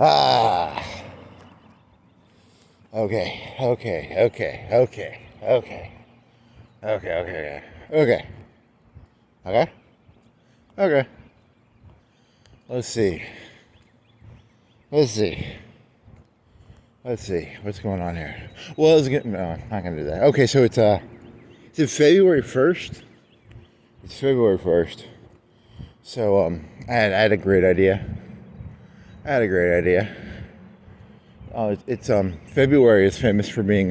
Ah. Okay. Okay. Okay. Okay. Okay. Okay. Okay. Okay. Okay. Okay. Let's see. Let's see. Let's see. What's going on here? Well, it's getting. No, I'm not gonna do that. Okay, so it's is it February 1st? It's February 1st. So I had a great idea. It's February is famous for being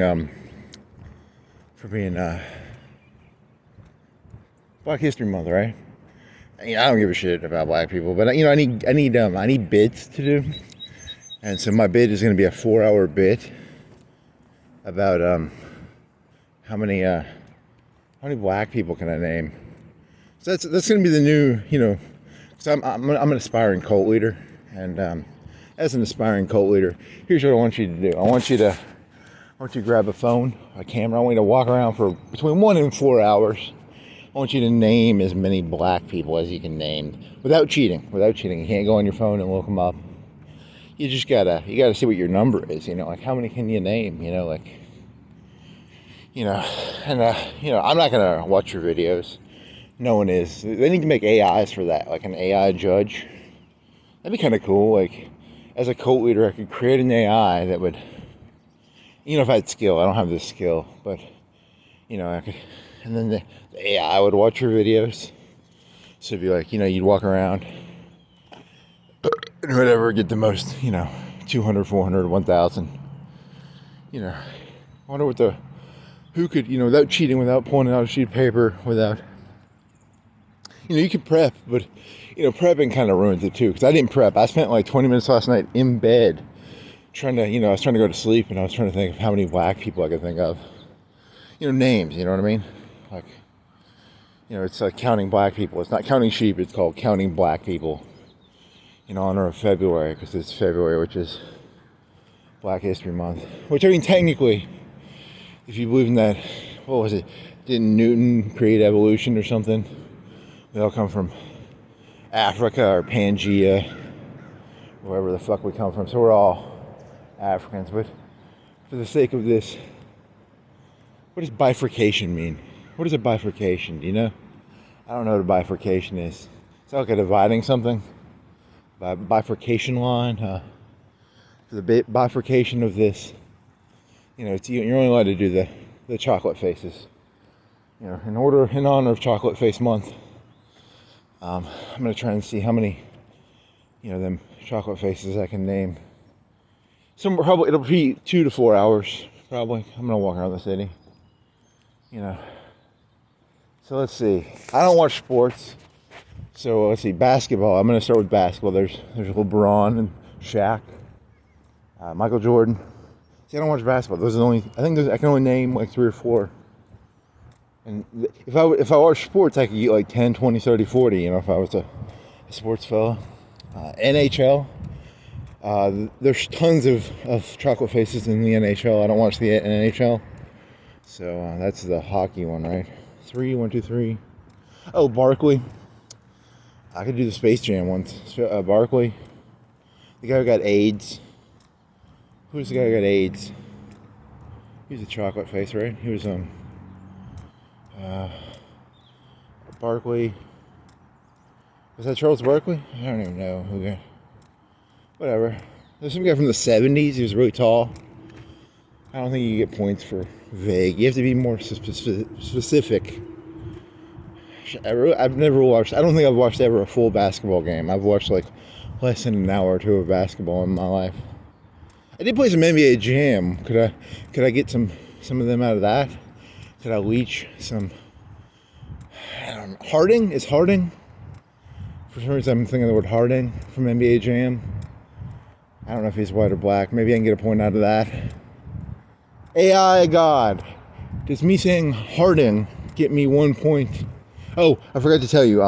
Black History Month, right? I don't give a shit about black people, but I need bits to do, and so my bit is going to be a 4-hour bit about how many black people can I name? So that's going to be the new, because I'm an aspiring cult leader, and as an aspiring cult leader, here's what I want you to do. I want you to grab a phone, a camera. I want you to walk around for between 1 and 4 hours. I want you to name as many black people as you can name without cheating. You can't go on your phone and look them up. You just gotta see what your number is. Like how many can you name? I'm not gonna watch your videos. No one is. They need to make AIs for that, like an AI judge. That'd be kind of cool. Like as a cult leader, I could create an AI that would, if I had skill. I don't have this skill, but I could. And then the AI would watch your videos. So it'd be like, you'd walk around and whatever, get the most, 200, 400, 1,000. I wonder who could, without cheating, without pulling out a sheet of paper, without, you could prep, but, prepping kind of ruins it too. Because I didn't prep. I spent like 20 minutes last night in bed trying to, I was trying to go to sleep, and I was trying to think of how many black people I could think of. Names, you know what I mean? Like, it's like counting black people. It's not counting sheep. It's called counting black people in honor of February, because it's February, which is Black History Month. Which, I mean, technically, if you believe in that, what was it? Didn't Newton create evolution or something? We all come from Africa or Pangea, wherever the fuck we come from. So we're all Africans. But for the sake of this, what does bifurcation mean? What is a bifurcation? Do you know? I don't know what a bifurcation is. It's like a dividing something. Bifurcation line. For the bifurcation of this, you're only allowed to do the chocolate faces. In honor of Chocolate Face Month. I'm gonna try and see how many, them chocolate faces I can name. Probably it'll be 2 to 4 hours. Probably I'm gonna walk around the city. So let's see. I don't watch sports. So let's see. Basketball. I'm going to start with basketball. There's LeBron and Shaq, Michael Jordan. See, I don't watch basketball. Those are I can only name like 3 or 4. And if I watch sports, I could get like 10, 20, 30, 40. If I was a sports fella. NHL. There's tons of chocolate faces in the NHL. I don't watch the NHL. So that's the hockey one, right? 1, 2, 3. Oh, Barkley. I could do the Space Jam ones. Barkley. The guy who got AIDS. Who's the guy who got AIDS? He was a chocolate face, right? He was Barkley. Was that Charles Barkley? I don't even know who got. Whatever. There's some guy from the 70s. He was really tall. I don't think you get points for vague. You have to be more specific. I've never watched. I don't think I've watched ever a full basketball game. I've watched like less than an hour or 2 of basketball in my life. I did play some NBA Jam. Could I get some of them out of that? Could I leech some? I don't know. Harding is Harding. For some reason, I'm thinking the word Harding from NBA Jam. I don't know if he's white or black. Maybe I can get a point out of that. AI God. Does me saying Harding get me 1 point? Oh, I forgot to tell you,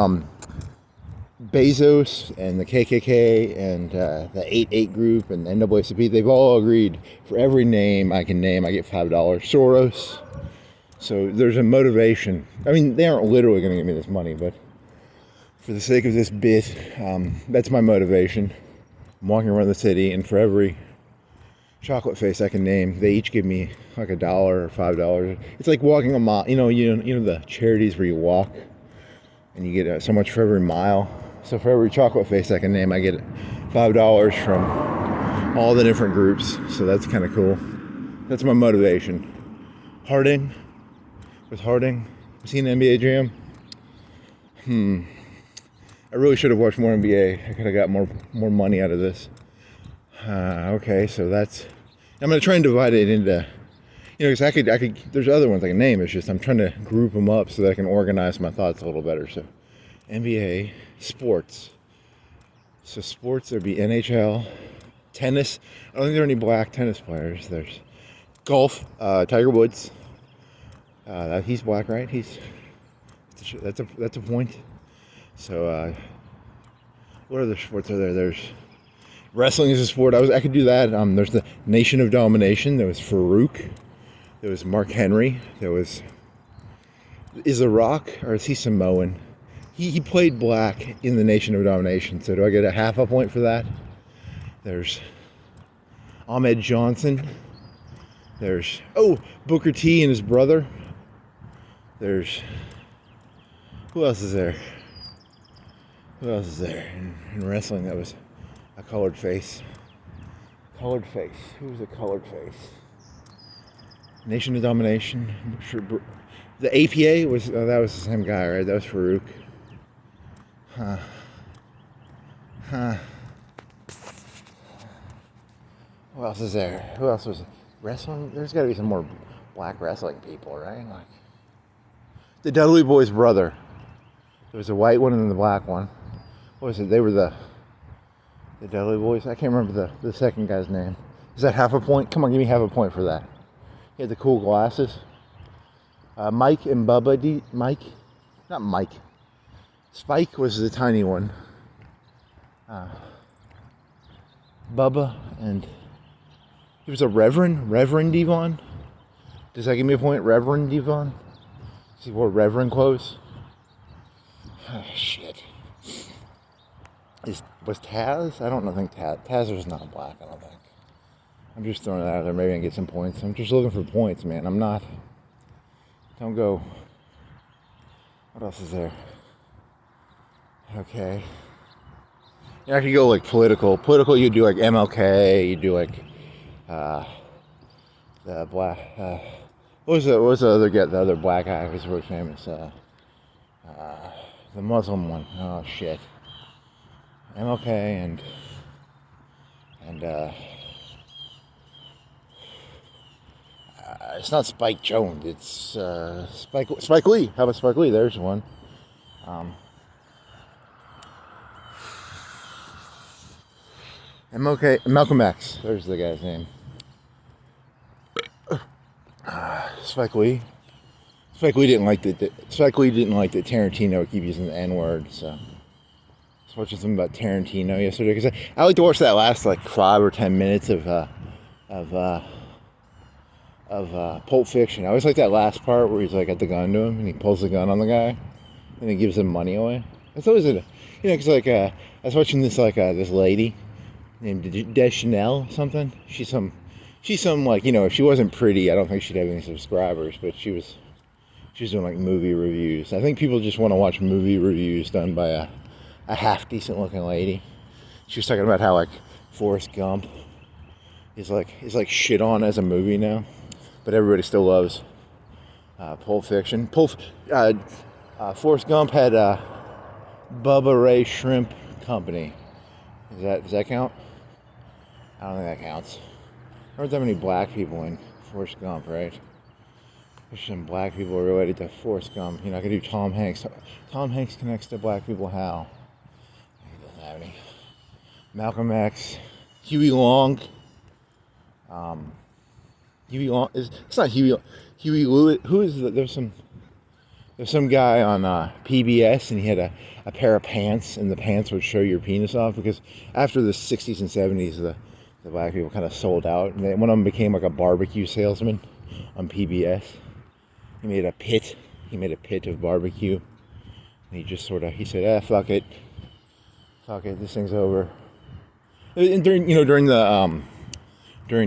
Bezos and the KKK and the 8-8 group and the NAACP, they've all agreed for every name I can name, I get $5. Soros. So there's a motivation. I mean, they aren't literally going to give me this money, but for the sake of this bit, that's my motivation. I'm walking around the city, and for every chocolate face I can name, they each give me like $1 or $5. It's like walking a mile. You know the charities where you walk and you get so much for every mile. So for every chocolate face I can name, I get $5 from all the different groups. So that's kind of cool. That's my motivation. Harding. Seen the NBA Jam? I really should have watched more NBA. I could have got more money out of this. Okay, so that's. I'm gonna try and divide it into, because I could. There's other ones I can name. It's just I'm trying to group them up so that I can organize my thoughts a little better. So, NBA, sports. So sports, there'd be NHL, tennis. I don't think there are any black tennis players. There's golf. Tiger Woods. He's black, right? That's a point. So, what other sports are there? There's wrestling is a sport. I could do that. There's the Nation of Domination. There was Farouk. There was Mark Henry. There was. Is The Rock, or is he Samoan? He played black in the Nation of Domination. So do I get a half a point for that? There's Ahmed Johnson. There's Booker T and his brother. There's who else is there? In wrestling? That was a colored face. Who was a colored face? Nation of Domination. The APA was that was the same guy, right? That was Farouk. Who else is there? Who else was wrestling? There's got to be some more black wrestling people, right? Like the Dudley Boy's brother. There was a white one and then the black one. What was it? They were the Dudley Boys. I can't remember the second guy's name. Is that half a point? Come on, give me half a point for that. He had the cool glasses. Mike and Bubba. Not Mike. Spike was the tiny one. Bubba and he was a Reverend Devon. Does that give me a point? Reverend Devon. He wore Reverend clothes. Oh, shit. Was Taz? I don't think Taz was not black, I don't think. I'm just throwing it out there. Maybe I can get some points. I'm just looking for points, man. I'm not. Don't go. What else is there? Okay. Yeah, I could go like political. Political, you do like MLK. You do like the black. What was the other guy? The other black guy who was really famous. The Muslim one. Oh shit. MLK and it's not Spike Jones. It's Spike Lee. How about Spike Lee? There's one. MLK, Malcolm X. There's the guy's name. Spike Lee. Spike Lee didn't like that Tarantino keep using the N-word. So I was watching something about Tarantino yesterday because I like to watch that last like 5 or 10 minutes of Pulp Fiction. I always like that last part where he's like at the gun to him and he pulls the gun on the guy and he gives him money away. That's always because like I was watching this this lady named Deschanel something. She's some like if she wasn't pretty, I don't think she'd have any subscribers, but she was doing like movie reviews. I think people just want to watch movie reviews done by a half decent looking lady. She was talking about how like Forrest Gump is like shit on as a movie now, but everybody still loves Pulp Fiction. Forrest Gump had Bubba Ray Shrimp Company. Does that count? I don't think that counts. There aren't that many black people in Forrest Gump, right? There's some black people related to Forrest Gump. I could do Tom Hanks. Tom Hanks connects to black people how? He doesn't have any. Malcolm X. Huey Long. Huey Long it's not Huey Lewis. Who is the, there's some guy on PBS and he had a pair of pants and the pants would show your penis off because after the 60s and 70s the black people kind of sold out and one of them became like a barbecue salesman on PBS. He made a pit of barbecue and he said fuck it, this thing's over. And during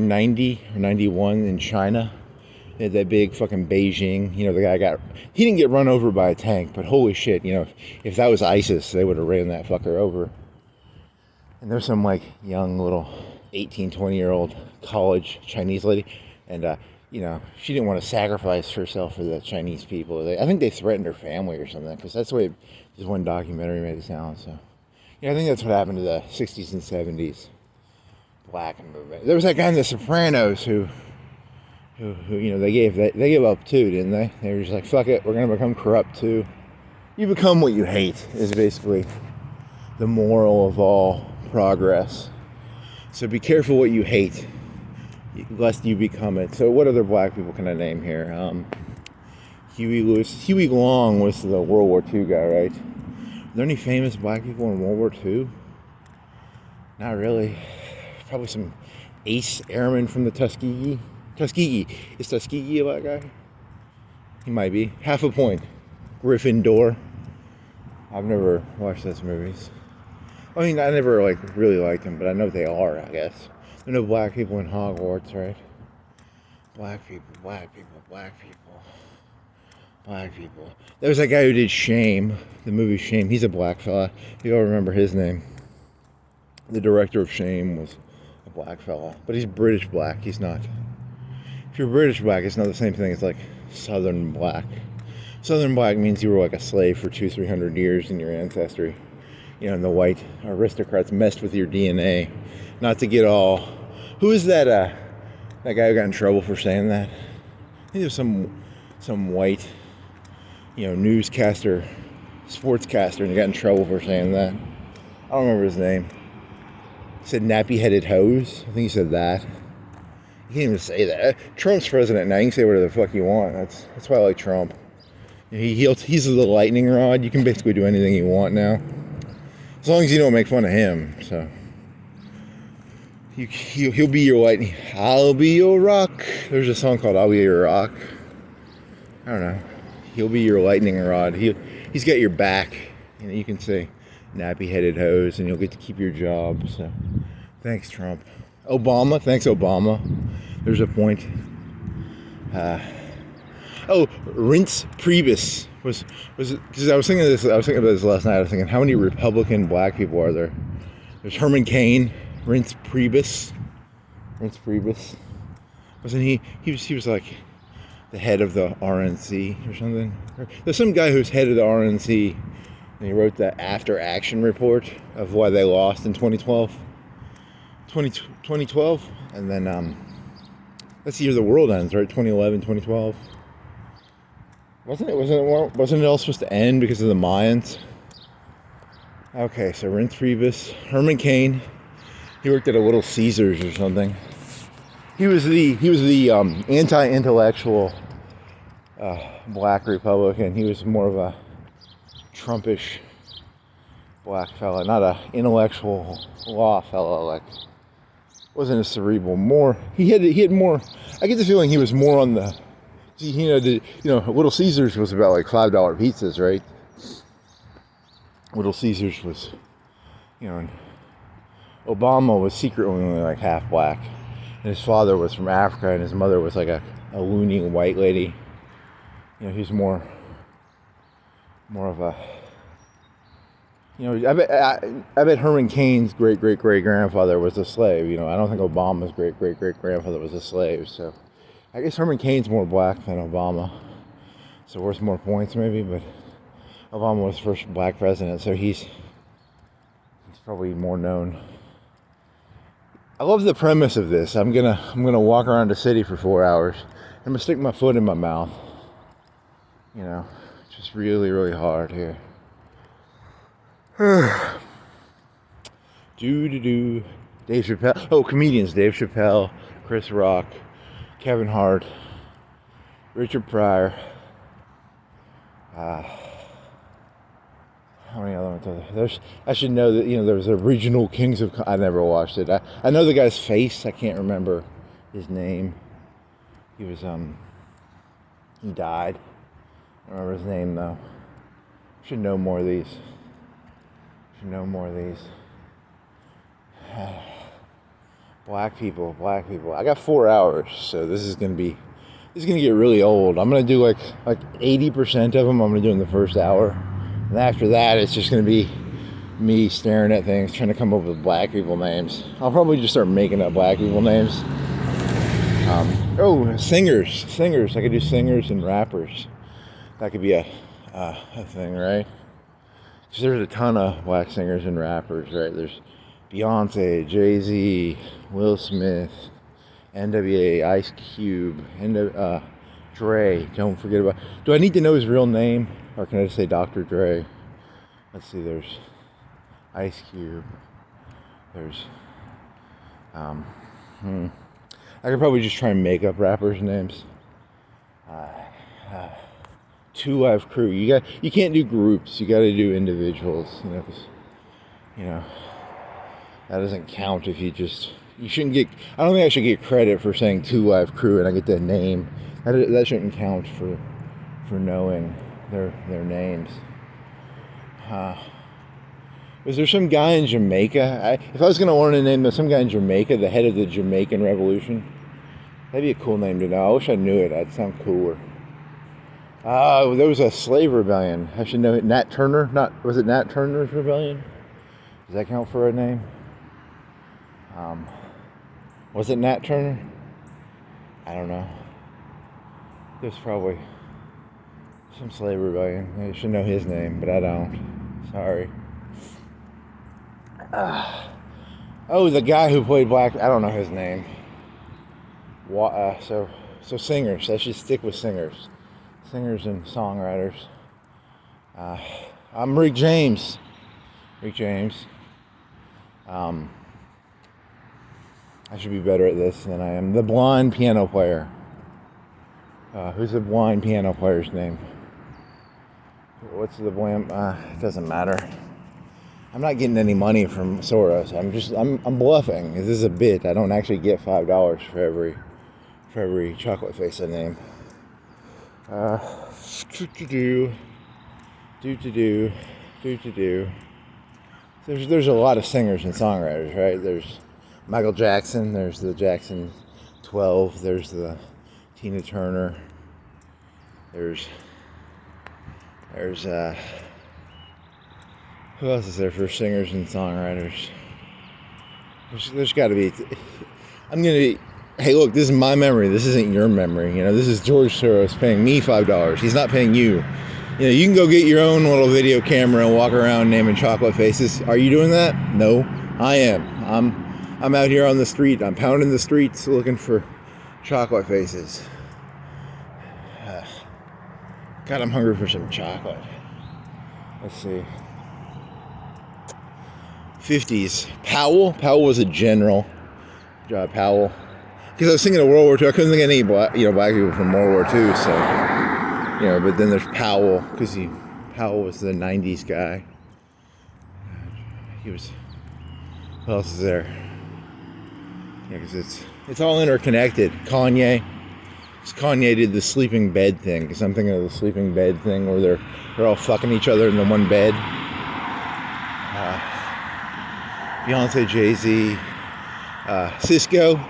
90 or 91 in China, they had that big fucking Beijing. The guy he didn't get run over by a tank, but holy shit, if that was ISIS, they would have ran that fucker over. And there's some like young little 18, 20-year-old college Chinese lady, and she didn't want to sacrifice herself for the Chinese people. I think they threatened her family or something, because that's the way this one documentary made it sound. So, I think that's what happened to the 60s and 70s black movement. There was that guy in The Sopranos who they gave up too, didn't they? They were just like, fuck it, we're gonna become corrupt too. You become what you hate is basically the moral of all progress. So be careful what you hate, lest you become it. So what other black people can I name here? Huey Long was the World War II guy, right? Are there any famous black people in World War II? Not really. Probably some ace airman from the Tuskegee. Is Tuskegee a black guy? He might be. Half a point. Gryffindor. I've never watched those movies. I mean, I never really liked them, but I know they are, I guess. There are no black people in Hogwarts, right? Black people. There was that guy who did Shame, the movie Shame. He's a black fella. You all remember his name. The director of Shame was a black fella, but he's British black. He's not. If you're British black, it's not the same thing as like Southern black. Southern black means you were like a slave for 200-300 years in your ancestry. And the white aristocrats messed with your DNA. Not to get all... Who is that that guy who got in trouble for saying that? I think there's some white, newscaster, sportscaster, and he got in trouble for saying that. I don't remember his name. He said nappy-headed hose. I think he said that. You can't even say that. Trump's president now. You can say whatever the fuck you want. That's why I like Trump. He's the lightning rod. You can basically do anything you want now. As long as you don't make fun of him, so. He'll be your lightning. I'll be your rock. There's a song called I'll Be Your Rock. I don't know. He'll be your lightning rod. He's got your back. You can say nappy-headed hose and you'll get to keep your job. So, thanks, Trump. Obama. Thanks, Obama. There's a point. Reince Priebus was because I was thinking about this last night. I was thinking, how many Republican black people are there? There's Herman Cain, Reince Priebus. Wasn't he? He was like the head of the RNC or something. There's some guy who's head of the RNC, and he wrote the after action report of why they lost in 2012. 2012, and then that's the year the world ends, right? 2011, 2012. Wasn't it all supposed to end because of the Mayans? Okay, so Reince Priebus, Herman Cain. He worked at a Little Caesars or something. He was the anti-intellectual black Republican. He was more of a Trumpish black fella, not a intellectual law fella. Like, wasn't a cerebral. More he had more. I get the feeling he was more on the. Little Caesars was about like $5 pizzas, right? Little Caesars was, and Obama was secretly only like half black. And his father was from Africa, and his mother was like a loony white lady. He's more of a. I bet Herman Cain's great grandfather was a slave. I don't think Obama's great grandfather was a slave. So, I guess Herman Cain's more black than Obama. So worth more points maybe, but Obama was the first black president, so he's probably more known. I love the premise of this. I'm gonna walk around the city for 4 hours. I'm gonna stick my foot in my mouth. Just really, really hard here. Dave Chappelle. Oh, comedians. Dave Chappelle, Chris Rock, Kevin Hart, Richard Pryor. How many other ones are there? I should know that, there was a Regional Kings of... I never watched it. I know the guy's face. I can't remember his name. He was, he died. I don't remember his name, though. Should know more of these. Black people. I got 4 hours, so this is gonna get really old. I'm gonna do like 80% of them. I'm gonna do in the first hour, and after that, it's just gonna be me staring at things, trying to come up with black people names. I'll probably just start making up black people names. Singers. I could do singers and rappers. That could be a thing, right? Because there's a ton of black singers and rappers, right? There's Beyonce, Jay-Z, Will Smith, NWA, Ice Cube, Dre. Don't forget about. Do I need to know his real name, or can I just say Dr. Dre? Let's see. There's Ice Cube. There's I could probably just try and make up rappers' names. 2 Live Crew. You can't do groups. You got to do individuals. That doesn't count if you shouldn't get. I don't think I should get credit for saying 2 Live Crew and I get the name. That shouldn't count for knowing their names. Was there some guy in Jamaica? If I was going to want to name some guy in Jamaica, the head of the Jamaican Revolution, that'd be a cool name to know. I wish I knew it. That'd sound cooler. There was a slave rebellion. I should know it. Nat Turner? Was it Nat Turner's rebellion? Does that count for a name? Was it Nat Turner? I don't know. There's probably some slave rebellion. I should know his name, but I don't. Sorry. The guy who played Black. I don't know his name. So singers. I should stick with singers. Singers and songwriters. I'm Rick James. I should be better at this than I am. The blind piano player. Who's the blind piano player's name? What's the blind? It doesn't matter. I'm not getting any money from Soros. I'm bluffing. This is a bit. I don't actually get $5 for every chocolate face I name. There's a lot of singers and songwriters, right? There's Michael Jackson. There's the Jackson 12. There's the Tina Turner. There's who else is there for singers and songwriters? There's got to be. Hey, look, this is my memory. This isn't your memory. This is George Soros paying me $5. He's not paying you. You can go get your own little video camera and walk around naming chocolate faces. Are you doing that? No, I am. I'm out here on the street. I'm pounding the streets looking for chocolate faces. God, I'm hungry for some chocolate. Let's see. 50s. Powell was a general. Powell. Because I was thinking of World War II. I couldn't think of any black people from World War II. So, but then there's Powell, because Powell was the 90s guy. Who else is there? Yeah, because it's all interconnected. Kanye. Kanye did the sleeping bed thing, because I'm thinking of the sleeping bed thing where they're all fucking each other in the one bed. Beyonce, Jay-Z, Cisco.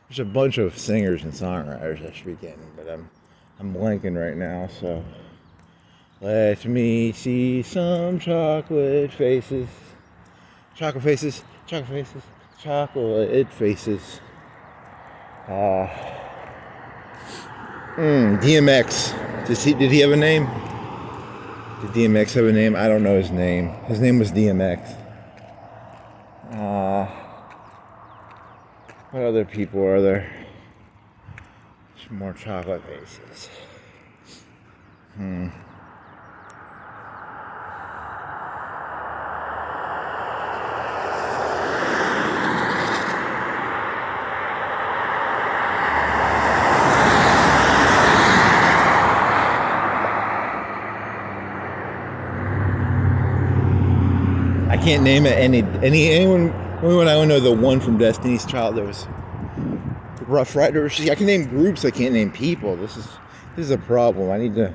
There's a bunch of singers and songwriters I should be getting, but I'm blanking right now. So let me see some chocolate faces. Chocolate faces. DMX. Did he have a name? Did DMX have a name? I don't know his name. His name was DMX. What other people are there? Some more chocolate faces. I can't name it anyone. Only one I know, the one from Destiny's Child that was Rough Riders. I can name groups. I can't name people. This is a problem. I need to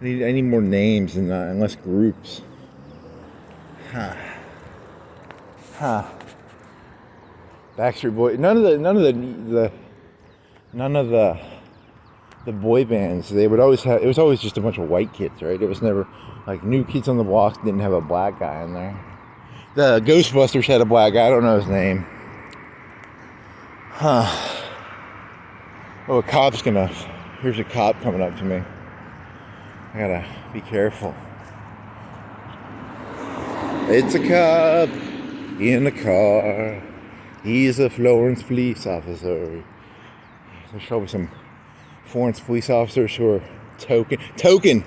I need more names and less groups. Huh. Backstreet Boys. None of the boy bands. They would always have. It was always just a bunch of white kids, right? It was never like New Kids on the Block didn't have a black guy in there. The Ghostbusters had a black guy. I don't know his name. Oh, a cop's gonna. Here's a cop coming up to me. I gotta be careful. It's a cop in a car. He's a Florence police officer. There's probably some Florence police officers who are token.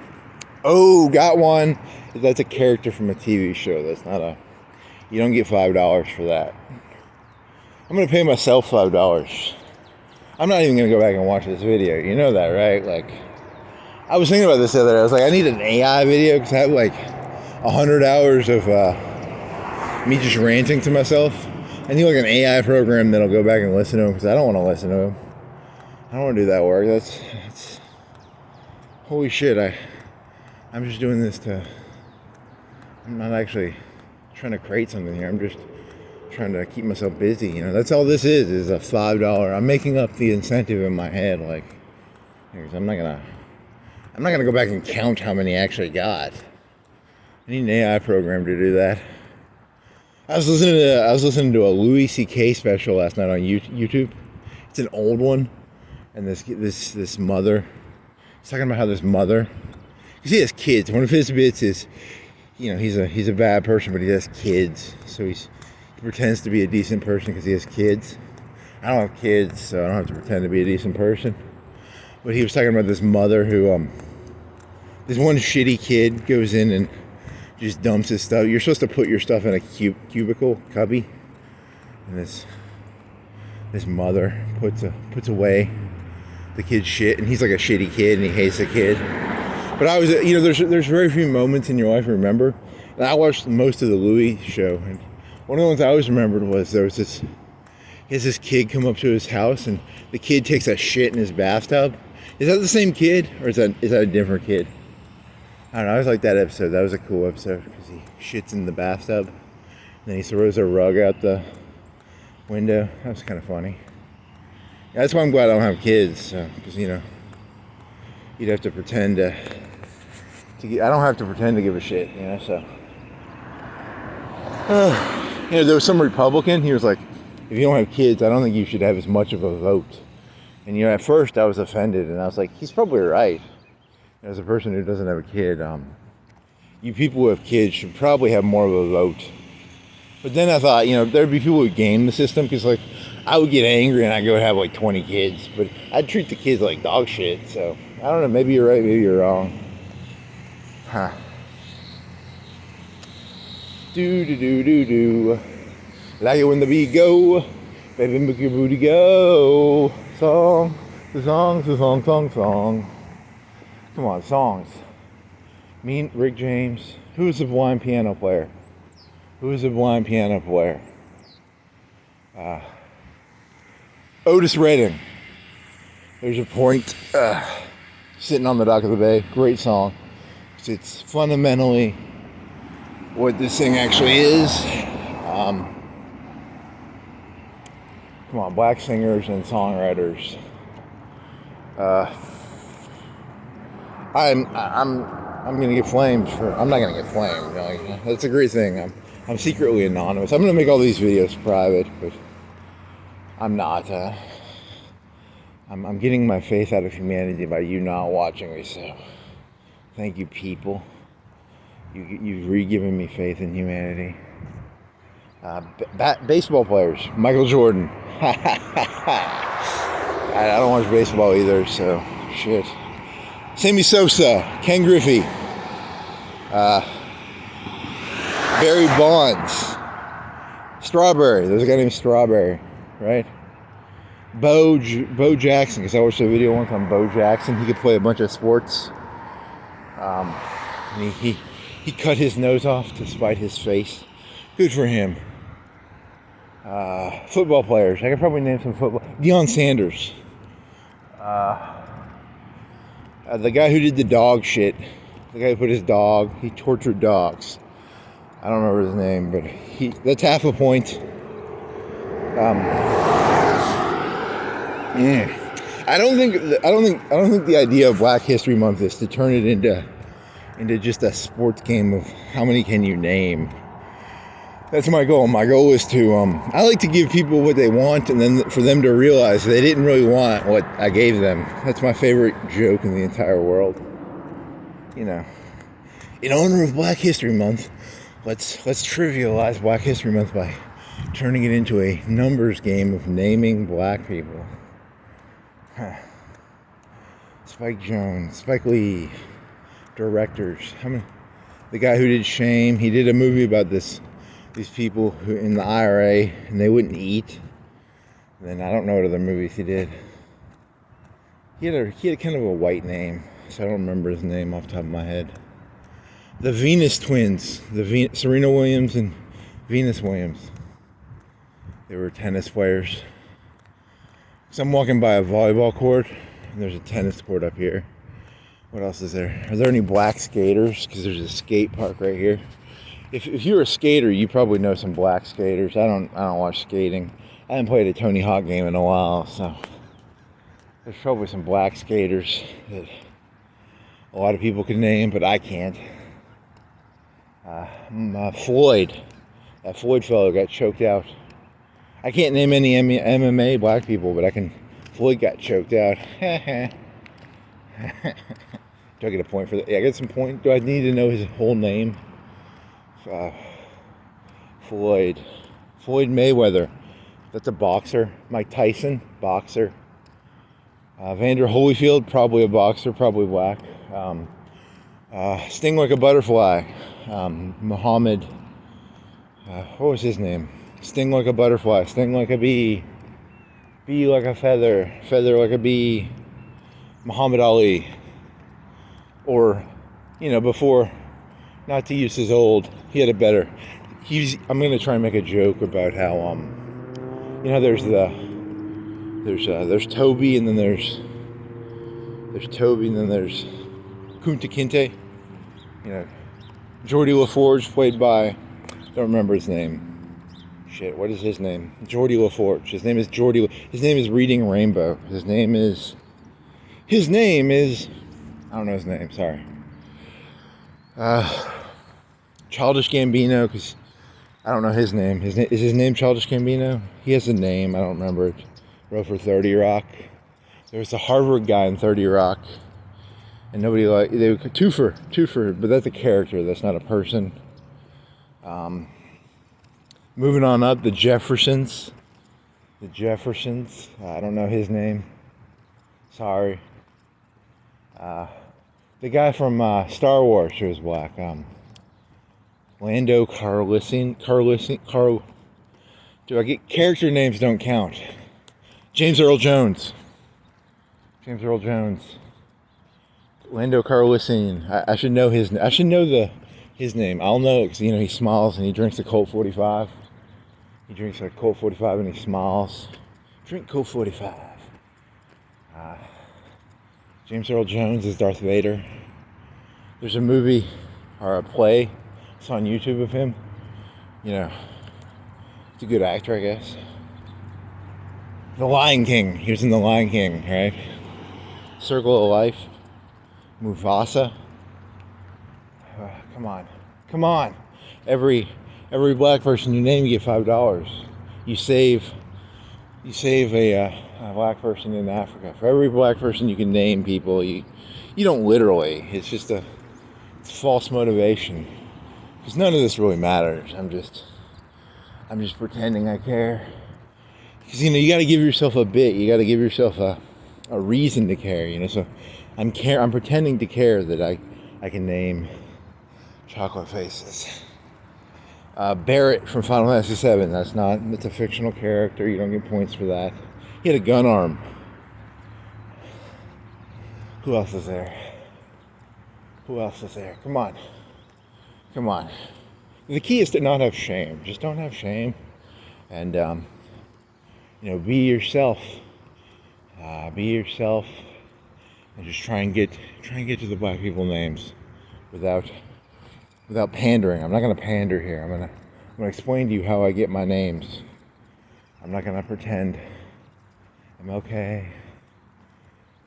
Oh, got one. That's a character from a TV show. That's not a. You don't get $5 for that. I'm gonna pay myself $5. I'm not even gonna go back and watch this video. You know that, right? Like, I was thinking about this the other day. I was like, I need an AI video because I have like 100 hours of me just ranting to myself. I need like an AI program that'll go back and listen to him because I don't want to listen to him. I don't want to do that work. That's holy shit. I'm just doing this I'm not actually trying to create something here. I'm just trying to keep myself busy. You know, that's all this is a $5. I'm making up the incentive in my head. Like, I'm not gonna go back and count how many I actually got. I need an AI program to do that. I was listening to a Louis C.K. special last night on YouTube. It's an old one, and this mother. He's talking about how this mother, because he has kids. One of his bits is, you know, he's a bad person, but he has kids, so he pretends to be a decent person because he has kids. I don't have kids, so I don't have to pretend to be a decent person. But he was talking about this mother who, this one shitty kid goes in and just dumps his stuff. You're supposed to put your stuff in a cubicle, cubby. And this mother puts away the kid's shit, and he's like a shitty kid, and he hates the kid. But I was, you know, there's very few moments in your life to remember. And I watched most of the Louis show, and one of the ones I always remembered was he has this kid come up to his house, and the kid takes a shit in his bathtub. Is that the same kid, or is that a different kid? I don't know. I always liked that episode. That was a cool episode because he shits in the bathtub, and then he throws a rug out the window. That was kind of funny. Yeah, that's why I'm glad I don't have kids, because you know, you'd have to pretend to. I don't have to pretend to give a shit, you know. So, you know, there was some Republican. He was like, "If you don't have kids, I don't think you should have as much of a vote." And you know, at first I was offended, and I was like, "He's probably right." As a person who doesn't have a kid, you people who have kids should probably have more of a vote. But then I thought, you know, there'd be people who game the system, because like I would get angry and I'd go have like 20 kids, but I'd treat the kids like dog shit. So I don't know, maybe you're right, maybe you're wrong. Do. Like it when the beat go, baby, make your booty go. Song. Come on, songs. Me and Rick James. Who's the blind piano player? Otis Redding. There's a point. Sitting on the dock of the bay. Great song. It's fundamentally what this thing actually is. Come on, black singers and songwriters. I'm gonna get flamed for. I'm not gonna get flamed. You know, that's a great thing. I'm secretly anonymous. I'm gonna make all these videos private, but I'm not. I'm getting my faith out of humanity by you not watching me. So, thank you, people. You've re-given me faith in humanity. Baseball players, Michael Jordan. I don't watch baseball either, so shit. Sammy Sosa, Ken Griffey, Barry Bonds, Strawberry. There's a guy named Strawberry, right? Bo Jackson, because I watched a video once on Bo Jackson. He could play a bunch of sports. And he cut his nose off to spite his face. Good for him. Football players. I could probably name some football. Deion Sanders. The guy who did the dog shit. The guy who put his dog. He tortured dogs. I don't remember his name, but that's half a point. I don't think the idea of Black History Month is to turn it into just a sports game of how many can you name. That's my goal. My goal is to I like to give people what they want, and then for them to realize they didn't really want what I gave them. That's my favorite joke in the entire world. You know, in honor of Black History Month, let's trivialize Black History Month by turning it into a numbers game of naming black people. Spike Jonze, Spike Lee, directors. The guy who did Shame, he did a movie about these people who in the IRA, and they wouldn't eat. And then I don't know what other movies he did. He had kind of a white name, so I don't remember his name off the top of my head. The Venus twins, Serena Williams and Venus Williams. They were tennis players. So I'm walking by a volleyball court, and there's a tennis court up here. What else is there? Are there any black skaters? Because there's a skate park right here. If you're a skater, you probably know some black skaters. I don't watch skating. I haven't played a Tony Hawk game in a while, so there's probably some black skaters that a lot of people can name, but I can't. Floyd. That Floyd fellow got choked out. I can't name any MMA black people, but I can. Floyd got choked out. Do I get a point for that? Yeah, I get some point. Do I need to know his whole name? Floyd Mayweather. That's a boxer. Mike Tyson, boxer. Vander Holyfield, probably a boxer, probably black. Sting like a butterfly. Muhammad. What was his name? Sting like a butterfly, sting like a bee, bee like a feather, feather like a bee. Muhammad Ali. Or, before, not to use his old, he had a better. I'm going to try and make a joke about how, there's Toby, and then there's Toby, and then there's Kunta Kinte. Geordie LaForge, played by, don't remember his name. Shit, what is his name? Geordie LaForge. His name is Reading Rainbow. His name is, I don't know his name, sorry. Childish Gambino, because I don't know his name. Is his name Childish Gambino? He has a name, I don't remember it. Wrote for 30 Rock. There was a Harvard guy in 30 Rock, and nobody they were Twofer, but that's a character, that's not a person. Moving on up, the Jeffersons. I don't know his name. Sorry. The guy from Star Wars who was black. Lando Calrissian. Do I get character names? Don't count. James Earl Jones. Lando Calrissian. I should know his. I should know his name. I'll know because he smiles and he drinks a Colt 45. He drinks a Colt 45 and he smiles. Drink Colt 45. James Earl Jones is Darth Vader. There's a movie or a play. It's on YouTube of him. He's a good actor, I guess. The Lion King. He was in The Lion King, right? Circle of Life. Mufasa. Come on. Every black person you name, you get $5. You save a black person in Africa. For every black person you can name people, you don't literally. It's just it's false motivation. Because none of this really matters. I'm just pretending I care. Because you got to give yourself a bit. You got to give yourself a reason to care. So I'm pretending to care that I can name chocolate faces. Barrett from Final Fantasy VII. That's a fictional character. You don't get points for that. He had a gun arm. Who else is there? Come on. The key is to not have shame. Just don't have shame. And, be yourself. and just try and get to the black people names without pandering. I'm not gonna pander here. I'm gonna explain to you how I get my names. I'm not gonna pretend. MLK,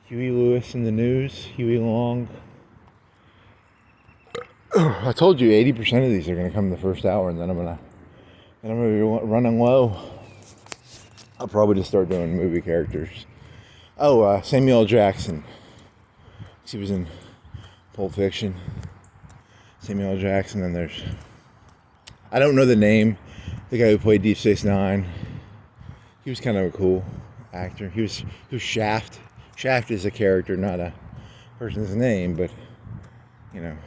Huey Lewis in the news, Huey Long. I told you 80% of these are gonna come in the first hour, and then I'm gonna be running low. I'll probably just start doing movie characters. Oh, Samuel L. Jackson. He was in Pulp Fiction. Samuel L. Jackson. Then there's, I don't know the name, the guy who played Deep Space Nine. He was kind of a cool actor. He was Shaft. Shaft is a character, not a person's name, but you know,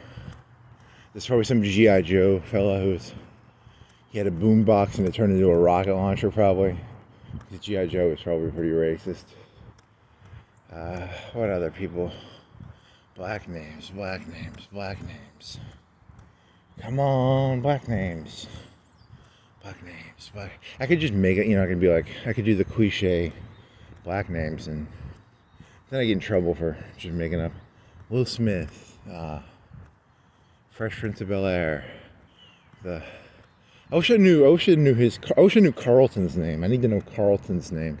there's probably some G.I. Joe fella he had a boombox and it turned into a rocket launcher probably. Because G.I. Joe is probably pretty racist. What other people? Black names. Come on, black names. I could just make it, I could be like, I could do the cliche black names, and then I get in trouble for just making up. Will Smith, Fresh Prince of Bel-Air. I wish I knew Carlton's name. I need to know Carlton's name.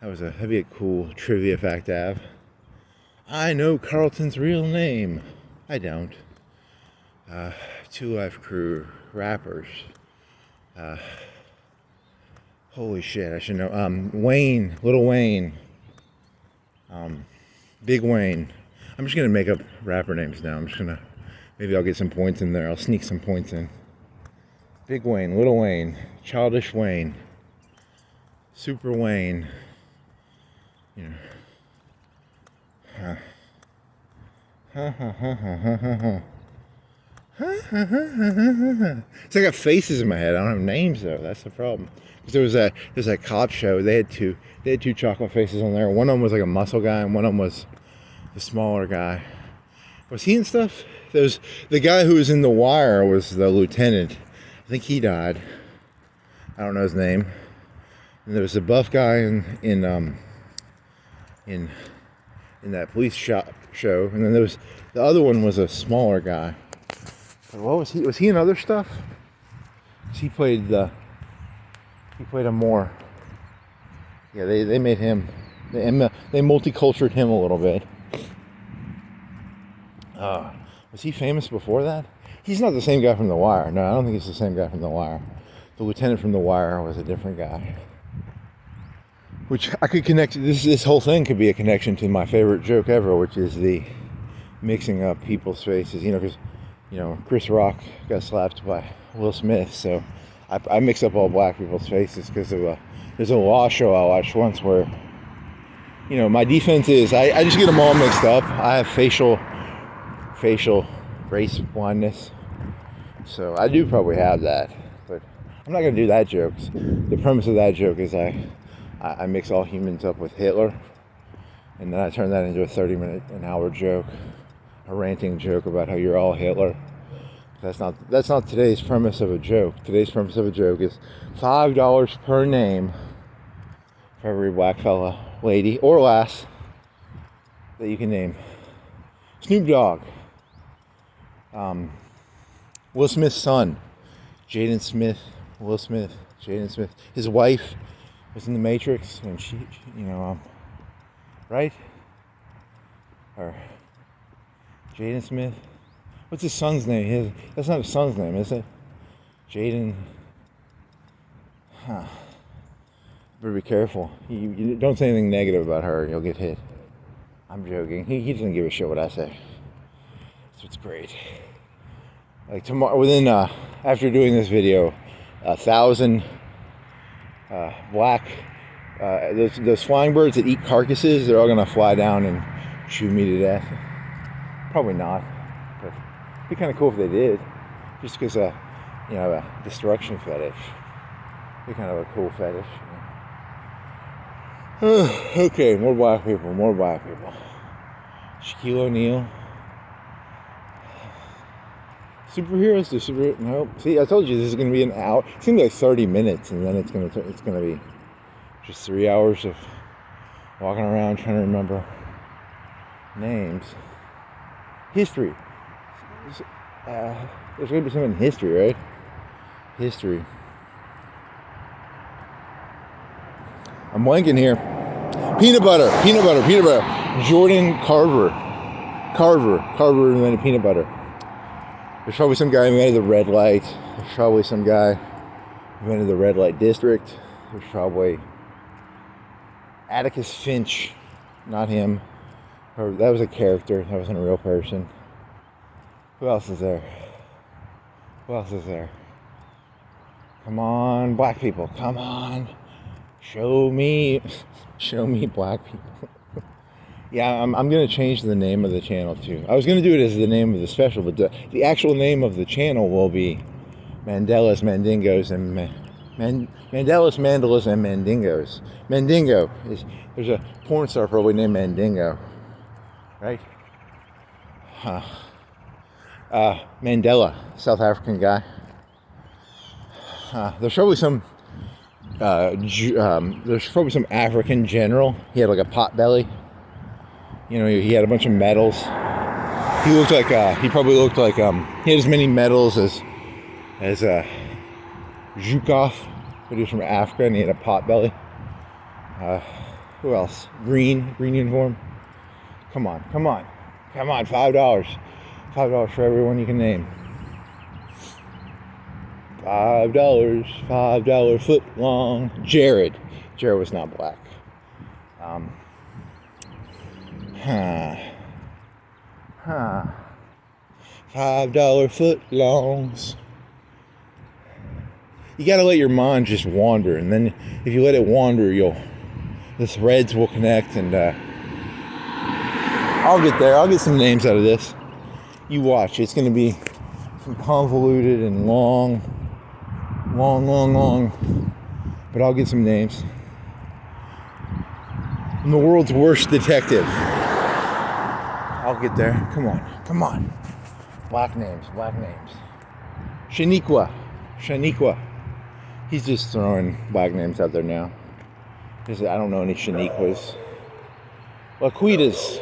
That'd be a cool trivia fact to have. I know Carlton's real name. I don't. 2 Live Crew, rappers. Holy shit, I should know. Wayne, Little Wayne. Big Wayne. I'm just gonna make up rapper names now. Maybe I'll get some points in there. I'll sneak some points in. Big Wayne, Little Wayne, Childish Wayne, Super Wayne. See, I got faces in my head. I don't have names though. That's the problem. Because there's that cop show. They had two chocolate faces on there. One of them was like a muscle guy, and one of them was the smaller guy. Was he in stuff? The guy who was in The Wire was the lieutenant. I think he died. I don't know his name. And there was a buff guy in that police show, and then there was the other one was a smaller guy. But what was he? Was he in other stuff? He played a more. Yeah, they made him. They multicultured him a little bit. Was he famous before that? He's not the same guy from The Wire. No, I don't think he's the same guy from The Wire. The lieutenant from The Wire was a different guy. Which I could connect, this whole thing could be a connection to my favorite joke ever, which is the mixing up people's faces. Because, Chris Rock got slapped by Will Smith, so I mix up all black people's faces because there's a law show I watched once where, my defense is I just get them all mixed up. I have facial race blindness, so I do probably have that, but I'm not going to do that joke. The premise of that joke is I mix all humans up with Hitler, and then I turn that into a 30-minute an hour joke, a ranting joke about how you're all Hitler. That's not today's premise of a joke. Today's premise of a joke is $5 per name for every black fella, lady, or lass that you can name. Snoop Dogg. Will Smith's son, Jaden Smith. Will Smith, Jaden Smith. His wife was in The Matrix, and she right? Or Jaden Smith. What's his son's name? That's not his son's name, is it? Jaden. Better be careful. You don't say anything negative about her, you'll get hit. I'm joking. He doesn't give a shit what I say. That's what's great. Like tomorrow, after doing this video, 1,000 black, those flying birds that eat carcasses, they're all gonna fly down and shoot me to death. Probably not, but it'd be kind of cool if they did. Just because, a destruction fetish. It'd be kind of a cool fetish. Okay, more black people. Shaquille O'Neal. Superheroes do superheroes. Nope. See, I told you this is going to be an hour. It's going to be like 30 minutes, and then it's going to be just 3 hours of walking around trying to remember names. History. There's going to be something in history, right? History. I'm blanking here. Peanut butter. Jordan Carver invented peanut butter. There's probably some guy who invented the red light. There's probably some guy who invented the red light district. There's probably Atticus Finch. Not him. Or that was a character. That wasn't a real person. Who else is there? Come on, black people. Come on. Show me black people. Yeah, I'm going to change the name of the channel too. I was going to do it as the name of the special, but the actual name of the channel will be Mandelas, Mandingos, and Mandelas and Mandingos. Mandingo there's a porn star probably named Mandingo, right? Mandela, South African guy. There's probably some African general. He had like a pot belly. You know, he had a bunch of medals. He looked like he had as many medals as Zhukov, but he was from Africa and he had a pot belly. Who else? Green uniform. Come on, $5 for everyone you can name. $5 foot long. Jared was not black. $5 foot longs. You gotta let your mind just wander, and then if you let it wander, the threads will connect, and I'll get there. I'll get some names out of this. You watch. It's gonna be some convoluted and long, but I'll get some names. I'm the world's worst detective. I'll get there. Come on. Black names. Shaniqua. He's just throwing black names out there now. I don't know any Shaniquas. Laquashas.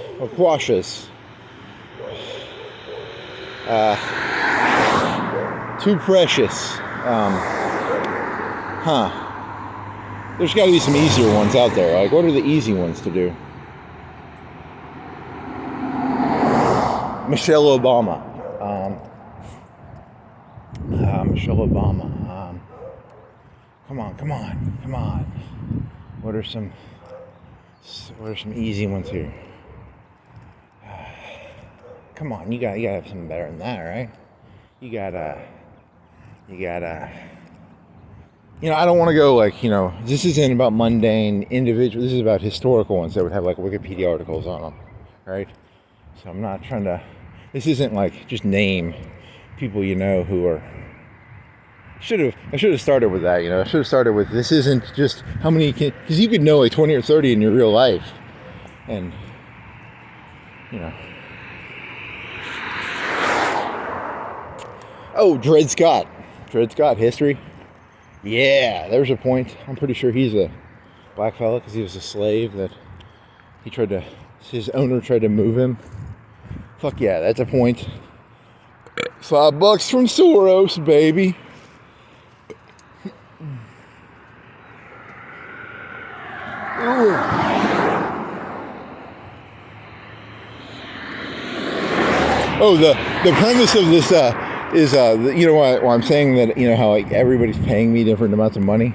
Too precious. There's got to be some easier ones out there. Like, what are the easy ones to do? Michelle Obama. Come on. What are some easy ones here? Come on, you gotta have something better than that, right? You gotta. I don't want to go this isn't about mundane individual. This is about historical ones that would have like Wikipedia articles on them, right? So I'm not trying to. This isn't like just name people who are. I should have started with that. I should have started with this isn't just how many because you could know like 20 or 30 in your real life, and Oh, Dred Scott, history. Yeah, there's a point. I'm pretty sure he's a black fella because he was a slave that his owner tried to move him. Fuck yeah, that's a point. $5 from Soros, baby. Oh, the premise of this is why I'm saying that how like everybody's paying me different amounts of money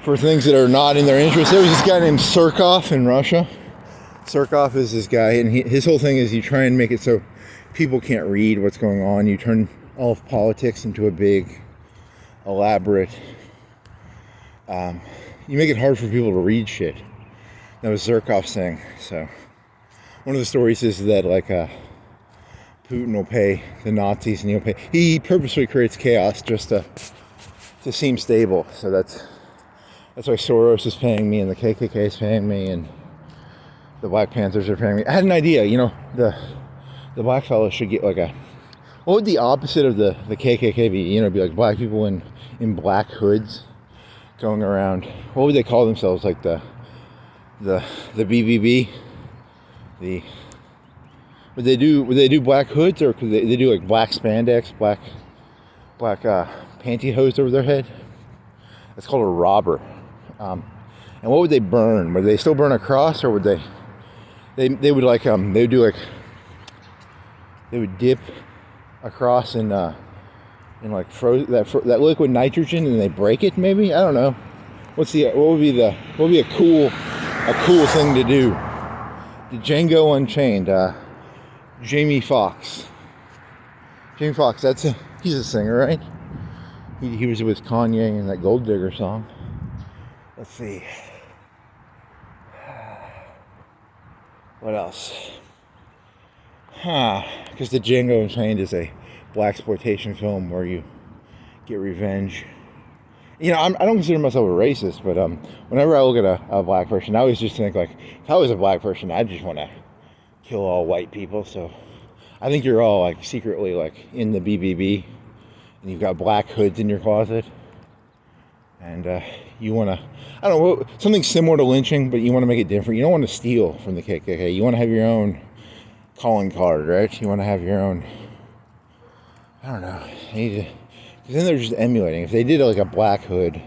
for things that are not in their interest. There was this guy named Surkov in Russia. Surkov is this guy, and his whole thing is you try and make it so people can't read what's going on. You turn all of politics into a big, elaborate. You make it hard for people to read shit. That was Surkov's thing. So one of the stories is that Putin will pay the Nazis, and he purposely creates chaos just to seem stable. So that's why Soros is paying me, and the KKK is paying me, and the Black Panthers are paying me. I had an idea, the black fellows should get what would the opposite of the KKK be? It'd be like black people in black hoods going around. What would they call themselves? Like the BBB, Would they do black hoods, or could they do like black spandex, black pantyhose over their head? That's called a robber. And what would they burn? Would they still burn a cross, or would they would like they would do like they would dip a cross in like that liquid nitrogen, and they break it? Maybe, I don't know. What would be a cool thing to do? The Django Unchained. Jamie Foxx. Jamie Foxx. He's a singer, right? He was with Kanye in that Gold Digger song. Let's see. What else? Because the Django Unchained is a blaxploitation film where you get revenge. You know, I don't consider myself a racist, but whenever I look at a black person, I always just think, like, if I was a black person, I just want to kill all white people. So I think you're all, like, secretly, like, in the BBB, and you've got black hoods in your closet, and you want to, I don't know, something similar to lynching, but you want to make it different. You don't want to steal from the KKK. You want to have your own calling card, right? You want to have your own, I don't know, because then they're just emulating. If they did like a black hood,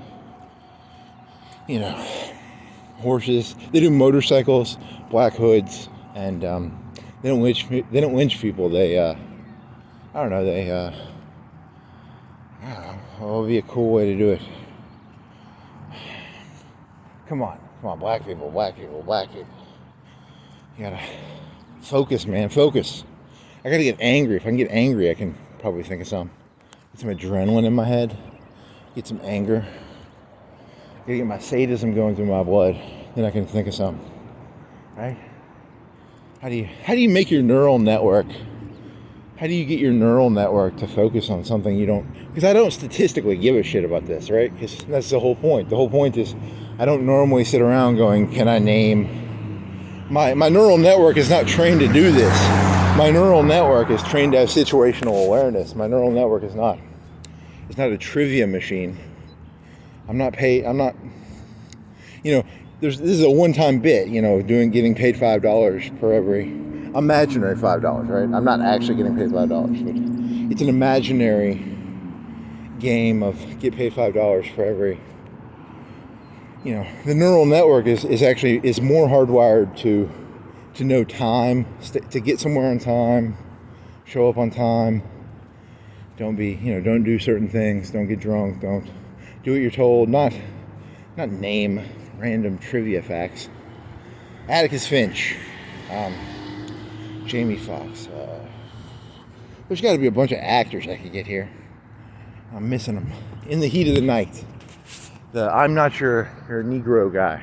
you know, horses, they do motorcycles, black hoods, and they don't lynch people. They I don't know, what would be a cool way to do it? Come on, black people. You gotta focus, man, focus. I gotta get angry. If I can get angry, I can probably think of some. Get some adrenaline in my head. Get some anger. Gotta get my sadism going through my blood. Then I can think of something. Right? How do you make your neural network? How do you get your neural network to focus on something you don't? Because I don't statistically give a shit about this, right? Because that's the whole point. The whole point is I don't normally sit around going, can I name? My neural network is not trained to do this. My neural network is trained to have situational awareness. My neural network is not. It's not a trivia machine. I'm not, you know, this is a one-time bit, you know, getting paid $5 per every imaginary $5, right? I'm not actually getting paid $5, but it's an imaginary game of get paid $5 for every, you know, the neural network is more hardwired to know time, to get somewhere on time, show up on time, don't do certain things, don't get drunk, don't do what you're told, not name random trivia facts. Atticus Finch, Jamie Foxx. There's got to be a bunch of actors I could get here. I'm missing them. In the Heat of the Night. I'm not sure you're a Negro guy.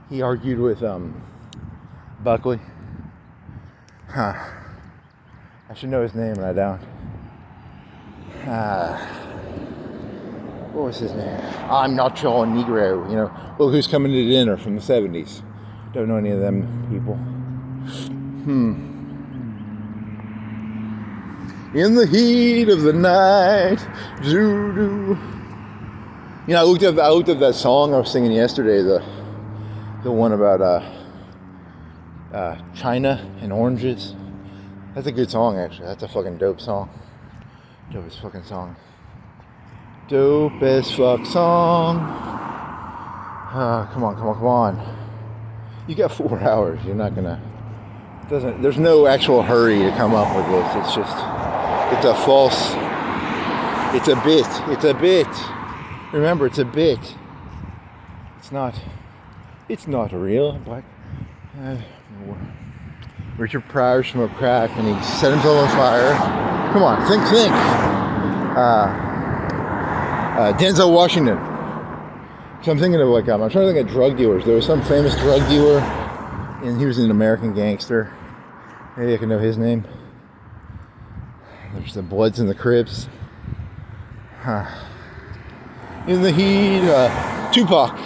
He argued with Buckley. I should know his name and I don't. What was his name? I'm not your Negro. You know, look who's coming to dinner from the 70s. Don't know any of them people. In the heat of the night, doo-doo. You know, I looked up that song I was singing yesterday, the one about China and oranges. That's a good song, actually. That's a fucking dope song. Dopest fucking song. Dopest fuck song. Come on. You got 4 hours. You're not gonna. There's no actual hurry to come up with this. It's just. It's a false. It's a bit. Remember, it's a bit. It's not real. Black. Richard Pryor smoked crack and he set himself on fire. Come on, think. Denzel Washington. So I'm thinking of I'm trying to think of drug dealers. There was some famous drug dealer, and he was an American gangster. Maybe I can know his name. There's the Bloods and the Crips. In the heat, Tupac.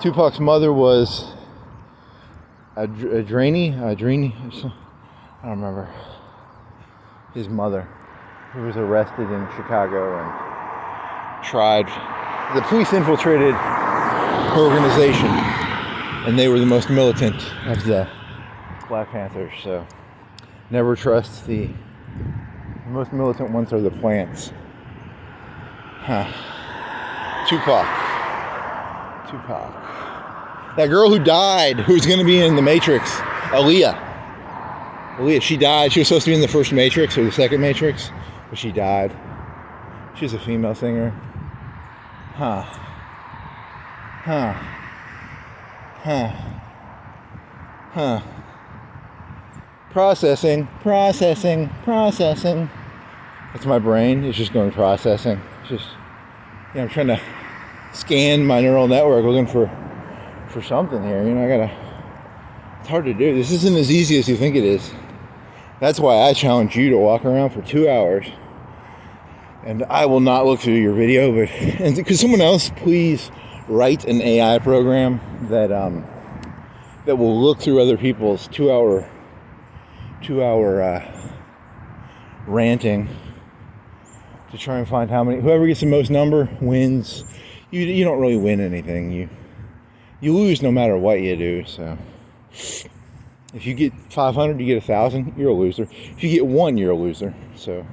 Tupac's mother was Adrini. I don't remember. His mother, who was arrested in Chicago and tried. The police infiltrated her organization, and they were the most militant of the Black Panthers. So Never trust the most militant ones are the plants. Huh. Tupac. That girl who died, who's going to be in the Matrix, Aaliyah, she died. She was supposed to be in the first Matrix or the second Matrix, but she died. She's a female singer. Huh. Processing. That's my brain. It's just going processing. It's just, I'm trying to scan my neural network looking for something here. It's hard to do. This isn't as easy as you think it is. That's why I challenge you to walk around for 2 hours. And I will not look through your video, and could someone else please write an AI program that will look through other people's 2 hour ranting to try and find whoever gets the most number wins. You don't really win anything. You lose no matter what you do. So if you get 500, you get 1,000, you're a loser. If you get 1, you're a loser. So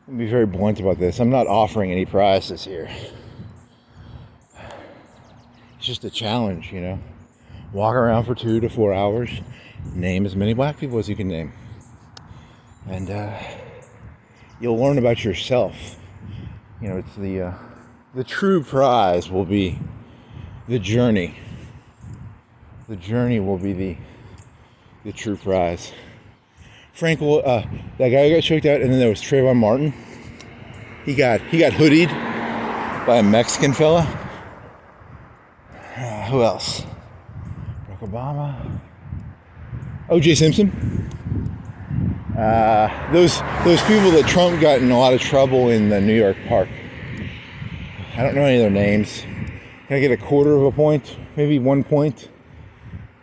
I'll be very blunt about this. I'm not offering any prizes here. It's just a challenge, Walk around for 2 to 4 hours, name as many black people as you can name. And you'll learn about yourself. It's the true prize will be the journey. The journey will be the true prize. Frank, that guy got choked out, and then there was Trayvon Martin. He got hoodied by a Mexican fella. Who else? Barack Obama. O.J. Simpson. Those people that Trump got in a lot of trouble in the New York park. I don't know any of their names. Can I get a quarter of a point? Maybe 1 point?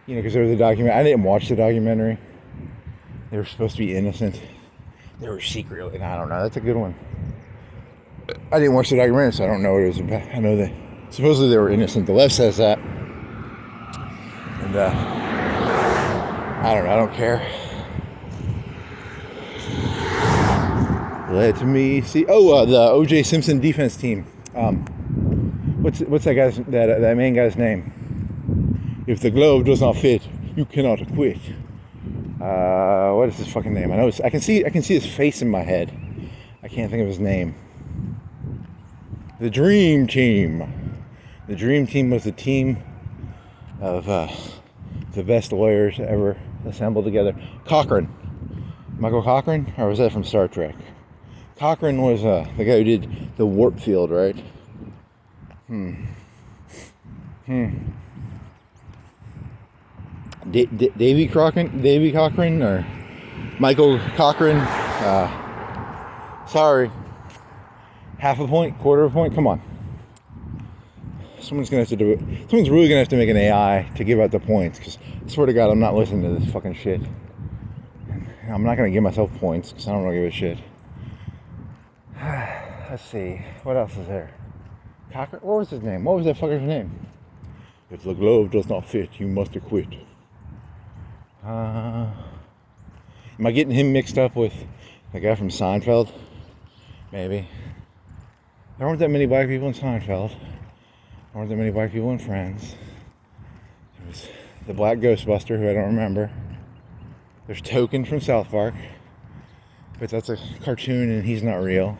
Because there was a documentary. I didn't watch the documentary. They were supposed to be innocent. They were secretly. I don't know. That's a good one. I didn't watch the documentary, so I don't know what it was about. I know that supposedly they were innocent. The left says that. And I don't know. I don't care. Let me see. Oh, the O.J. Simpson defense team. What's that main guy's name? If the glove does not fit, you cannot quit. What is his fucking name? I know. I can see his face in my head. I can't think of his name. The Dream Team. The Dream Team was a team of the best lawyers ever assembled together. Cochran. Michael Cochran? Or was that from Star Trek? Cochran was the guy who did the warp field, right? Davy Cochran, or Michael Cochran? Sorry. Half a point, quarter of a point, come on. Someone's gonna have to do it. Someone's really gonna have to make an AI to give out the points, because I swear to God, I'm not listening to this fucking shit. I'm not gonna give myself points, because I don't really give a shit. Let's see, what else is there? Cochran? What was his name? What was that fucker's name? If the glove does not fit, you must quit. Am I getting him mixed up with the guy from Seinfeld? Maybe. There weren't that many black people in Seinfeld. There weren't that many black people in Friends. There was the black Ghostbuster, who I don't remember. There's Token from South Park. But that's a cartoon and he's not real.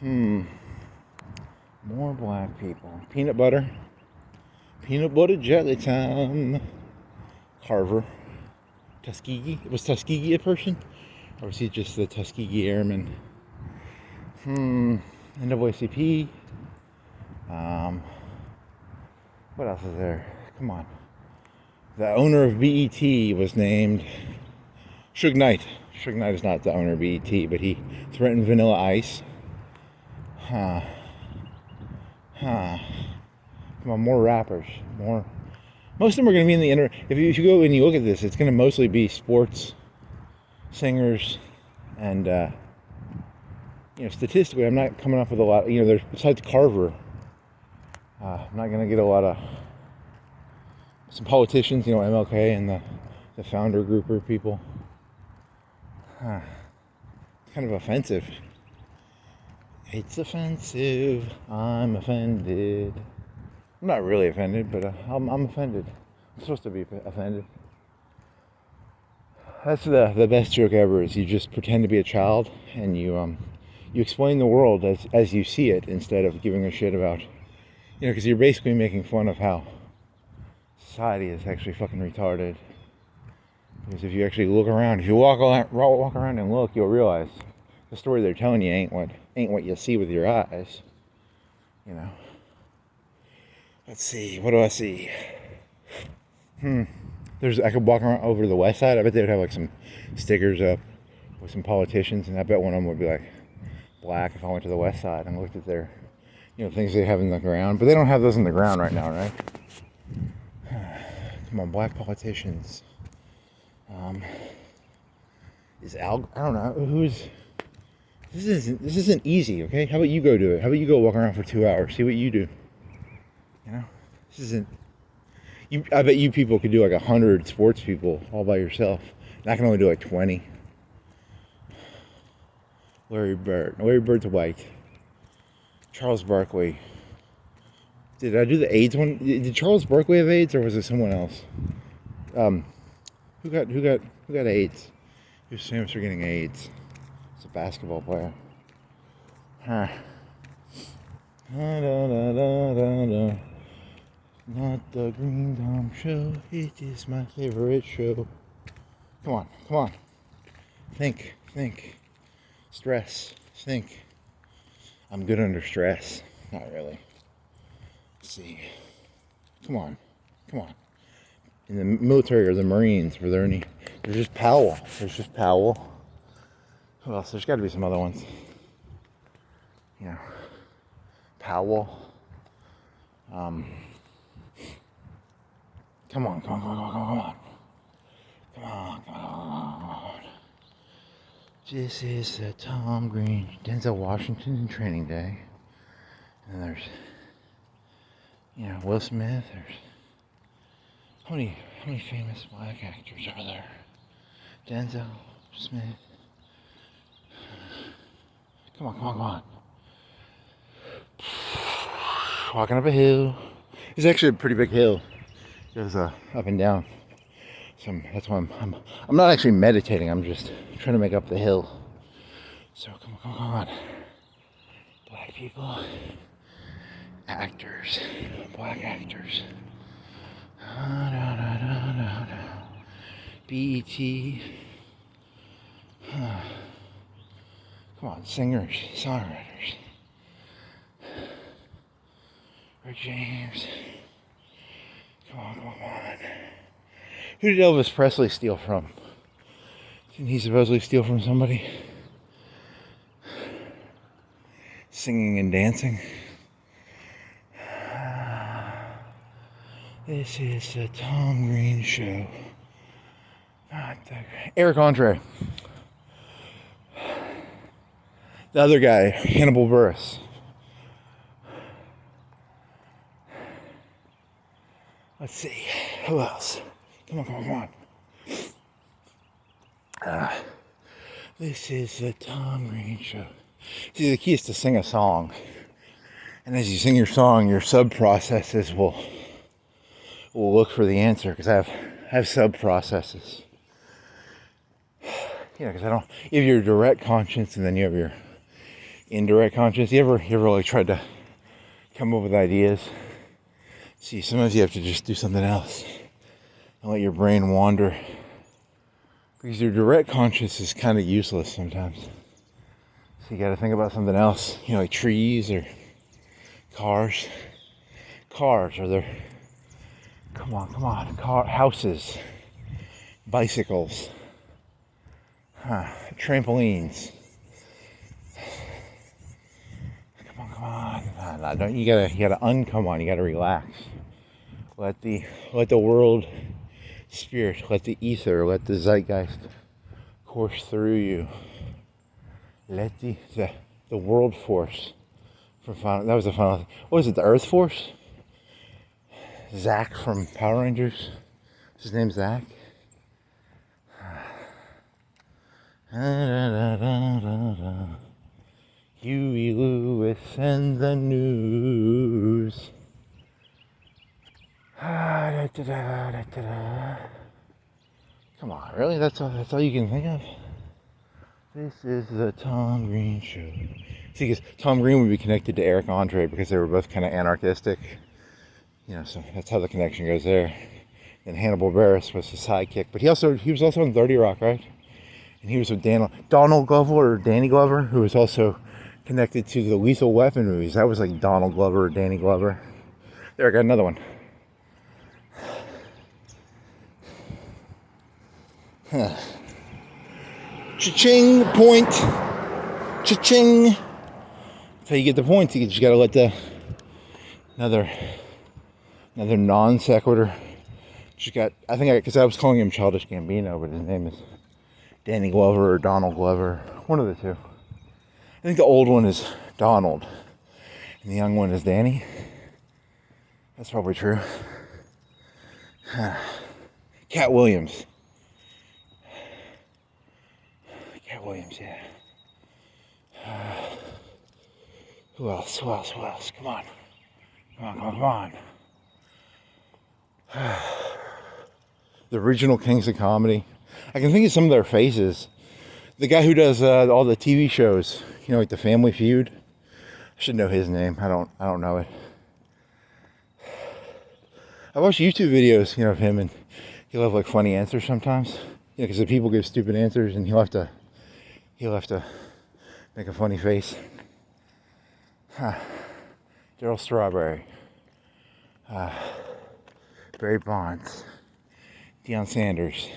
More black people. Peanut butter. Peanut butter jelly time. Carver. Tuskegee. Was Tuskegee a person? Or was he just the Tuskegee Airman? NAACP. What else is there? Come on. The owner of BET was named Suge Knight. Suge Knight is not the owner of BET, but he threatened Vanilla Ice. Come on, more rappers. More. Most of them are going to be in the if you go and you look at this, it's going to mostly be sports, singers, and statistically, I'm not coming up with a lot. There's besides Carver. I'm not going to get a lot of some politicians. MLK and the founder group of people. It's kind of offensive. It's offensive. I'm offended. I'm not really offended, but I'm offended. I'm supposed to be offended. That's the best joke ever. Is you just pretend to be a child and you explain the world as you see it instead of giving a shit about, because you're basically making fun of how society is actually fucking retarded. Because if you actually look around, if you walk around and look, you'll realize the story they're telling you ain't what you see with your eyes. Let's see. What do I see? I could walk around over to the west side. I bet they would have like some stickers up with some politicians, and I bet one of them would be like black if I went to the west side and looked at their, things they have in the ground. But they don't have those in the ground right now, right? Come on, black politicians. I don't know this isn't easy, okay? How about you go do it? How about you go walk around for 2 hours, see what you do? This isn't. I bet you people could do like 100 sports people all by yourself. And I can only do like 20. Larry Bird. Larry Bird's white. Charles Barkley. Did I do the AIDS one? Did Charles Barkley have AIDS, or was it someone else? Who got AIDS? Who's famous for getting AIDS? It's a basketball player. Huh. Not the Green Dome Show. It is my favorite show. Come on. Think. Stress. Think. I'm good under stress. Not really. Let's see. Come on. In the military or the Marines, were there any? There's just Powell. Who else? There's got to be some other ones. Powell. Come on. This is the Tom Green, Denzel Washington in Training Day. And there's, Will Smith. There's, how many famous black actors are there? Denzel, Smith. Come on. Walking up a hill. It's actually a pretty big hill. It goes up and down. So that's why I'm not actually meditating. I'm just trying to make up the hill. So come on. Black people, actors, black actors. BET. Come on, singers, songwriters. Rick James. Come on. Who did Elvis Presley steal from? Didn't he supposedly steal from somebody? Singing and dancing. This is the Tom Green Show. Eric Andre. The other guy, Hannibal Buress. Let's see. Who else? Come on. This is the Tom Green Show. See, the key is to sing a song. And as you sing your song, your sub-processes will look for the answer. Because I have sub-processes. Because you have your direct conscience and then you have your indirect conscience. You ever really tried to come up with ideas? See, sometimes you have to just do something else and let your brain wander. Because your direct conscience is kind of useless sometimes. So you got to think about something else, like trees or cars. Cars, are there? Come on. Houses, bicycles, trampolines. Come on. No, you gotta uncome on. You gotta relax. Let the world spirit, let the ether, let the zeitgeist course through you. Let the world force from Final. That was the final. What was it? The Earth Force. Zach from Power Rangers. His name's Zach. Huey Lewis and the news. Come on, really? That's all you can think of? This is the Tom Green Show. See, because Tom Green would be connected to Eric Andre because they were both kind of anarchistic. You know, so that's how the connection goes there. And Hannibal Buress was his sidekick, but he was also in 30 Rock, right? And he was with Donald Glover or Danny Glover, who was also connected to the Lethal Weapon movies. That was like Donald Glover or Danny Glover. There, I got another one. Huh. Cha-ching, point. Cha-ching. That's how you get the points. You just gotta let another non sequitur. Because I was calling him Childish Gambino, but his name is Danny Glover or Donald Glover. One of the two. I think the old one is Donald, and the young one is Danny. That's probably true. Cat Williams. Cat Williams, yeah. Who else? Come on. The original Kings of Comedy. I can think of some of their faces. The guy who does all the TV shows, you know, like the Family Feud. I should know his name. I don't know it. I watch YouTube videos, you know, of him, and he'll have like funny answers sometimes. You know, because the people give stupid answers, and he'll have to make a funny face. Daryl Strawberry, Barry Bonds, Deion Sanders,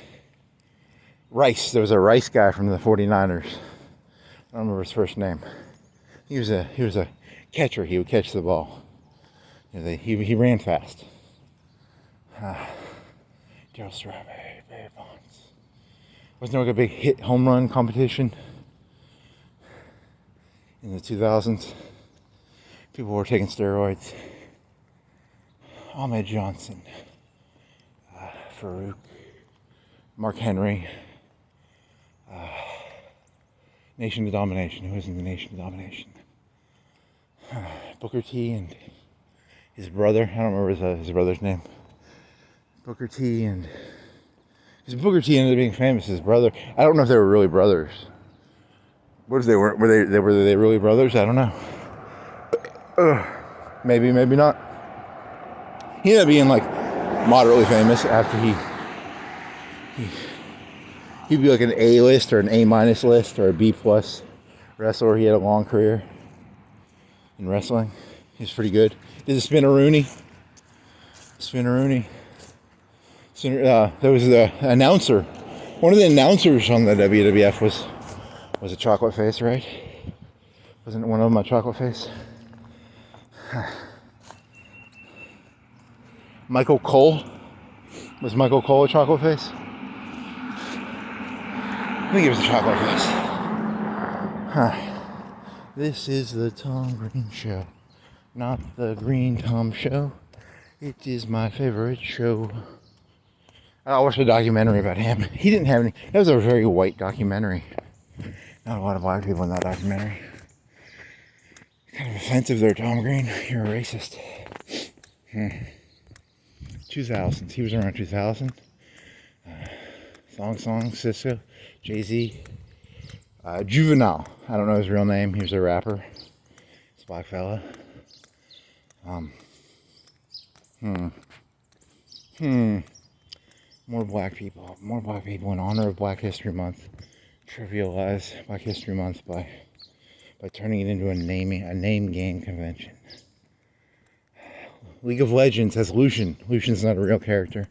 Rice. There was a Rice guy from the 49ers. I don't remember his first name. He was a catcher. He would catch the ball. You know, he ran fast. Daryl Strawberry, Barry Bonds. Wasn't there like a big hit home run competition in the 2000s? People were taking steroids. Ahmed Johnson, Farouk, Mark Henry, Nation of Domination. Who was in the Nation of Domination? Booker T and his brother. I don't remember his brother's name. Booker T and... Because Booker T ended up being famous. His brother... I don't know if they were really brothers. What if they weren't? Were they really brothers? I don't know. Maybe not. He ended up being like moderately famous after he'd be like an A list or an A minus list or a B plus wrestler. He had a long career in wrestling. He was pretty good. Did the Spinneroonie. There was the announcer. One of the announcers on the WWF was a chocolate face, right? Wasn't one of them a chocolate face? Michael Cole. Was Michael Cole a chocolate face? I think he was a chocolate face. This is the Tom Green Show. Not the Green Tom Show. It is my favorite show. I watched a documentary about him. He didn't have any... That was a very white documentary. Not a lot of black people in that documentary. Kind of offensive there, Tom Green. You're a racist. 2000s. He was around 2000. Song, Cisco, Jay-Z. Juvenile. I don't know his real name. He was a rapper. He's a black fella. More black people in honor of Black History Month. Trivialize Black History Month by turning it into a name game convention. League of Legends has Lucian. Lucian's not a real character.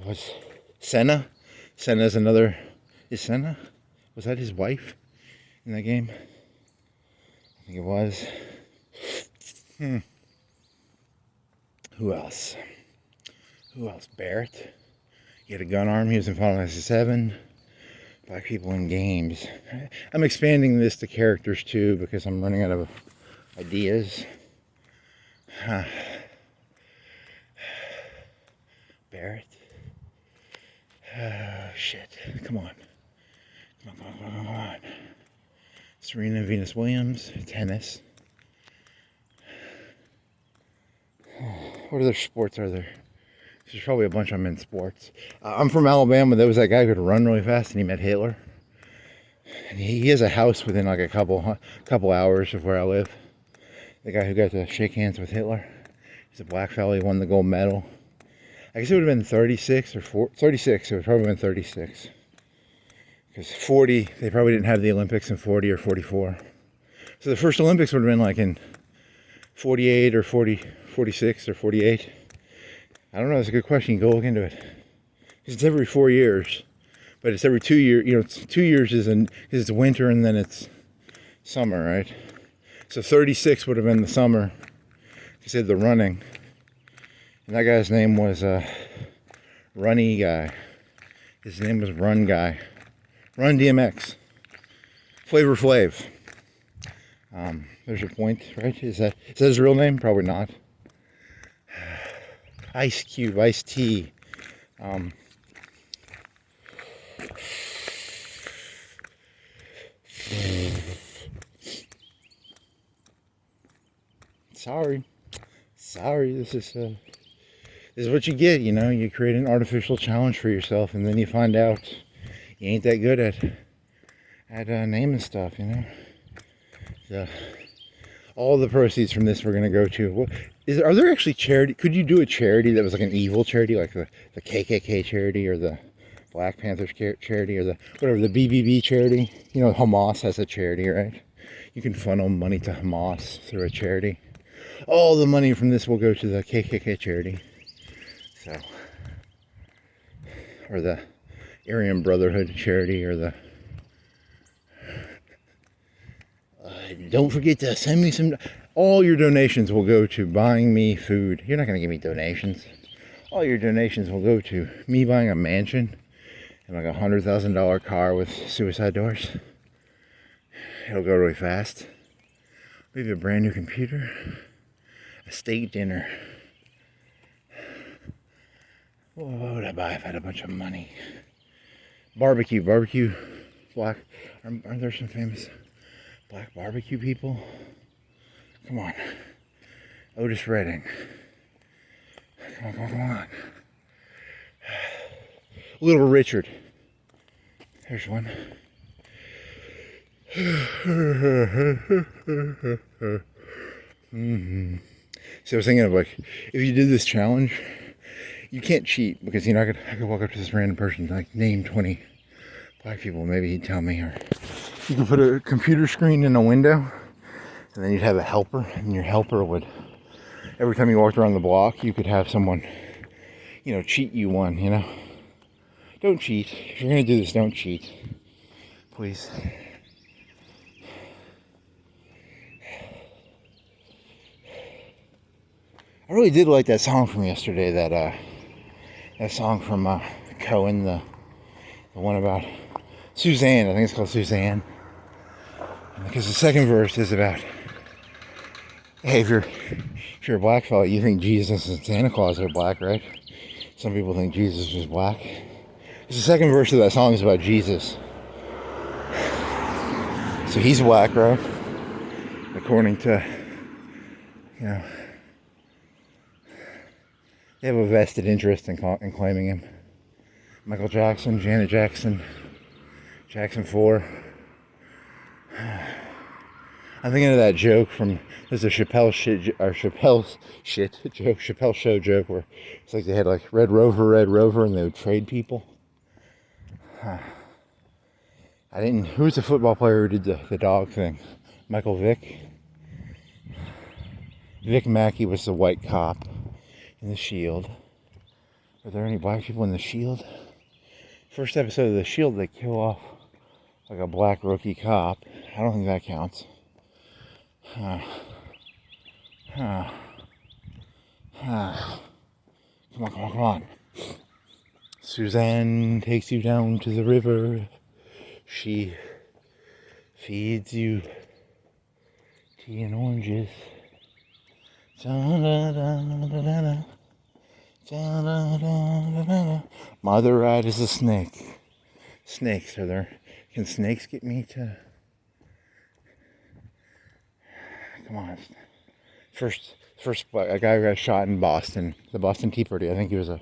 What's Senna? Senna's another... Is Senna? Was that his wife in that game? I think it was. Who else? Barrett. He had a gun arm. He was in Final Fantasy 7. Black people in games. I'm expanding this to characters too because I'm running out of ideas. Barrett. Oh, shit. Come on. Come on. Serena Venus Williams, tennis. What other sports are there? There's probably a bunch of men's sports. I'm from Alabama. There was that guy who could run really fast, and he met Hitler. And he has a house within like a couple hours of where I live. The guy who got to shake hands with Hitler. He's a black fellow. He won the gold medal. I guess it would have been 36 or 36. It would probably have been 36. Because 40, they probably didn't have the Olympics in 40 or 44. So the first Olympics would have been like in 48 or 40, 46 or 48. I don't know. That's a good question. You can go look into it. It's every 4 years, but it's every 2 years. You know, it's 2 years because it's winter and then it's summer, right? So 36 would have been the summer. He said the running, and that guy's name was Runny Guy. His name was Run Guy, Run DMX, Flavor Flav. There's your point, right? Is that his real name? Probably not. Ice Cube, Ice T. Sorry. This is what you get. You know, you create an artificial challenge for yourself, and then you find out you ain't that good at naming stuff. You know. So, all the proceeds from this we're gonna go to. Are there actually charity? Could you do a charity that was like an evil charity, like the KKK charity or the Black Panthers charity or the BBB charity? You know, Hamas has a charity, right? You can funnel money to Hamas through a charity. All the money from this will go to the KKK charity. So, or the Aryan Brotherhood charity, or the don't forget to send me some. All your donations will go to buying me food. You're not going to give me donations. All your donations will go to me buying a mansion and like $100,000 car with suicide doors. It'll go really fast. Maybe a brand new computer. A steak dinner. What would I buy if I had a bunch of money? Barbecue. Black. Aren't there some famous black barbecue people? Come on. Otis Redding. Come on. Little Richard. There's one. So I was thinking of like, if you did this challenge, you can't cheat because I could walk up to this random person and like name 20 black people. Maybe he'd tell me. Or you could put a computer screen in a window, and then you'd have a helper, and your helper would, every time you walked around the block, you could have someone, cheat you one. Don't cheat. If you're gonna do this, don't cheat, please. I really did like that song from yesterday. That song from Cohen, the one about Suzanne. I think it's called Suzanne. Because the second verse is about, hey, if you're a black fella, you think Jesus and Santa Claus are black, right? Some people think Jesus was black. Because the second verse of that song is about Jesus. So he's black, right? According to, they have a vested interest in claiming him. Michael Jackson, Janet Jackson, Jackson 4. I'm thinking of that joke there's a Chappelle Show joke where it's like they had like Red Rover, and they would trade people. Who's the football player who did the dog thing? Michael Vick? Vic Mackey was the white cop in The Shield. Are there any black people in The Shield? First episode of The Shield, they kill off like a black rookie cop. I don't think that counts. Come on. Suzanne takes you down to the river. She feeds you tea and oranges. My other ride is a snake. Snakes are there? Can snakes get me to? Come on. First a guy who got shot in Boston, the Boston Tea Party. I think he was not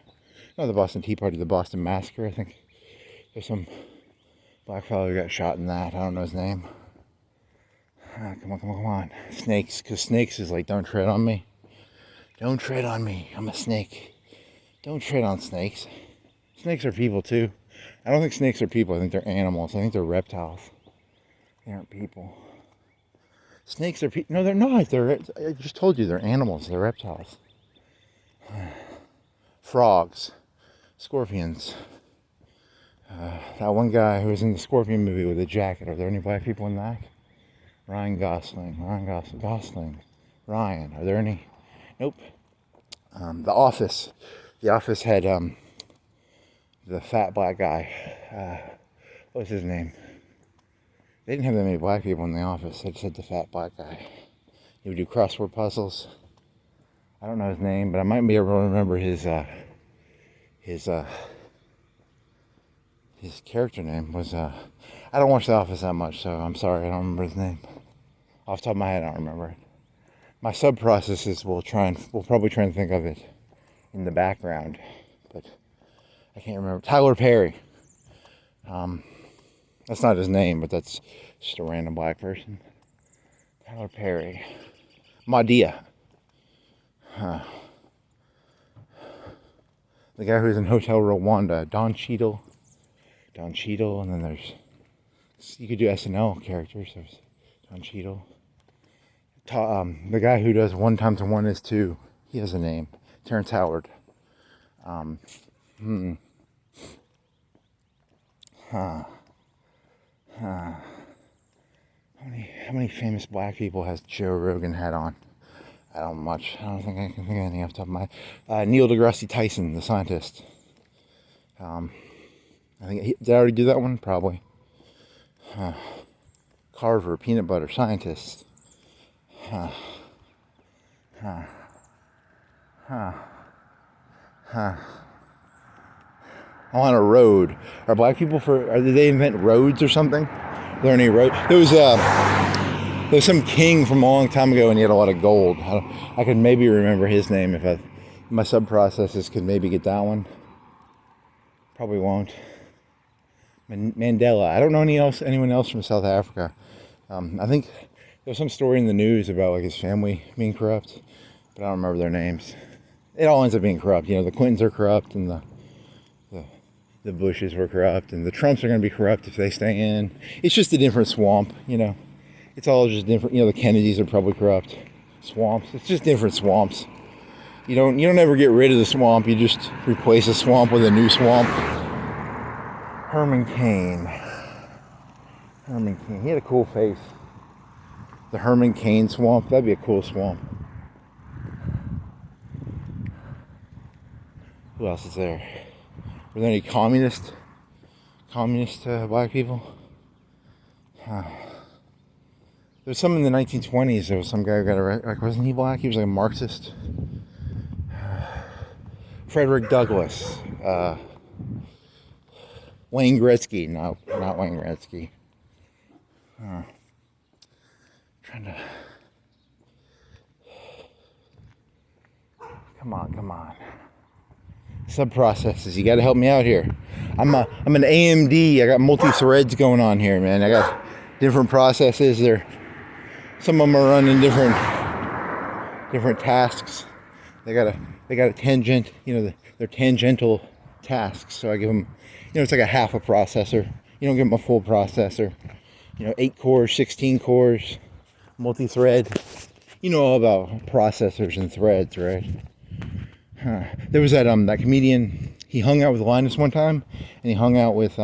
the Boston Tea Party, the Boston Massacre. I think there's some black fellow who got shot in that. I don't know his name. Come on. Snakes, because snakes is like, don't tread on me. Don't tread on me. I'm a snake. Don't tread on snakes. Snakes are people too. I don't think snakes are people. I think they're animals. I think they're reptiles. They aren't people. Snakes are people. No, they're not. I just told you they're animals. They're reptiles. Frogs. Scorpions. That one guy who was in the Scorpion movie with a jacket. Are there any black people in that? Ryan Gosling. Ryan. Are there any? Nope. The Office. The Office had the fat black guy. What was his name? They didn't have that many black people in the Office. They just had the fat black guy. He would do crossword puzzles. I don't know his name, but I might be able to remember his character name was. I don't watch The Office that much, so I'm sorry. I don't remember his name. Off the top of my head, I don't remember it. My sub processes will probably try and think of it in the background, but I can't remember. Tyler Perry. That's not his name, but that's just a random black person. Tyler Perry. Madea. The guy who's in Hotel Rwanda. Don Cheadle, and then there's... You could do SNL characters. There's Don Cheadle. The guy who does 1 times 1 is 2. He has a name. Terrence Howard. How many famous black people has Joe Rogan had on? I don't think I can think of anything off the top of my head. Neil deGrasse Tyson, the scientist. I think did I already do that one? Probably. Carver, peanut butter scientist. On a road. Are black people did they invent roads or something? Are there any roads? There was some king from a long time ago and he had a lot of gold. I could maybe remember his name if my sub-processes could maybe get that one. Probably won't. Mandela. I don't know anyone else from South Africa. I think there's some story in the news about like his family being corrupt, but I don't remember their names. It all ends up being corrupt. You know, the Clintons are corrupt and the Bushes were corrupt and the Trumps are going to be corrupt if they stay in. It's just a different swamp, you know. It's all just different. You know, the Kennedys are probably corrupt. Swamps. It's just different swamps. You don't ever get rid of the swamp. You just replace a swamp with a new swamp. Herman Cain. He had a cool face. The Herman Cain swamp. That'd be a cool swamp. Who else is there? Were there any communist black people? There's some in the 1920s. There was some guy who got arrested. Wasn't he black? He was like a Marxist. Frederick Douglass. Wayne Gretzky. No, not Wayne Gretzky. Trying to... Come on. Sub-processes. You got to help me out here. I'm an AMD. I got multi-threads going on here, man. I got different processes. Some of them are running different tasks. They got a tangent. You know, they're tangential tasks. So I give them, you know, it's like a half a processor. You don't give them a full processor. You know, 8 cores, 16 cores, multi-thread. You know all about processors and threads, right? There was that comedian. He hung out with Linus one time, and he hung out with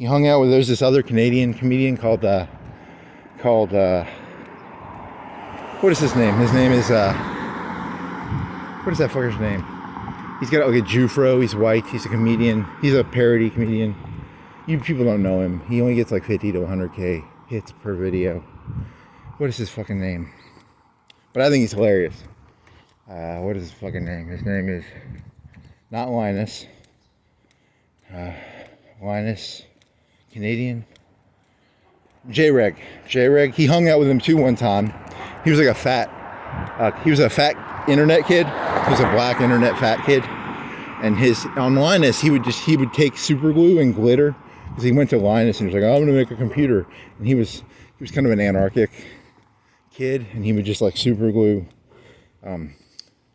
there's this other Canadian comedian called what is his name? His name is what is that fucker's name? He's got like a Jufro. He's white. He's a comedian. He's a parody comedian. You people don't know him. He only gets like 50 to 100K hits per video. What is his fucking name? But I think he's hilarious. What is his fucking name? His name is not Linus. Linus, Canadian. J-Reg. J-Reg. He hung out with him too one time. He was like a fat internet kid. He was a black internet fat kid. And on Linus, he would take super glue and glitter, because he went to Linus and he was like, oh, I'm gonna make a computer. And he was kind of an anarchic kid, and he would just like super glue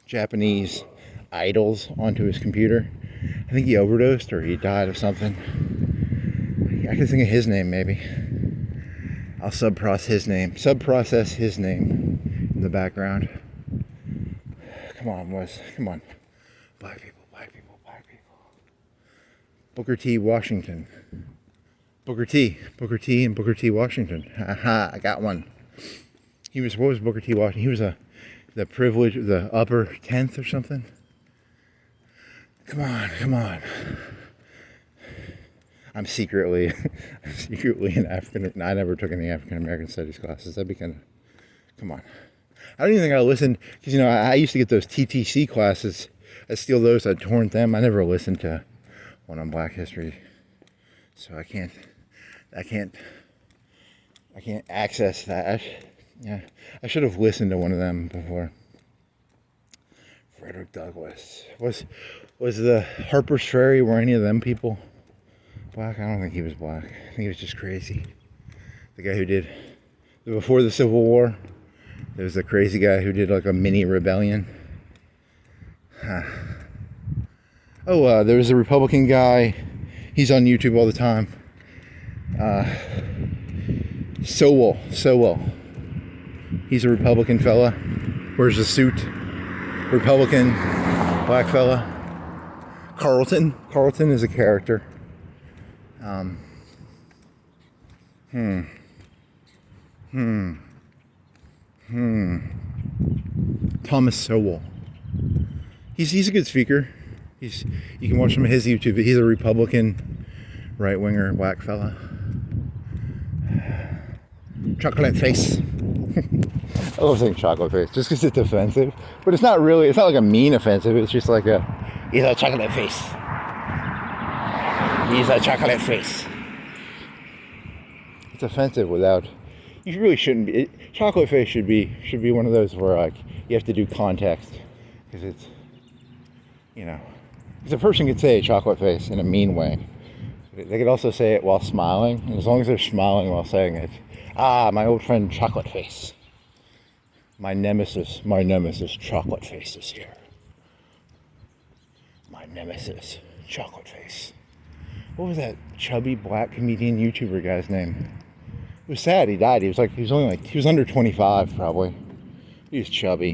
Japanese idols onto his computer. I think he overdosed or he died of something. I can think of his name maybe. I'll subprocess his name in the background. Come on. Black people. Booker T. Washington. Booker T and Booker T. Washington. Haha, I got one. What was Booker T. Washington? He was the upper 10th or something. Come on. I'm secretly an African. I never took any African American studies classes. That'd be kind of, come on. I don't even think I listened, because I used to get those TTC classes. I'd steal those. I'd torrent them. I never listened to one on Black History, so I can't access that. I should have listened to one of them before. Frederick Douglass was the Harper's Ferry. Were any of them people black? I don't think he was black. I think he was just crazy. The guy who did before the Civil War. There was a crazy guy who did like a mini rebellion. There was a Republican guy. He's on YouTube all the time. Sowell. He's a Republican fella. Wears a suit. Republican, black fella. Carlton is a character. Thomas Sowell. He's a good speaker. You can watch some of his YouTube. He's a Republican, right-winger, black fella. Chocolate face. I love saying chocolate face just because it's offensive, but it's not really. It's not like a mean offensive. It's just like he's a chocolate face. He's a chocolate face. It's offensive without. You really shouldn't be. Chocolate face should be one of those where like you have to do context, because it's, because a person could say chocolate face in a mean way. They could also say it while smiling, and as long as they're smiling while saying it. My old friend Chocolate Face. My nemesis, Chocolate Face is here. My nemesis, Chocolate Face. What was that chubby black comedian YouTuber guy's name? It was sad. He died. He was under 25 probably. He was chubby.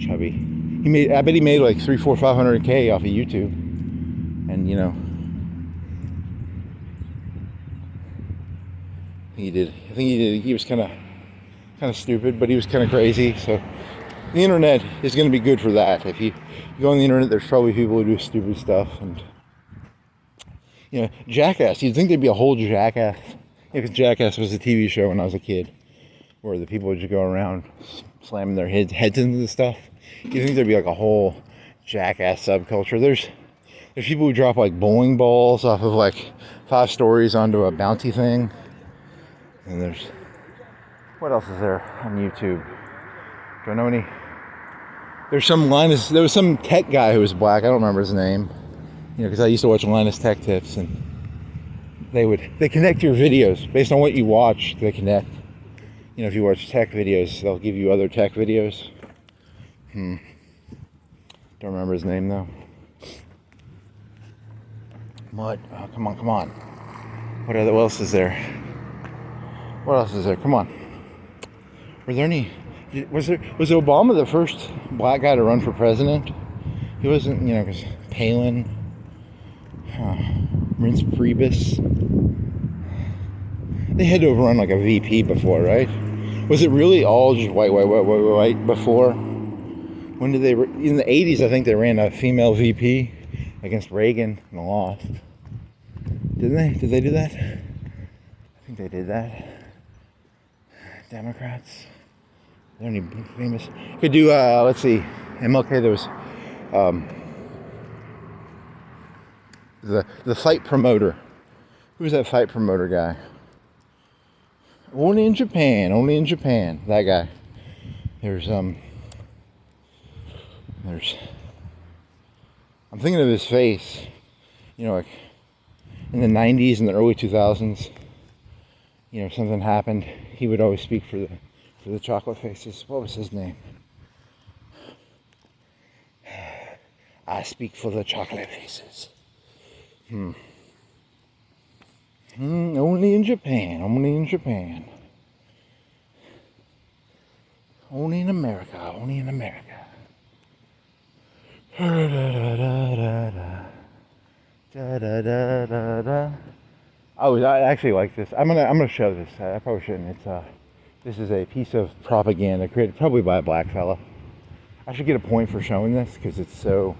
I bet he made like 300, 400, 500K off of YouTube. And he did. He was kind of stupid, but he was kind of crazy. So the internet is going to be good for that. If you go on the internet, there's probably people who do stupid stuff. And Jackass. You'd think there'd be a whole Jackass. Because Jackass was a TV show when I was a kid, where the people would just go around slamming their heads into the stuff. You think there'd be like a whole Jackass subculture? There's people who drop like bowling balls off of like 5 stories onto a bouncy thing. And what else is there on YouTube? Do I know any? There was some tech guy who was black. I don't remember his name. Because I used to watch Linus Tech Tips, and they connect your videos based on what you watch. They connect. If you watch tech videos, they'll give you other tech videos. Don't remember his name though. What? Oh, come on. What else is there? Come on. Were there any? Was Obama the first black guy to run for president? He wasn't, because Palin, Reince Priebus. They had to have run like a VP before, right? Was it really all just white before? When did they? In the 80s, I think they ran a female VP against Reagan and lost. Didn't they? Did they do that? I think they did that. Democrats. there any famous? Could do. Let's see. MLK. There was the fight promoter. Who's that fight promoter guy? Only in Japan. Only in Japan. That guy. There's. I'm thinking of his face. You know, like in the 90s and the early 2000s. You know, something happened. He would always speak for the chocolate faces. What was his name? I speak for the chocolate faces. Only in Japan. Only in Japan. Only in America. Only in America. Oh, I actually like this. I'm gonna show this. I probably shouldn't. This is a piece of propaganda created probably by a black fella. I should get a point for showing this because it's kind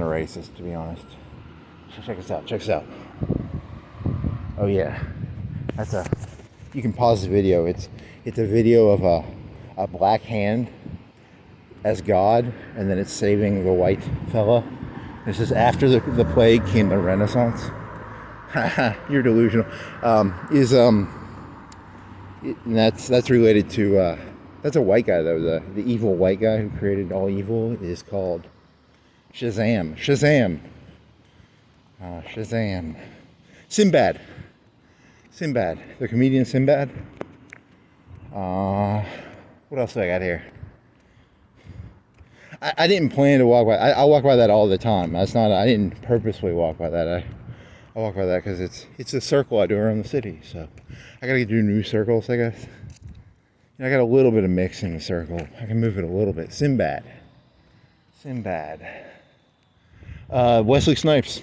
of racist, to be honest. So check this out. Check this out. Oh yeah, you can pause the video. It's a video of a black hand as God, and then it's saving the white fella. This is after the plague came the Renaissance. You're delusional. That's related to that's a white guy though. The evil white guy who created all evil is called Shazam. Shazam. Shazam. Sinbad. The comedian Sinbad. What else do I got here? I didn't plan to walk by. I walk by that all the time. I didn't purposely walk by that. I walk by that because it's a circle I do around the city. So I gotta do new circles, I guess. I got a little bit of mix in the circle. I can move it a little bit. Sinbad. Wesley Snipes.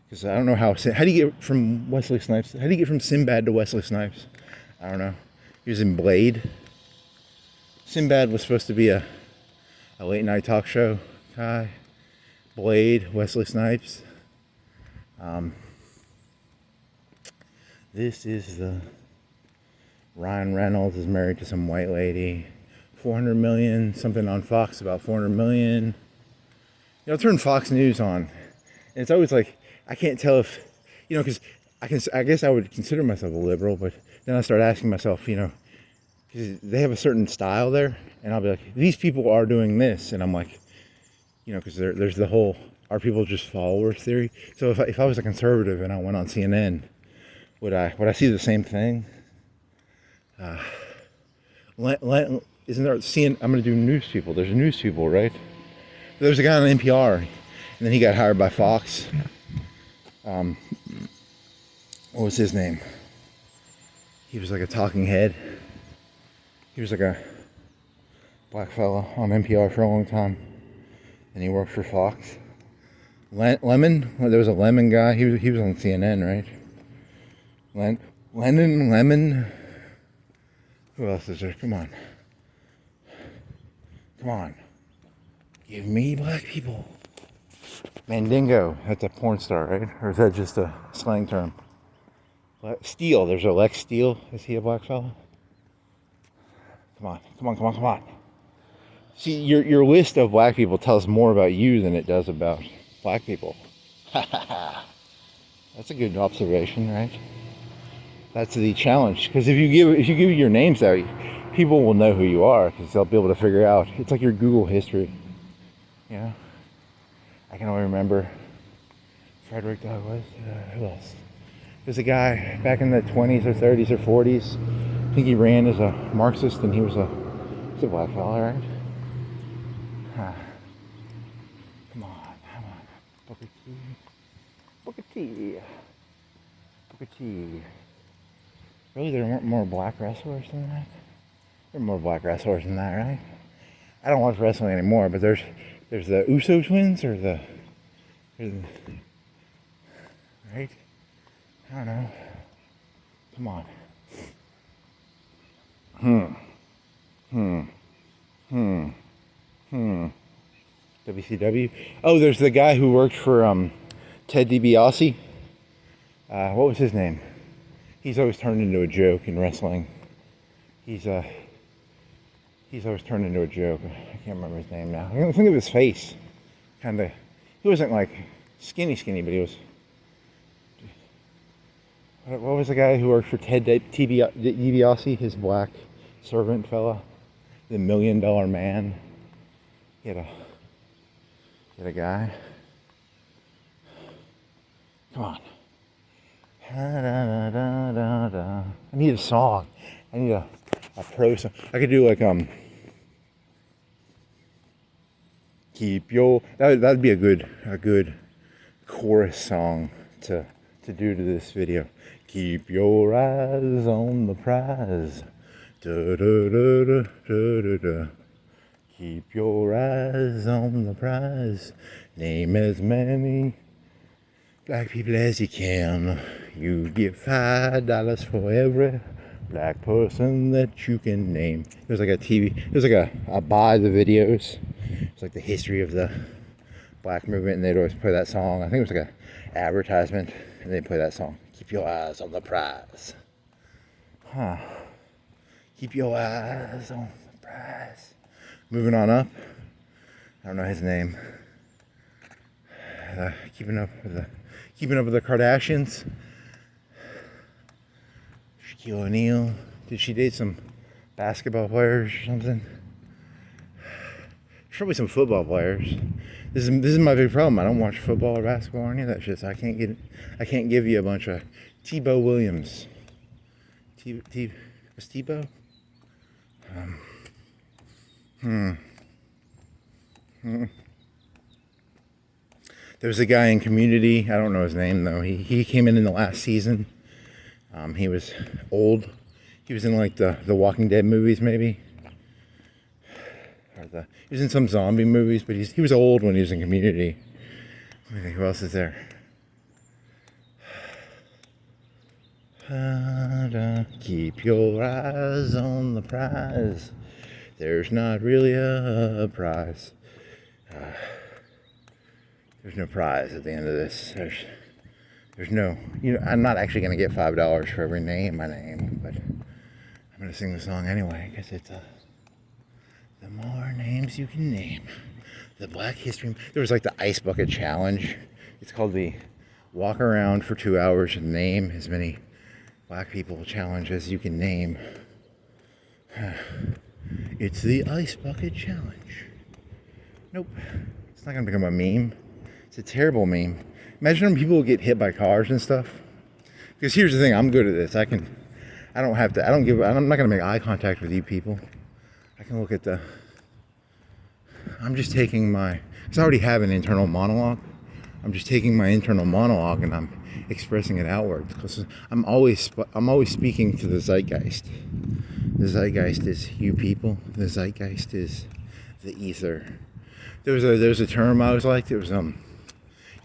Because I don't know how do you get from Wesley Snipes? How do you get from Sinbad to Wesley Snipes? I don't know. He was in Blade. Sinbad was supposed to be a late night talk show guy. Blade, Wesley Snipes. This is the Ryan Reynolds is married to some white lady. 400 million, something on Fox about 400 million. I'll turn Fox News on, and it's always like, I can't tell if, because I guess I would consider myself a liberal, but then I start asking myself, because they have a certain style there, and I'll be like, these people are doing this, and I'm like, because there's the whole, are people just followers theory? So if I was a conservative and I went on CNN, would I see the same thing? Isn't there CNN? I'm going to do news people. There's news people, right? There's a guy on NPR, and then he got hired by Fox. What was his name? He was like a talking head. He was like a black fella on NPR for a long time, and he worked for Fox. Lemon? Well, there was a Lemon guy. He was on CNN, right? Lemon. Who else is there? Come on. Give me black people. Mandingo. That's a porn star, right? Or is that just a slang term? Steele. There's a Lex Steele. Is he a black fella? Come on. See, your list of black people tells more about you than it does about black people. That's a good observation, right? That's the challenge. Because if you give your names out, people will know who you are because they'll be able to figure out. It's like your Google history. I can only remember Frederick Douglass. Who else? There's a guy back in the 20s or 30s or 40s. I think he ran as a Marxist, and he's a black fella, right? Come on. Booker T. Really, there weren't more black wrestlers than that? There are more black wrestlers than that, right? I don't watch wrestling anymore, but there's the Uso twins, or the right? I don't know. Come on. WCW. Oh, there's the guy who worked for Ted DiBiase. What was his name? he's always turned into a joke in wrestling. He's always turned into a joke. I can't remember his name now. I can't think of his face. Kind of, he wasn't like skinny, but he was. What was the guy who worked for Ted DiBiase, his black servant fella? The $1 Million Man. He had a guy. Come on. I need a song. I need a pro song. I could do like keep your, that'd be a good chorus song to do to this video. Keep your eyes on the prize. Da, da, da, da, da, da, da. Keep your eyes on the prize. Name as many black people as you can. You get $5 for every black person that you can name. There's like a buy the videos. It's like the history of the black movement, and they'd always play that song. I think it was like an advertisement, and they'd play that song. Keep your eyes on the prize. Huh. Keep your eyes on the prize. Moving on up. I don't know his name. Keeping up with the Kardashians. Shaquille O'Neal. Did she date some basketball players or something? Probably some football players. This is my big problem. I don't watch football or basketball or any of that shit. So I can't give you a bunch of Tebow Williams. Was Tebow? There was a guy in Community. I don't know his name though. He came in the last season. He was old. He was in like the Walking Dead movies maybe. He was in some zombie movies, but he was old when he was in Community. Let me think, who else is there? Keep your eyes on the prize. There's not really a prize. There's no prize at the end of this. There's no, I'm not actually going to get $5 for every name I name, but I'm going to sing the song anyway, because it's the more names you can name. The Black History, there was like the Ice Bucket Challenge. It's called the Walk Around for 2 hours and name as many black people challenge as you can name. It's the Ice Bucket Challenge. Nope, it's not going to become a meme. It's a terrible meme. Imagine when people get hit by cars and stuff. Because here's the thing, I'm good at this. I'm not going to make eye contact with you people. I can look at I'm just taking because I already have an internal monologue. I'm just taking my internal monologue and I'm expressing it outwards. Because I'm always speaking to the zeitgeist. The zeitgeist is you people. The zeitgeist is the ether. There was a term I was like, it was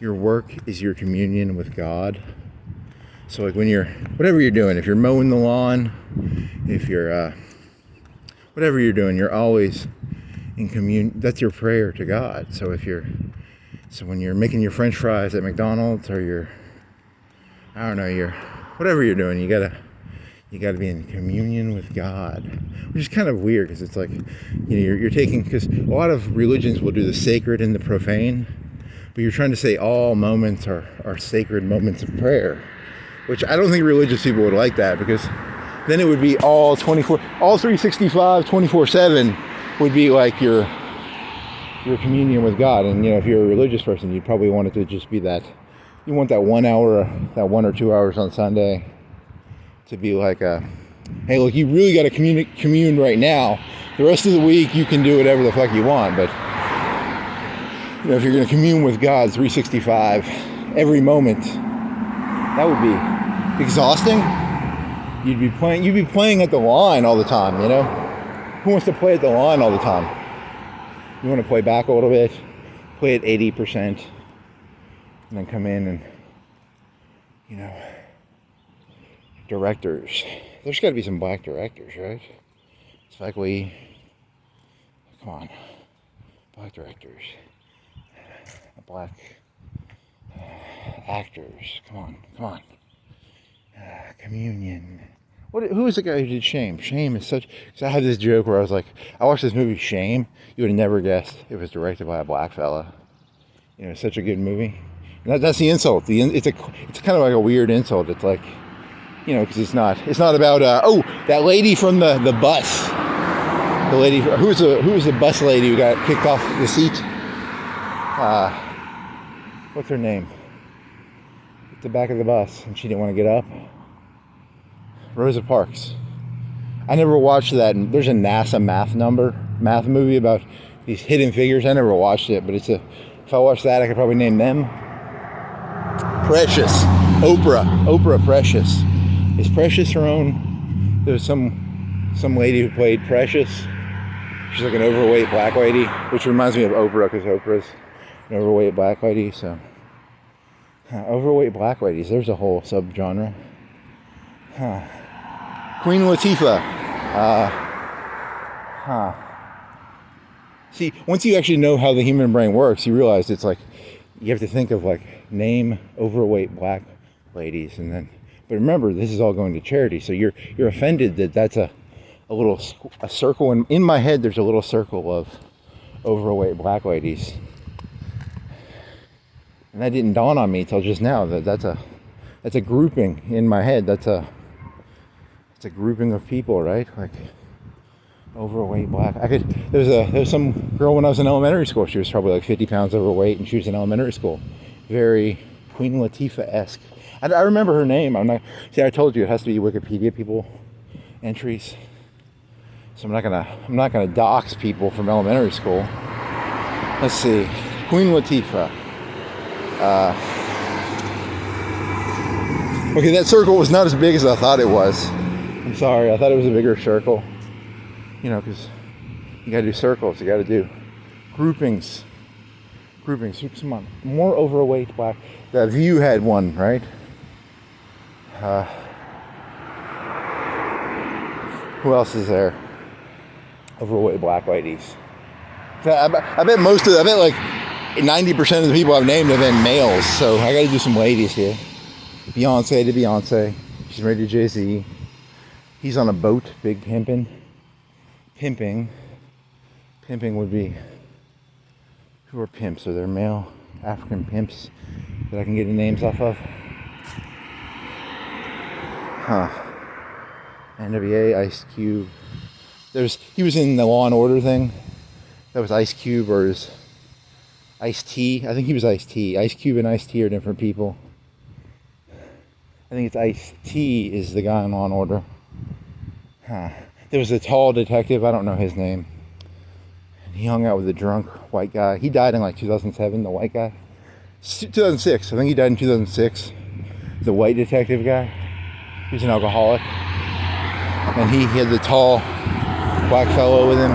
your work is your communion with God. So like whatever you're doing, if you're mowing the lawn, if you're whatever you're doing, you're always in communion. That's your prayer to God. So when you're making your French fries at McDonald's, or whatever you're doing, you gotta be in communion with God, which is kind of weird because it's like, you're taking, because a lot of religions will do the sacred and the profane, but you're trying to say all moments are sacred moments of prayer, which I don't think religious people would like that, because then it would be all 365, 24/7 would be like your communion with God. And if you're a religious person, you'd probably want it to just be that. You want that 1 hour, that 1 or 2 hours on Sunday to be like hey, look, you really got to commune right now. The rest of the week you can do whatever the fuck you want, but if you're going to commune with God 365 every moment, that would be exhausting. You'd be playing at the line all the time, Who wants to play at the line all the time? You want to play back a little bit, play at 80%, and then come in and, directors. There's got to be some black directors, right? Spike Lee. Come on. Black directors. Black actors. Come on. Communion. Who was the guy who did Shame? Shame is such... Because I had this joke where I was like, I watched this movie, Shame. You would have never guessed it was directed by a black fella. You know, it's such a good movie. And that's the insult. It's kind of like a weird insult. It's like, you know, because it's not about, that lady from the bus. The lady, who was the bus lady who got kicked off the seat? What's her name? At the back of the bus, and she didn't want to get up. Rosa Parks. I never watched that. And there's a NASA math movie about these hidden figures. I never watched it, but if I watched that, I could probably name them. Precious. Oprah Precious. Is Precious her own? There's some lady who played Precious. She's like an overweight black lady, which reminds me of Oprah, because Oprah's an overweight black lady. So overweight black ladies, there's a whole subgenre. Queen Latifah. See, once you actually know how the human brain works, you realize it's like you have to think of like name overweight black ladies, and then. But remember, this is all going to charity, so you're offended that that's a circle. In my head, there's a little circle of overweight black ladies, and that didn't dawn on me until just now. That's a grouping in my head. It's a grouping of people, right? Like overweight black. There was some girl when I was in elementary school. She was probably like 50 pounds overweight, and she was in elementary school. Very Queen Latifah-esque. I remember her name. I told you it has to be Wikipedia people entries. So I'm not gonna dox people from elementary school. Let's see, Queen Latifah. Okay, that circle was not as big as I thought it was. I'm sorry, I thought it was a bigger circle. You know, because you gotta do circles. You gotta do groupings. Come on, more overweight black. The View had one, right? Who else is there? Overweight black ladies. I bet like 90% of the people I've named have been males, so I gotta do some ladies here. Beyonce. She's married to Jay-Z. He's on a boat, big pimping. Pimping would be... Who are pimps? Are there male African pimps that I can get the names off of? NWA, Ice Cube. He was in the Law and Order thing. That was Ice Cube, or is Ice-T? I think he was Ice-T. Ice Cube and Ice-T are different people. I think it's Ice-T is the guy in Law and Order. There was a tall detective, I don't know his name. He hung out with a drunk white guy. He died in like 2007, the white guy. 2006, I think he died in 2006. The white detective guy. He was an alcoholic. And he had the tall black fellow with him.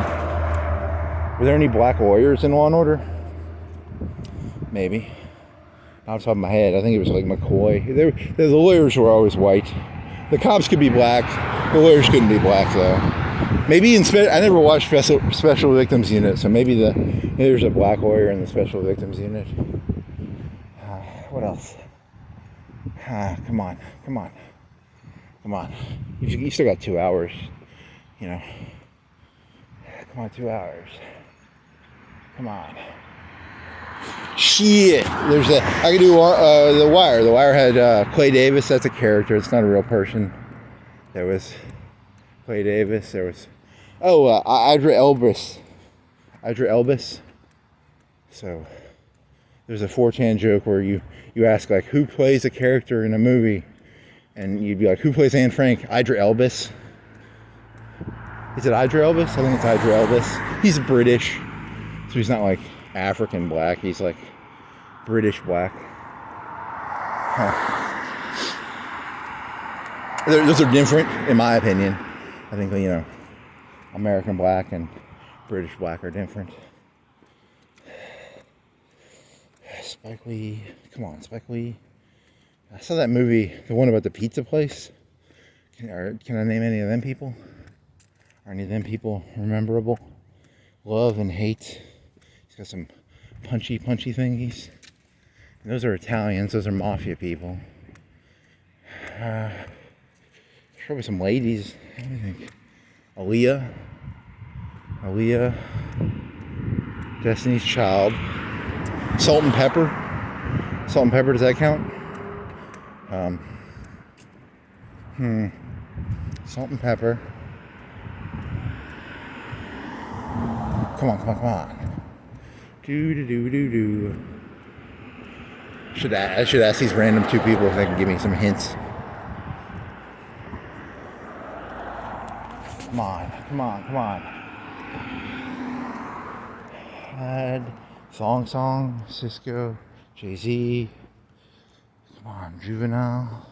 Were there any black lawyers in Law and Order? Maybe. Off the top of my head, I think it was like McCoy. The lawyers were always white. The cops could be black. The lawyers couldn't be black, though. Maybe I never watched Special Victims Unit, so maybe there's a black lawyer in the Special Victims Unit. What else? Come on. You still got 2 hours, you know. Come on, 2 hours. Come on. Shit. I could do The Wire. The Wire had Clay Davis. That's a character. It's not a real person. There was Clay Davis. There was Idris Elbus. So there's a 4chan joke where you ask like who plays a character in a movie, and you'd be like, who plays Anne Frank? Idris Elbus. Is it Idris Elbus? I think it's Idris Elbus. He's British, so he's not like African black. He's like British black. Those are different, in my opinion. I think, you know, American black and British black are different. Spike Lee. Come on, Spike Lee. I saw that movie, the one about the pizza place. Can I name any of them people? Are any of them people rememberable? Love and Hate. He's got some punchy thingies. And those are Italians. Those are mafia people. Probably some ladies. What do you think? Aaliyah, Destiny's Child, Salt and Pepper. Salt and Pepper, does that count? Salt and Pepper. Come on. Do. I should ask these random two people if they can give me some hints. Come on. Song, Cisco, Jay-Z. Come on, Juvenile.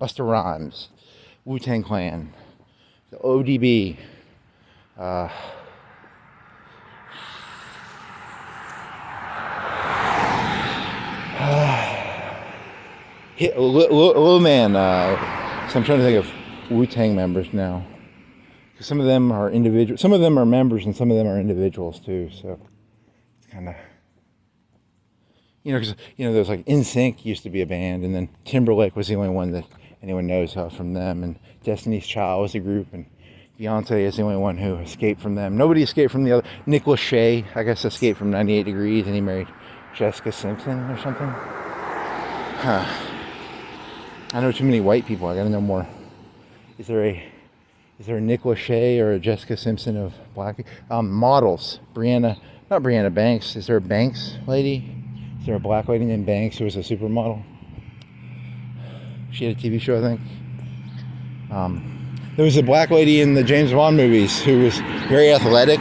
Busta Rhymes, Wu-Tang Clan, the ODB. Little Man. So I'm trying to think of Wu-Tang members now. Because some of them are individuals, some of them are members, and some of them are individuals too. So it's kind of, because there's like NSYNC used to be a band, and then Timberlake was the only one that anyone knows from them, and Destiny's Child was a group, and Beyonce is the only one who escaped from them. Nobody escaped from the other. Nick Lachey, I guess, escaped from 98 Degrees, and he married Jessica Simpson or something. I know too many white people. I gotta know more. Is there a Nick Lachey or a Jessica Simpson of black people? Models. Not Brianna Banks. Is there a Banks lady? Is there a black lady named Banks who was a supermodel? She had a TV show, I think. There was a black lady in the James Bond movies who was very athletic.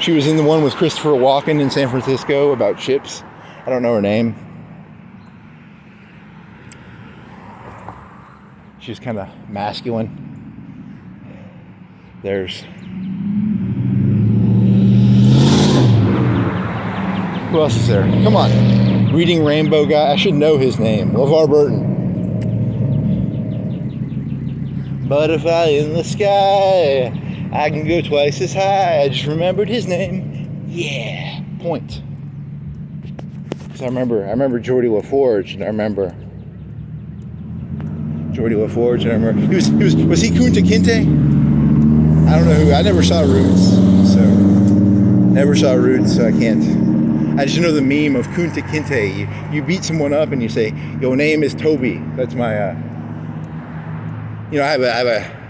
She was in the one with Christopher Walken in San Francisco about ships. I don't know her name. She was kind of masculine. There's... Who else is there? Come on. Reading Rainbow guy. I should know his name. LeVar Burton. Butterfly in the sky. I can go twice as high. I just remembered his name. Yeah. Point. Because I remember Geordie LaForge, and I remember was he Kunta Kinte? I don't know who. I never saw Roots, so I can't. I just know the meme of Kunta Kinte. You beat someone up and you say, "Your name is Toby." That's my.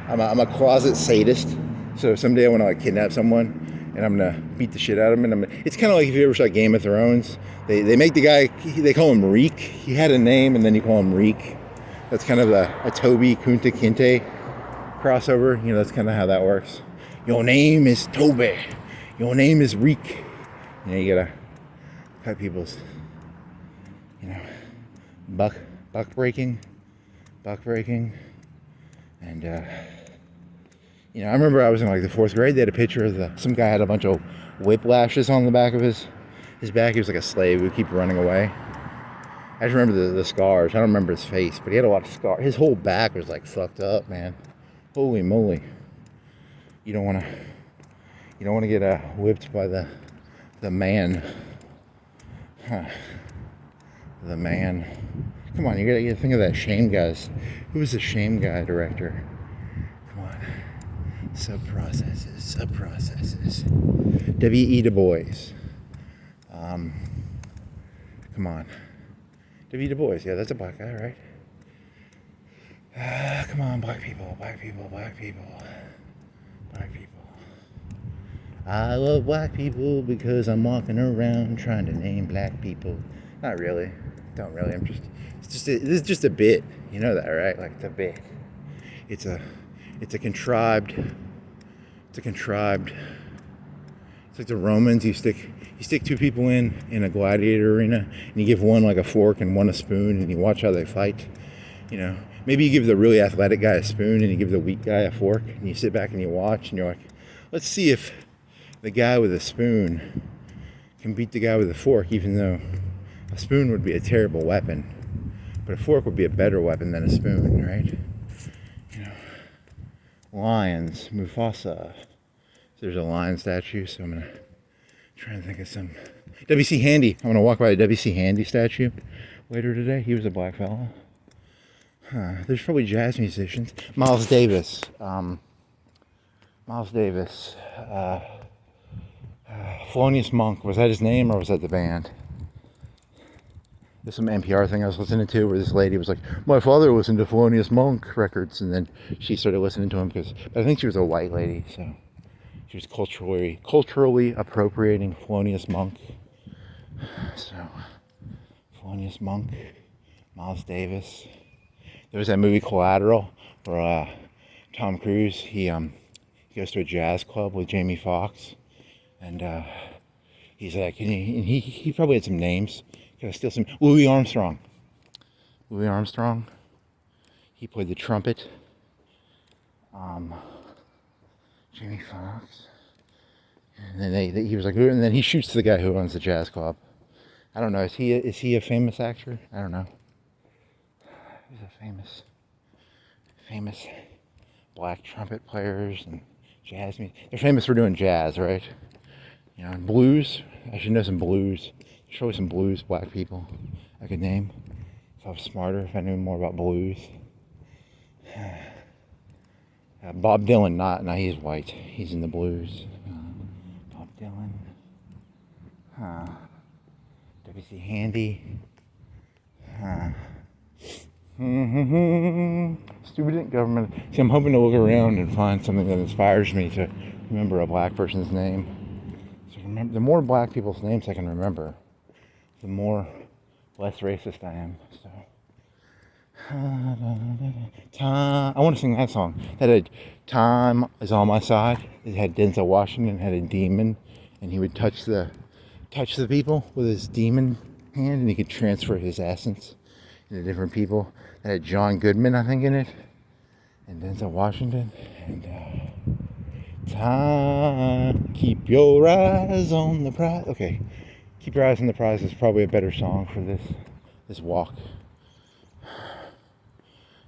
I'm a closet sadist. So someday I want to kidnap someone, and I'm gonna beat the shit out of him. It's kind of like if you ever saw Game of Thrones. They make the guy. They call him Reek. He had a name, and then you call him Reek. That's kind of a Toby Kunta Kinte crossover. That's kind of how that works. Your name is Toby. Your name is Reek. You gotta cut people's, buck breaking. And, I remember I was in the 4th grade. They had a picture of some guy had a bunch of whiplashes on the back of his back. He was like a slave who would keep running away. I just remember the scars. I don't remember his face, but he had a lot of scars. His whole back was fucked up, man. Holy moly! You don't want to get whipped by the man. The man. Come on, you gotta think of that Shame Guys. Who was the Shame Guy director? Come on. Subprocesses. W.E. Du Bois. Come on. W.E. Du Bois, yeah, that's a black guy, right? Come on, black people. I love black people because I'm walking around trying to name black people. Not really. Don't really. This is just a bit. You know that, right? It's a bit. It's a contrived. It's like the Romans. You stick two people in a gladiator arena, and you give one a fork and one a spoon, and you watch how they fight. Maybe you give the really athletic guy a spoon, and you give the weak guy a fork, and you sit back and you watch, and you're like, let's see if the guy with a spoon can beat the guy with a fork, even though a spoon would be a terrible weapon, but a fork would be a better weapon than a spoon, right? Lions, Mufasa. There's a lion statue, so I'm gonna try and think of some. W.C. Handy. I'm gonna walk by a W.C. Handy statue later today. He was a black fella. There's probably jazz musicians. Miles Davis. Miles Davis. Thelonious Monk. Was that his name or was that the band? There's some NPR thing I was listening to where this lady was like, my father listened to Thelonious Monk records, and then she started listening to him but I think she was a white lady, so she was culturally appropriating Thelonious Monk. So, Thelonious Monk, Miles Davis. There was that movie Collateral where Tom Cruise, he goes to a jazz club with Jamie Foxx, and he's like, and he probably had some names. Gotta steal some. Louis Armstrong. He played the trumpet. Jamie Foxx. And then he was like, and then he shoots the guy who owns the jazz club. I don't know. Is he a famous actor? I don't know. He's a famous black trumpet players and jazz music. They're famous for doing jazz, right? You know, and blues. I should know some blues. Show some blues black people I could name. If I was smarter, if I knew more about blues. Bob Dylan, no, he's white. He's in the blues. Bob Dylan. W.C. Handy. Student government. See, I'm hoping to look around and find something that inspires me to remember a black person's name. So remember, the more black people's names I can remember, the less racist I am. So, time. I want to sing that song. That had "Time Is on My Side." It had Denzel Washington had a demon, and he would touch the people with his demon hand, and he could transfer his essence into different people. That had John Goodman, I think, in it, and Denzel Washington, and time. Keep your eyes on the prize. Okay. Keep Your Eyes on the Prize is probably a better song for this walk.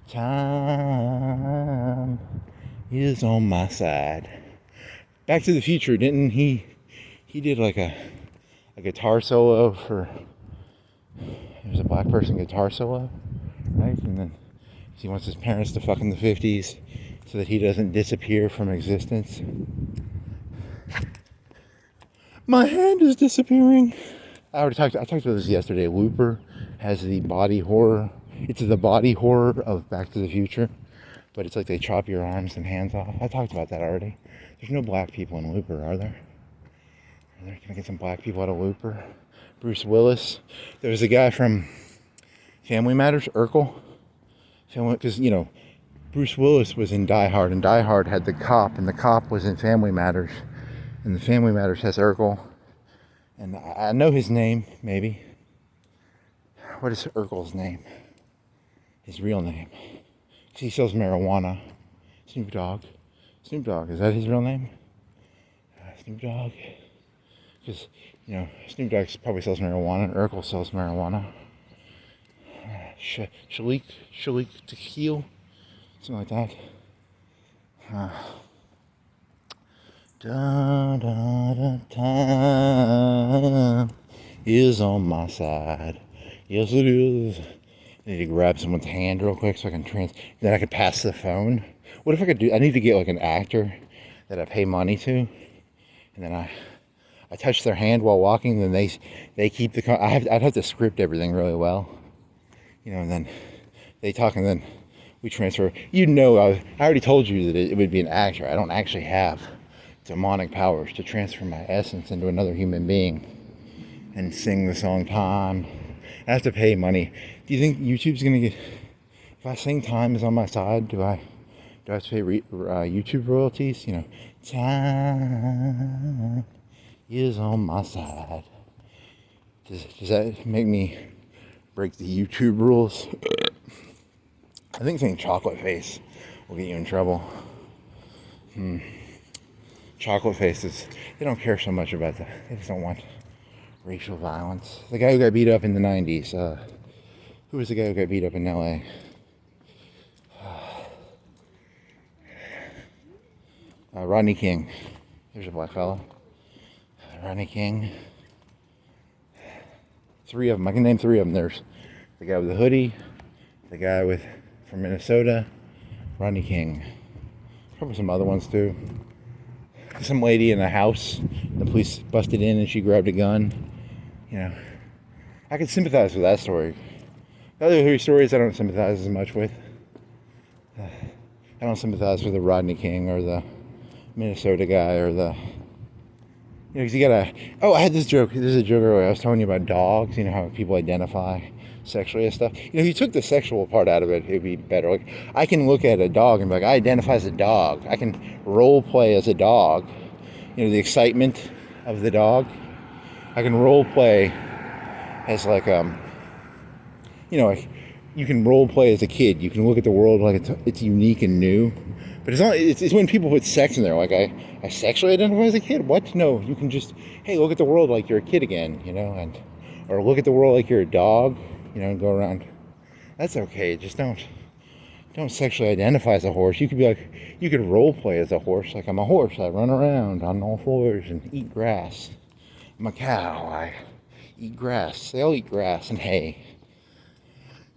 Time is on my side. Back to the Future, didn't he did like a guitar solo for, there's a black person guitar solo, right? And then he wants his parents to fuck in the 50s so that he doesn't disappear from existence. My hand is disappearing. I talked about this yesterday. Looper has the body horror. It's the body horror of Back to the Future, but it's like they chop your arms and hands off. I talked about that already. There's no black people in Looper, are there? Can I get some black people out of Looper? Bruce Willis. There was a guy from Family Matters, Urkel. Because, you know, Bruce Willis was in Die Hard, and Die Hard had the cop, and the cop was in Family Matters. And the Family Matters has Urkel. And I know his name, maybe. What is Urkel's name? His real name. He sells marijuana. Snoop Dogg. Snoop Dogg, is that his real name? Snoop Dogg. Because, you know, Snoop Dogg probably sells marijuana, and Urkel sells marijuana. Shalik Tequil. Something like that. Time is on my side. Yes, it is. I need to grab someone's hand real quick so I can then I could pass the phone. What if I could I need to get like an actor that I pay money to, and then I touch their hand while walking, then they keep I'd have to script everything really well, you know, and then they talk, and then we transfer. You know, I already told you that it would be an actor. I don't actually have demonic powers to transfer my essence into another human being and sing the song Time. I have to pay money. Do you think YouTube's gonna get, if I sing Time Is on My Side, do I have to pay YouTube royalties? You know, time is on my side. Does that make me break the YouTube rules? I think saying chocolate face will get you in trouble. Chocolate faces, they don't care so much about that. They just don't want racial violence. The guy who got beat up in the 90s, who was the guy who got beat up in LA? Rodney King. There's a black fellow. Rodney King. 3 of them. I can name 3 of them. There's the guy with the hoodie, the guy with from Minnesota, Rodney King. Probably some other ones too. Some lady in a house, the police busted in and she grabbed a gun. You know, I can sympathize with that story. The other three stories I don't sympathize as much with. I don't sympathize with the Rodney King or the Minnesota guy or the... You know, because you gotta... Oh, I had this joke. This is a joke earlier. I was telling you about dogs. You know how people identify sexually and stuff. You know, if you took the sexual part out of it, it'd be better. Like, I can look at a dog and be like, I identify as a dog. I can role play as a dog. You know, the excitement of the dog. I can role play as like, you know, like, you can role play as a kid. You can look at the world like it's unique and new. But it's when people put sex in there. Like, I sexually identify as a kid? What? No, you can just, hey, look at the world like you're a kid again, you know, or look at the world like you're a dog, you know, and go around. That's okay. Just don't sexually identify as a horse. You could be like, you could role play as a horse. Like, I'm a horse. I run around on all fours and eat grass. I'm a cow. I eat grass. They all eat grass and hay.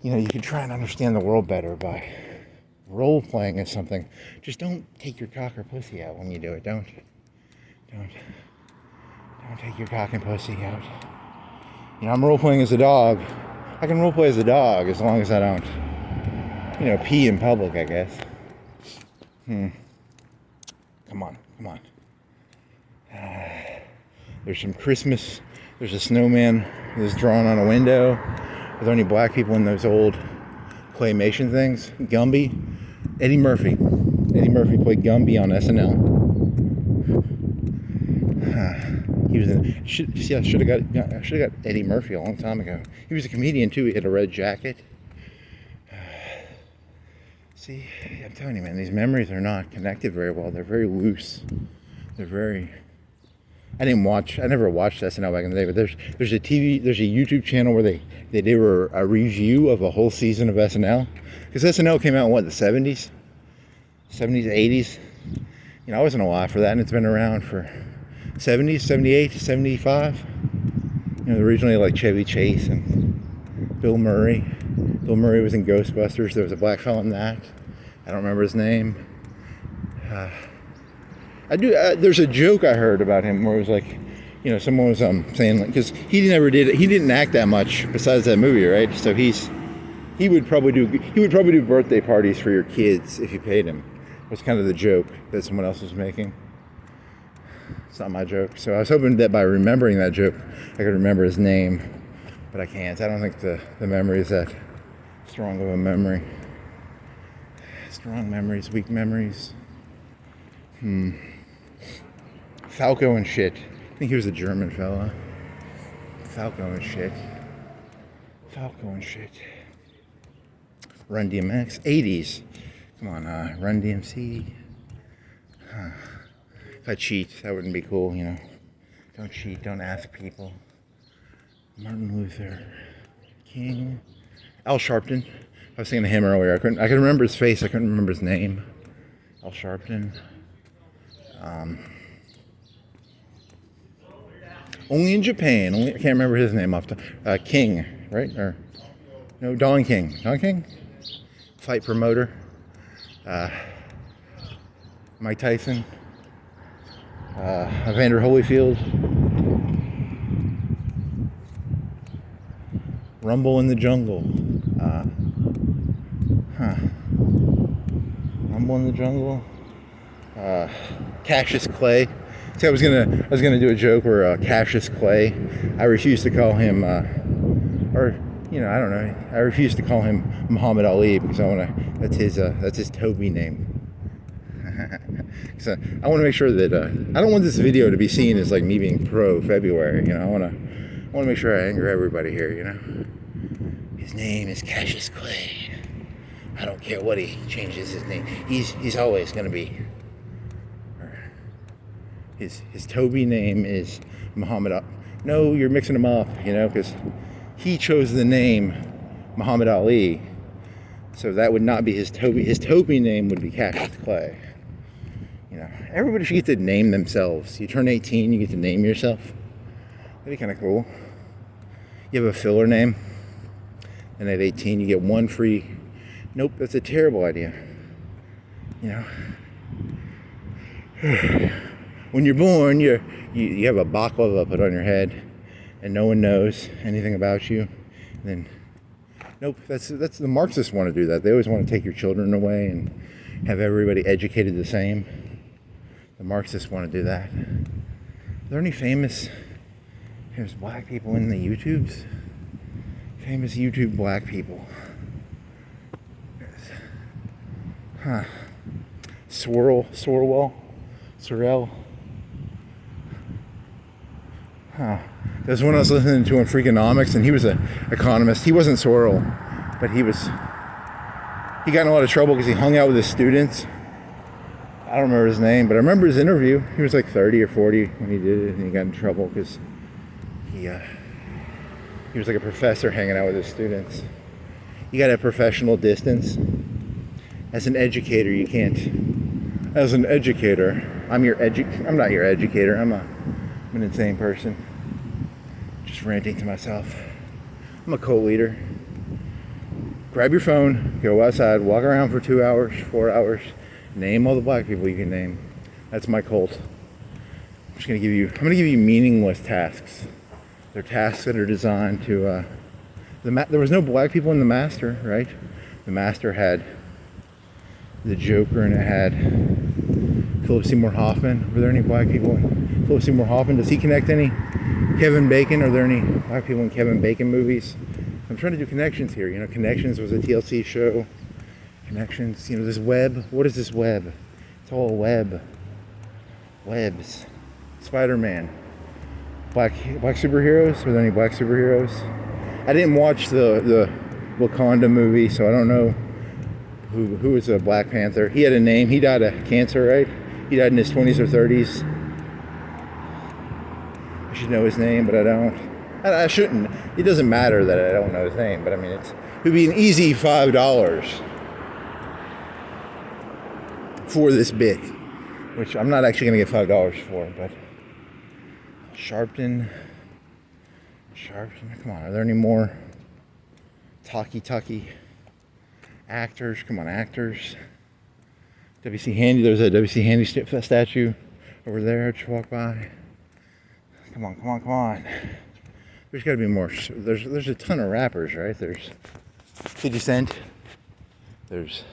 You know, you can try and understand the world better by role playing as something. Just don't take your cock or pussy out when you do it. Don't take your cock and pussy out. You know, I'm role playing as a dog. I can role play as a dog as long as I don't, you know, pee in public, I guess. Come on. There's some Christmas. There's a snowman that's drawn on a window. Are there any black people in those old claymation things? Gumby. Eddie Murphy. Eddie Murphy played Gumby on SNL. He was in. I should have got Eddie Murphy a long time ago. He was a comedian too. He had a red jacket. See, I'm telling you, man, these memories are not connected very well. They're very loose. They're very. I never watched SNL back in the day, but there's a YouTube channel where they did a review of a whole season of SNL. Because SNL came out in what, the 70s? 70s, 80s? You know, I wasn't alive for that, and it's been around for 70s, 78, 75. You know, originally like Chevy Chase and Bill Murray. Bill Murray was in Ghostbusters. There was a black fellow in that. I don't remember his name. There's a joke I heard about him where it was like, you know, someone was saying, like, because he didn't act that much besides that movie, right? So he would probably do birthday parties for your kids if you paid him. Was kind of the joke that someone else was making. It's not my joke. So I was hoping that by remembering that joke, I could remember his name, but I can't. I don't think the memory is that strong of a memory. Strong memories, weak memories. Falco and shit. I think he was a German fella. Falco and shit. Run DMX. 80s. Come on, Run DMC. If I cheat, that wouldn't be cool, you know. Don't cheat, don't ask people. Martin Luther King. Al Sharpton. I was thinking of him earlier. I could remember his face, I couldn't remember his name. Al Sharpton. Only in Japan. I can't remember his name off the King, right? Or no, Don King. Don King? Fight promoter. Mike Tyson. Evander Holyfield. Rumble in the Jungle. Rumble in the Jungle. Cassius Clay. See, I was gonna do a joke where Cassius Clay. I refuse to call him, or you know, I don't know. I refuse to call him Muhammad Ali because that's his Toby name. So I want to make sure that I don't want this video to be seen as like me being pro February. You know, I want to make sure I anger everybody here. You know, his name is Cassius Clay. I don't care what he changes his name. He's always gonna be. His Toby name is Muhammad Ali. No, you're mixing them up, you know, because he chose the name Muhammad Ali. So that would not be his Toby. His Toby name would be Cassius Clay. You know, everybody should get to name themselves. You turn 18, you get to name yourself. That'd be kind of cool. You have a filler name, and at 18, you get one free Nope, that's a terrible idea. You know, when you're born, you have a baklava put on your head, and no one knows anything about you. And then, nope, that's the Marxists want to do that. They always want to take your children away and have everybody educated the same. The Marxists want to do that. Are there any famous black people in the YouTubes? Famous YouTube black people. Huh. Sorrell. Huh. There's one I was listening to on Freakonomics, and he was an economist. He wasn't Sorrell, but he got in a lot of trouble because he hung out with his students. I don't remember his name, but I remember his interview. He was like 30 or 40 when he did it, and he got in trouble because he was like a professor hanging out with his students. You got to have professional distance. As an educator, you can't. As an educator, I'm not your educator. I'm an insane person. Just ranting to myself. I'm a cult leader. Grab your phone, go outside, walk around for 2 hours, 4 hours, name all the black people you can name. That's my cult. I'm gonna give you meaningless tasks. They're tasks that are designed to. There was no black people in The Master, right? The Master had the Joker, and it had Philip Seymour Hoffman. Were there any black people in Philip Seymour Hoffman? Does he connect any? Kevin Bacon? Are there any black people in Kevin Bacon movies? I'm trying to do connections here. You know, Connections was a TLC show. Connections. You know, this web. What is this web? It's all a web. Webs. Spider-Man. Black superheroes? Were there any black superheroes? I didn't watch the Wakanda movie, so I don't know who was a Black Panther. He had a name. He died of cancer, right? He died in his 20s or 30s. I should know his name, but I don't. I shouldn't. It doesn't matter that I don't know his name, but I mean, it would be an easy $5 for this bit, which I'm not actually going to get $5 for, but Sharpton, come on, are there any more talkie actors? Come on, actors. W.C. Handy, there's a W.C. Handy statue over there. Just walk by. Come on. There's got to be more. There's a ton of rappers, right? There's 50 Cent. There's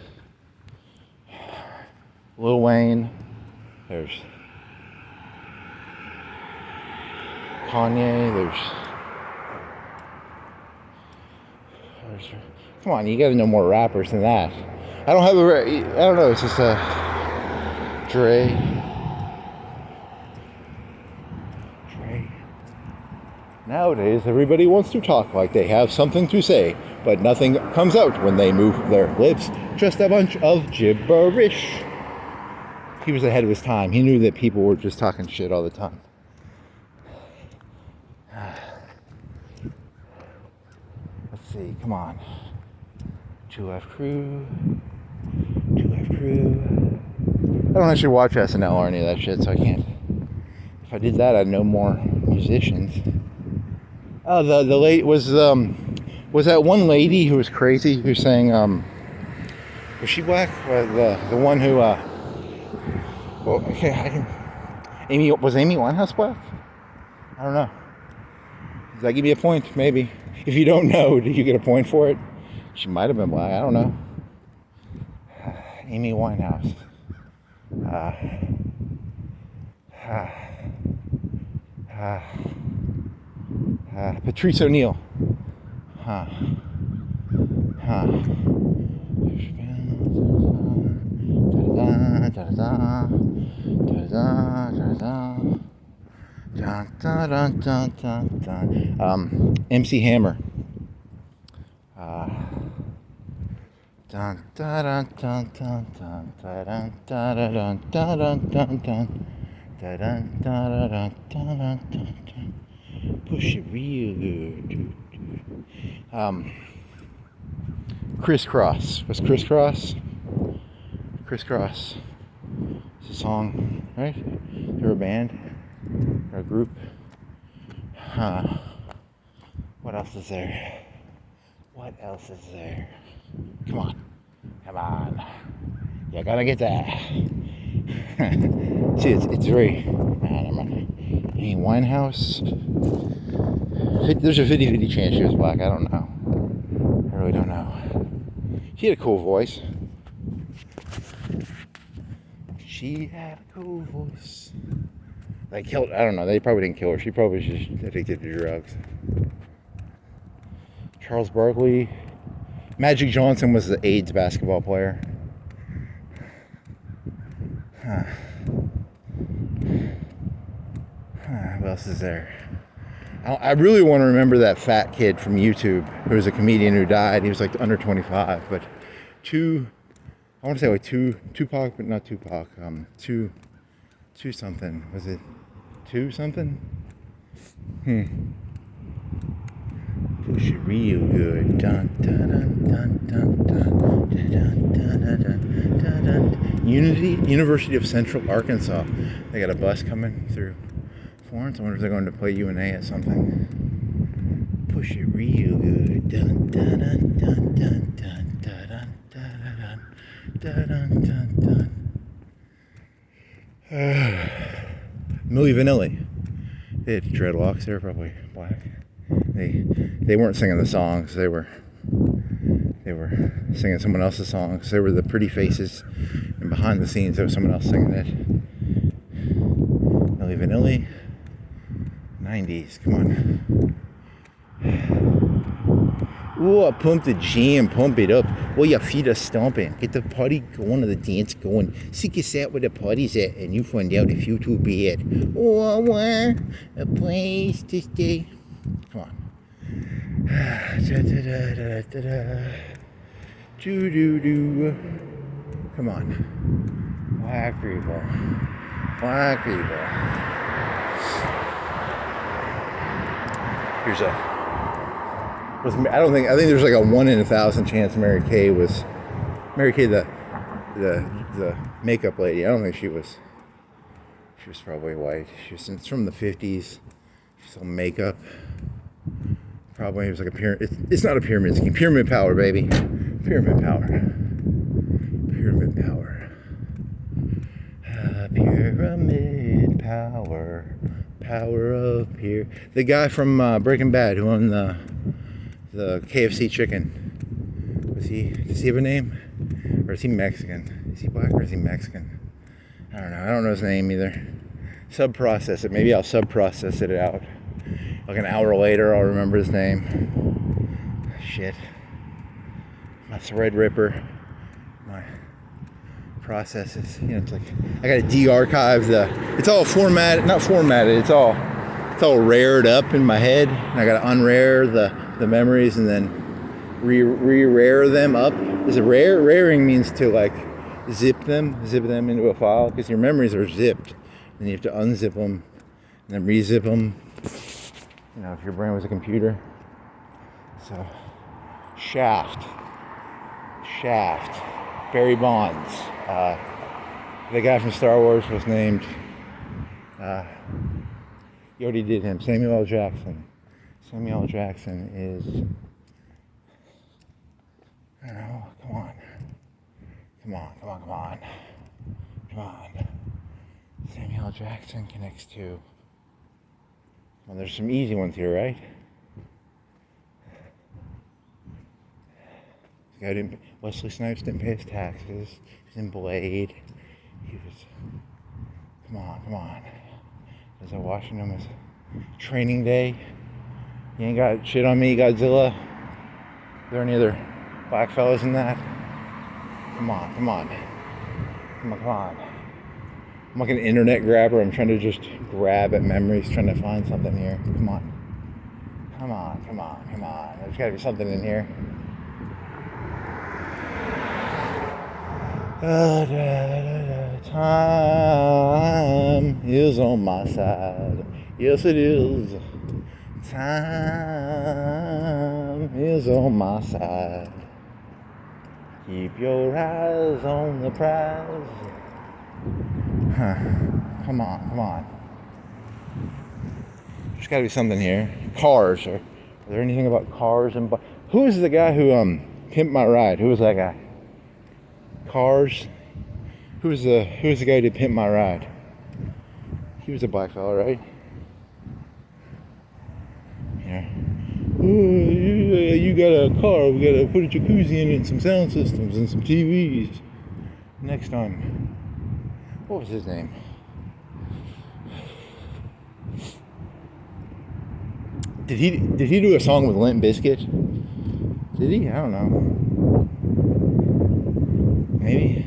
Lil Wayne. There's Kanye. There's come on, you got to know more rappers than that. I don't know. It's just Dre. Nowadays, everybody wants to talk like they have something to say, but nothing comes out when they move their lips. Just a bunch of gibberish. He was ahead of his time. He knew that people were just talking shit all the time. Let's see, come on. 2F Crew. I don't actually watch SNL or any of that shit, so I can't. If I did that, I'd know more musicians. Oh, the lady was that one lady who was crazy who sang was she black? The one who well, okay, Amy Winehouse black? I don't know. Does that give me a point? Maybe. If you don't know, do you get a point for it? She might have been black. I don't know. Amy Winehouse. Patrice O'Neill. MC Hammer. Push it real good. Crisscross. Was Crisscross? Crisscross. It's a song, right? They're a band. Or a group. What else is there? Come on. Come on. You're gonna get that. See, it's very... Amy Winehouse. There's a 50-50 chance she was black. I don't know. I really don't know. She had a cool voice. She had a cool voice. They killed... I don't know. They probably didn't kill her. She probably was just addicted to drugs. Charles Barkley. Magic Johnson was the AIDS basketball player. What else is there? I really want to remember that fat kid from YouTube who was a comedian who died. He was like under 25, but I want to say like Tupac, but not Tupac. Two something. Was it two something? Push it real good. Dun, dun, dun, dun, dun, dun, dun, dun, dun, dun, dun. University of Central Arkansas. They got a bus coming through Florence. I wonder if they're going to play UNA at something. Push it real good. Dun, dun, dun, dun, dun, dun, dun, dun, dun, dun, dun. Milli Vanilli. They had dreadlocks. They were probably black. They weren't singing the songs. They were singing someone else's songs. They were the pretty faces, and behind the scenes there was someone else singing it. Milli Vanilli. 90s. Come on. Ooh, I pumped the jam, pump it up. Well, your feet are stomping. Get the party going or the dance going. Seek us out where the party's at, and you find out if you're too bad. Oh, I want a place to stay. Come on. Come on. Black people. Black people. Here's I think there's like a 1 in 1,000 chance Mary Kay, the makeup lady. I don't think she was probably white. It's from the 50s. She's on makeup. Probably it was like a pyramid. It's not a pyramid scheme. Pyramid power, baby. Pyramid power. Pyramid power. Pyramid power. Power of the guy from Breaking Bad who owned the KFC chicken. Does he have a name? Or is he Mexican? Is he black or is he Mexican? I don't know. I don't know his name either. Sub-process it. Maybe I'll sub-process it out. Like an hour later, I'll remember his name. Shit. My thread ripper. My processes. You know, it's like I gotta de-archive it's all formatted, not formatted, it's all rared up in my head. And I gotta unrare the memories and then re-rare them up. Is it rare? Raring means to like zip them into a file, because your memories are zipped. Then you have to unzip them and then re-zip them. You know, if your brain was a computer. So, Shaft. Barry Bonds. The guy from Star Wars was named, you already did him, Samuel L. Jackson. Samuel L. Jackson is, I don't know, come on. Samuel L. Jackson connects to, well, there's some easy ones here, right? Wesley Snipes didn't pay his taxes. He's in Blade. Come on. As I watching him as Training Day. You ain't got shit on me, Godzilla. Are there any other black fellas in that? Come on. I'm like an internet grabber. I'm trying to just grab at memories, trying to find something here. Come on. There's gotta be something in here. Time is on my side. Yes, it is. Time is on my side. Keep your eyes on the prize. Come on. There's got to be something here. Cars. Are there anything about cars and who is the guy who pimped my ride? Who was that guy? Cars. Who was the guy who did Pimp My Ride? He was a black fella, right? Yeah. Oh, you got a car. We gotta put a jacuzzi in it, and some sound systems, and some TVs. Next time. What was his name? Did he do a song with Limp Bizkit? Did he? I don't know. Maybe.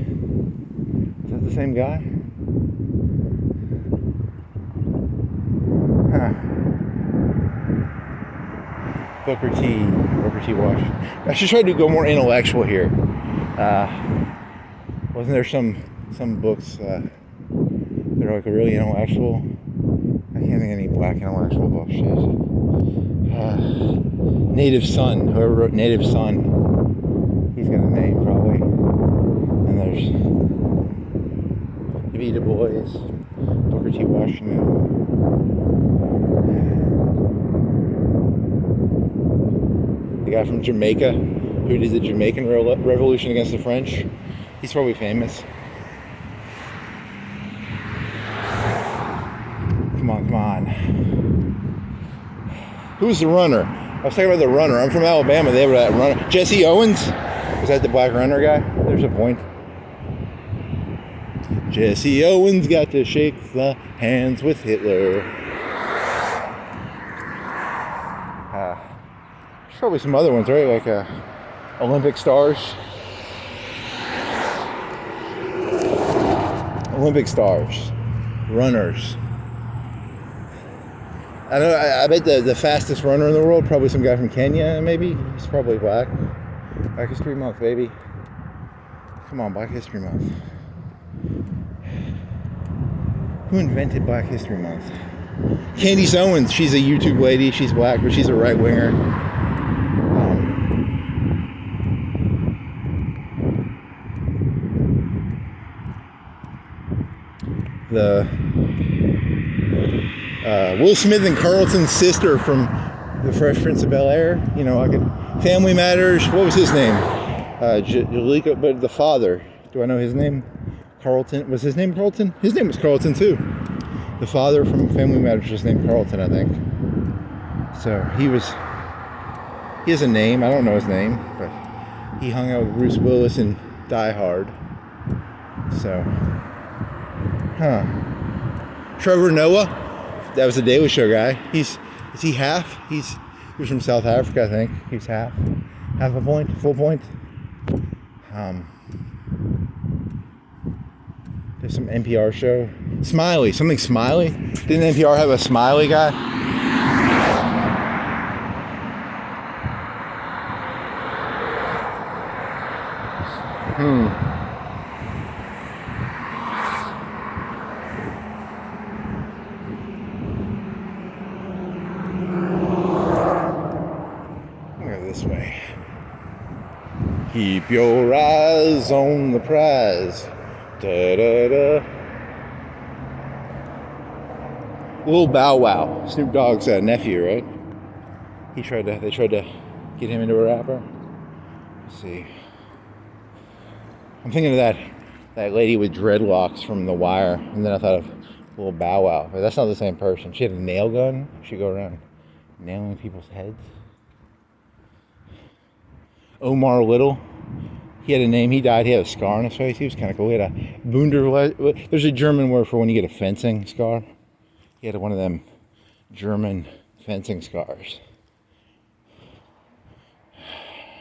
Is that the same guy? Huh. Booker T. Washington. I should try to go more intellectual here. Wasn't there some books that are like really intellectual? I can't think of any black intellectual books. Shit. Native Son. Whoever wrote Native Son, he's got a name probably. And there's V. Du Bois, Booker T. Washington. The guy from Jamaica who did the Jamaican Revolution against the French. He's probably famous. Come on. Who's the runner? I was talking about the runner. I'm from Alabama. They have that runner. Jesse Owens? Was that the black runner guy? There's a point. Jesse Owens got to shake the hands with Hitler. There's probably some other ones, right? Like Olympic stars. Runners. I don't know, I bet the fastest runner in the world, probably some guy from Kenya, maybe. He's probably black. Black History Month, baby. Come on, Black History Month. Who invented Black History Month? Candace Owens. She's a YouTube lady. She's black, but she's a right winger. Will Smith and Carlton's sister from The Fresh Prince of Bel-Air. You know, Family Matters. What was his name? Jalika, but the father. Do I know his name? Carlton. Was his name Carlton? His name was Carlton too. The father from Family Matters was named Carlton, I think. So he has a name. I don't know his name, but he hung out with Bruce Willis in Die Hard. So, Trevor Noah. That was the Daily Show guy. Is he half? He was from South Africa, I think. He's half a point, full point. There's some NPR show. Smiley. Didn't NPR have a Smiley guy? This way. Keep your eyes on the prize. Da da da. Lil Bow Wow, Snoop Dogg's nephew, right? They tried to get him into a rapper. Let's see. I'm thinking of that lady with dreadlocks from The Wire, and then I thought of Lil Bow Wow, but that's not the same person. She had a nail gun. She'd go around nailing people's heads. Omar Little, he had a name. He died. He had a scar on his face. He was kind of cool. He had a Wunder. There's a German word for when you get a fencing scar. He had one of them German fencing scars.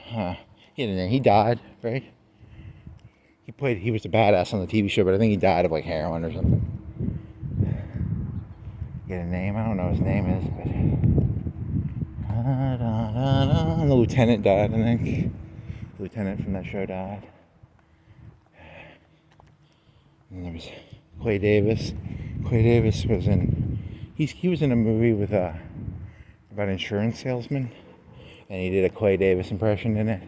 He had a name. He died, right? He was a badass on the TV show, but I think he died of like heroin or something. He had a name. I don't know what his name is, but. And the lieutenant died, I think. The lieutenant from that show died. And there was Clay Davis. Clay Davis was he was in a movie with about insurance salesman, and he did a Clay Davis impression in it.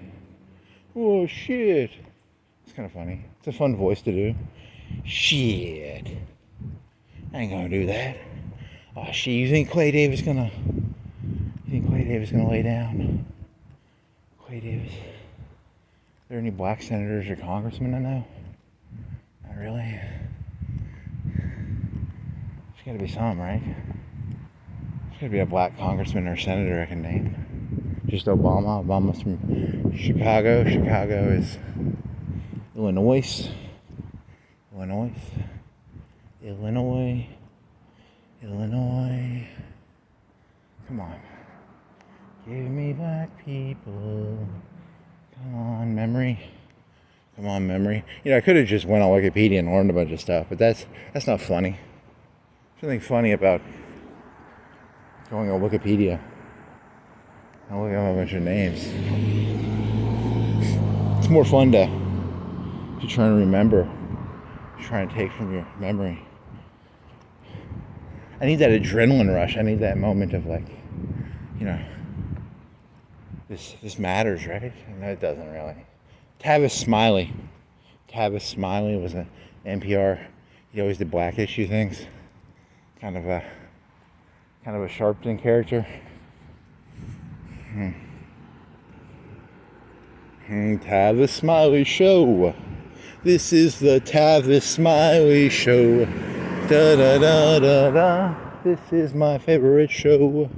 Oh shit! It's kind of funny. It's a fun voice to do. Shit! I ain't gonna do that. Oh shit! You think Clay Davis gonna lay down? Clay Davis. there any black senators or congressmen I know? Not really. There's gotta be some, right? There's gotta be a black congressman or senator I can name. Just Obama. Obama's from Chicago. Chicago is Illinois. Illinois. Illinois. Illinois. Come on. Give me black people. Come on, memory. Come on, memory. You know, I could have just went on Wikipedia and learned a bunch of stuff, but that's not funny. There's something funny about going on Wikipedia and looking at a bunch of names. It's more fun to try and remember, try and take from your memory. I need that adrenaline rush. I need that moment of like, you know, this matters, right? And it doesn't really. Tavis Smiley. Tavis Smiley was an NPR. He always did black issue things. Kind of a Sharpton character. Tavis Smiley Show. This is the Tavis Smiley Show. Da da da da da. This is my favorite show.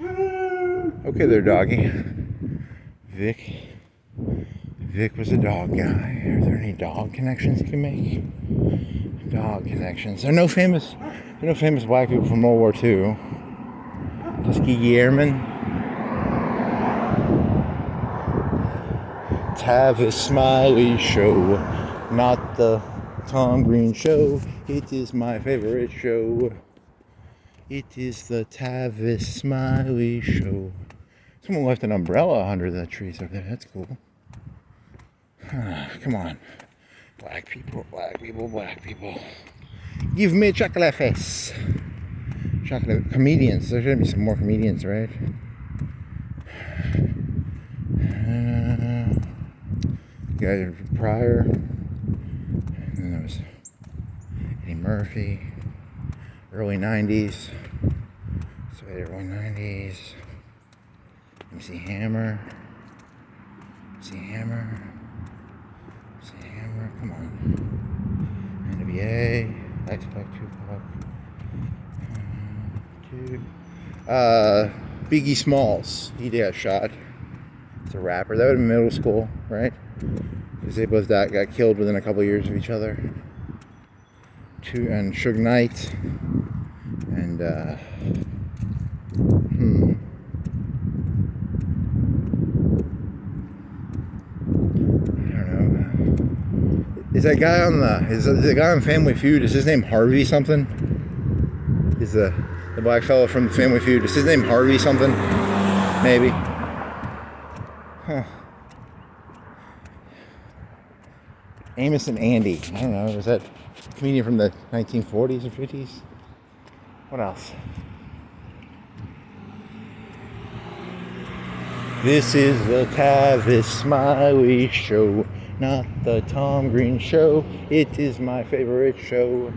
Okay there, doggy. Vic was a dog guy. Are there any dog connections you can make? Dog connections. There are no famous black people from World War II. Tuskegee Airmen. Tavis Smiley Show. Not the Tom Green Show. It is my favorite show. It is the Tavis Smiley Show. Someone left an umbrella under the trees over there. That's cool. Come on. Black people, black people, black people. Give me chocolate face. Chocolate. Comedians. There's going to be some more comedians, right? Guy Pryor. And there was Eddie Murphy. Early 90s. So early 90s. MC Hammer. Come on. NBA. X Pac, Tupac. Biggie Smalls. He got shot. It's a rapper. That would have been middle school, right? Because they both got killed within a couple years of each other. And Suge Knight. And Is that guy on the guy on Family Feud? Is his name Harvey something? Is the black fellow from Family Feud? Is his name Harvey something? Maybe. Huh. Amos and Andy. I don't know. Was that a comedian from the 1940s or 50s? What else? This is the Tavis Smiley Show. Not the Tom Green Show. It is my favorite show.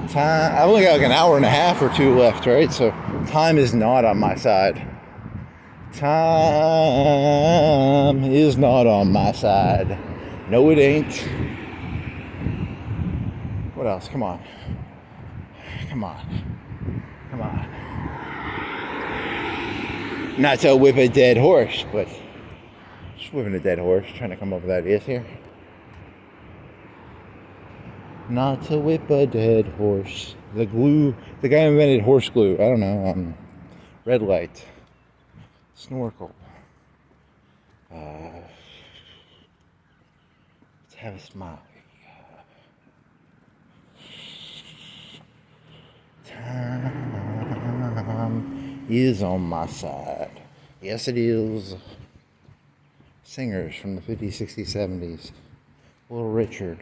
Time. I've only got like an hour and a half or two left, right? So time is not on my side. Time is not on my side. No, it ain't. What else? Come on. Not to whip a dead horse, but just whipping a dead horse, trying to come up with ideas here. Not to whip a dead horse. The guy invented horse glue. I don't know. Red light. Snorkel. Let's have a smile. Time is on my side. Yes, it is. Singers from the 50s, 60s, 70s. Little Richard.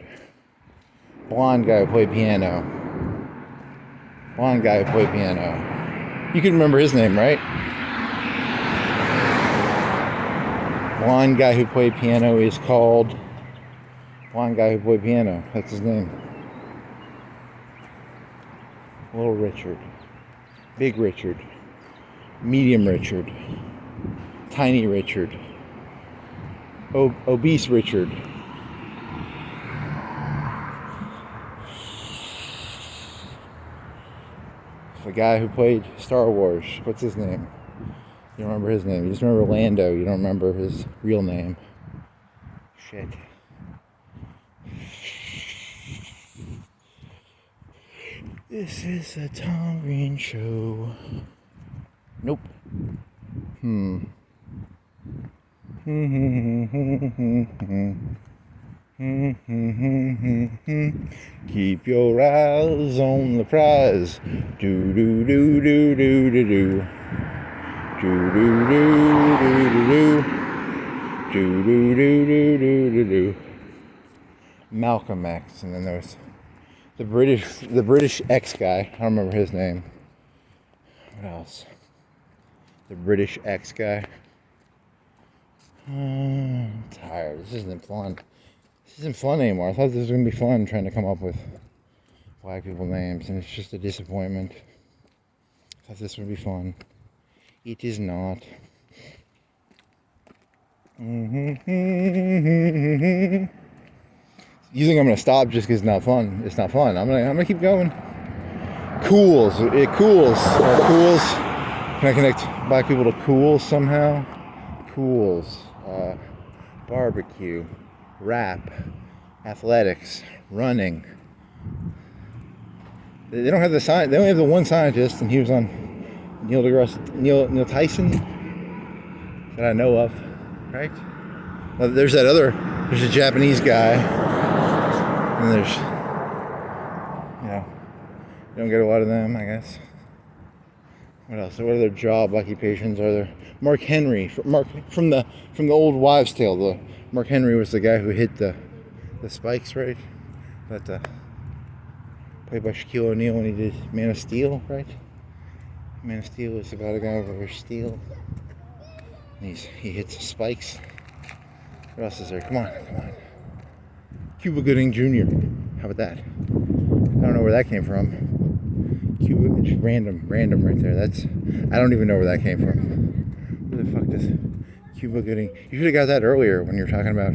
Blonde guy who played piano. You can remember his name, right? Blonde guy who played piano is called... Blonde guy who played piano. That's his name. Little Richard. Big Richard. Medium Richard. Tiny Richard. Obese Richard. The guy who played Star Wars. What's his name? You don't remember his name. You just remember Lando. You don't remember his real name. Shit. This is a Tom Green show. Nope. Keep your eyes on the prize. Do do do do do do do. Do do do do do do. Do do do do do do do. Malcolm X, and then there was the British X guy. I don't remember his name. What else? The British X guy. I'm tired. This isn't fun. This isn't fun anymore. I thought this was going to be fun trying to come up with black people names, and it's just a disappointment. I thought this would be fun. It is not. You think I'm going to stop just because it's not fun? It's not fun. I'm gonna keep going. Cools. It cools. Cools. Can I connect black people to cools somehow? Cools. Barbecue. Rap. Athletics. Running. They don't have the science. They only have the one scientist, and he was on Neil Tyson that I know of, right? Well, there's a Japanese guy, and there's, you don't get a lot of them, I guess. What else? What other job occupations are there? Mark Henry, from the old wives' tale. Mark Henry was the guy who hit the spikes, right? But played by Shaquille O'Neal when he did Man of Steel, right? Man of Steel is about a guy over steel. And he hits the spikes. What else is there? Come on. Cuba Gooding Jr. How about that? I don't know where that came from. Cuba, it's random right there. I don't even know where that came from. Where the fuck does Cuba Gooding? You should have got that earlier when you were talking about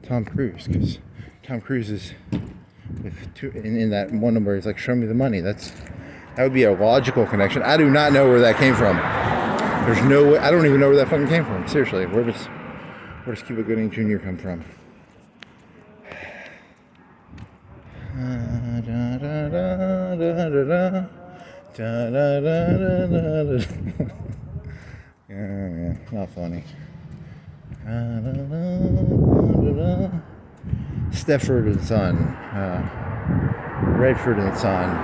Tom Cruise, because Tom Cruise is in that one number. It's like, show me the money. That would be a logical connection. I do not know where that came from. There's no way. I don't even know where that fucking came from. Seriously, where does Cuba Gooding Jr. come from? Yeah, not funny. Stefford and Son, Redford and Son.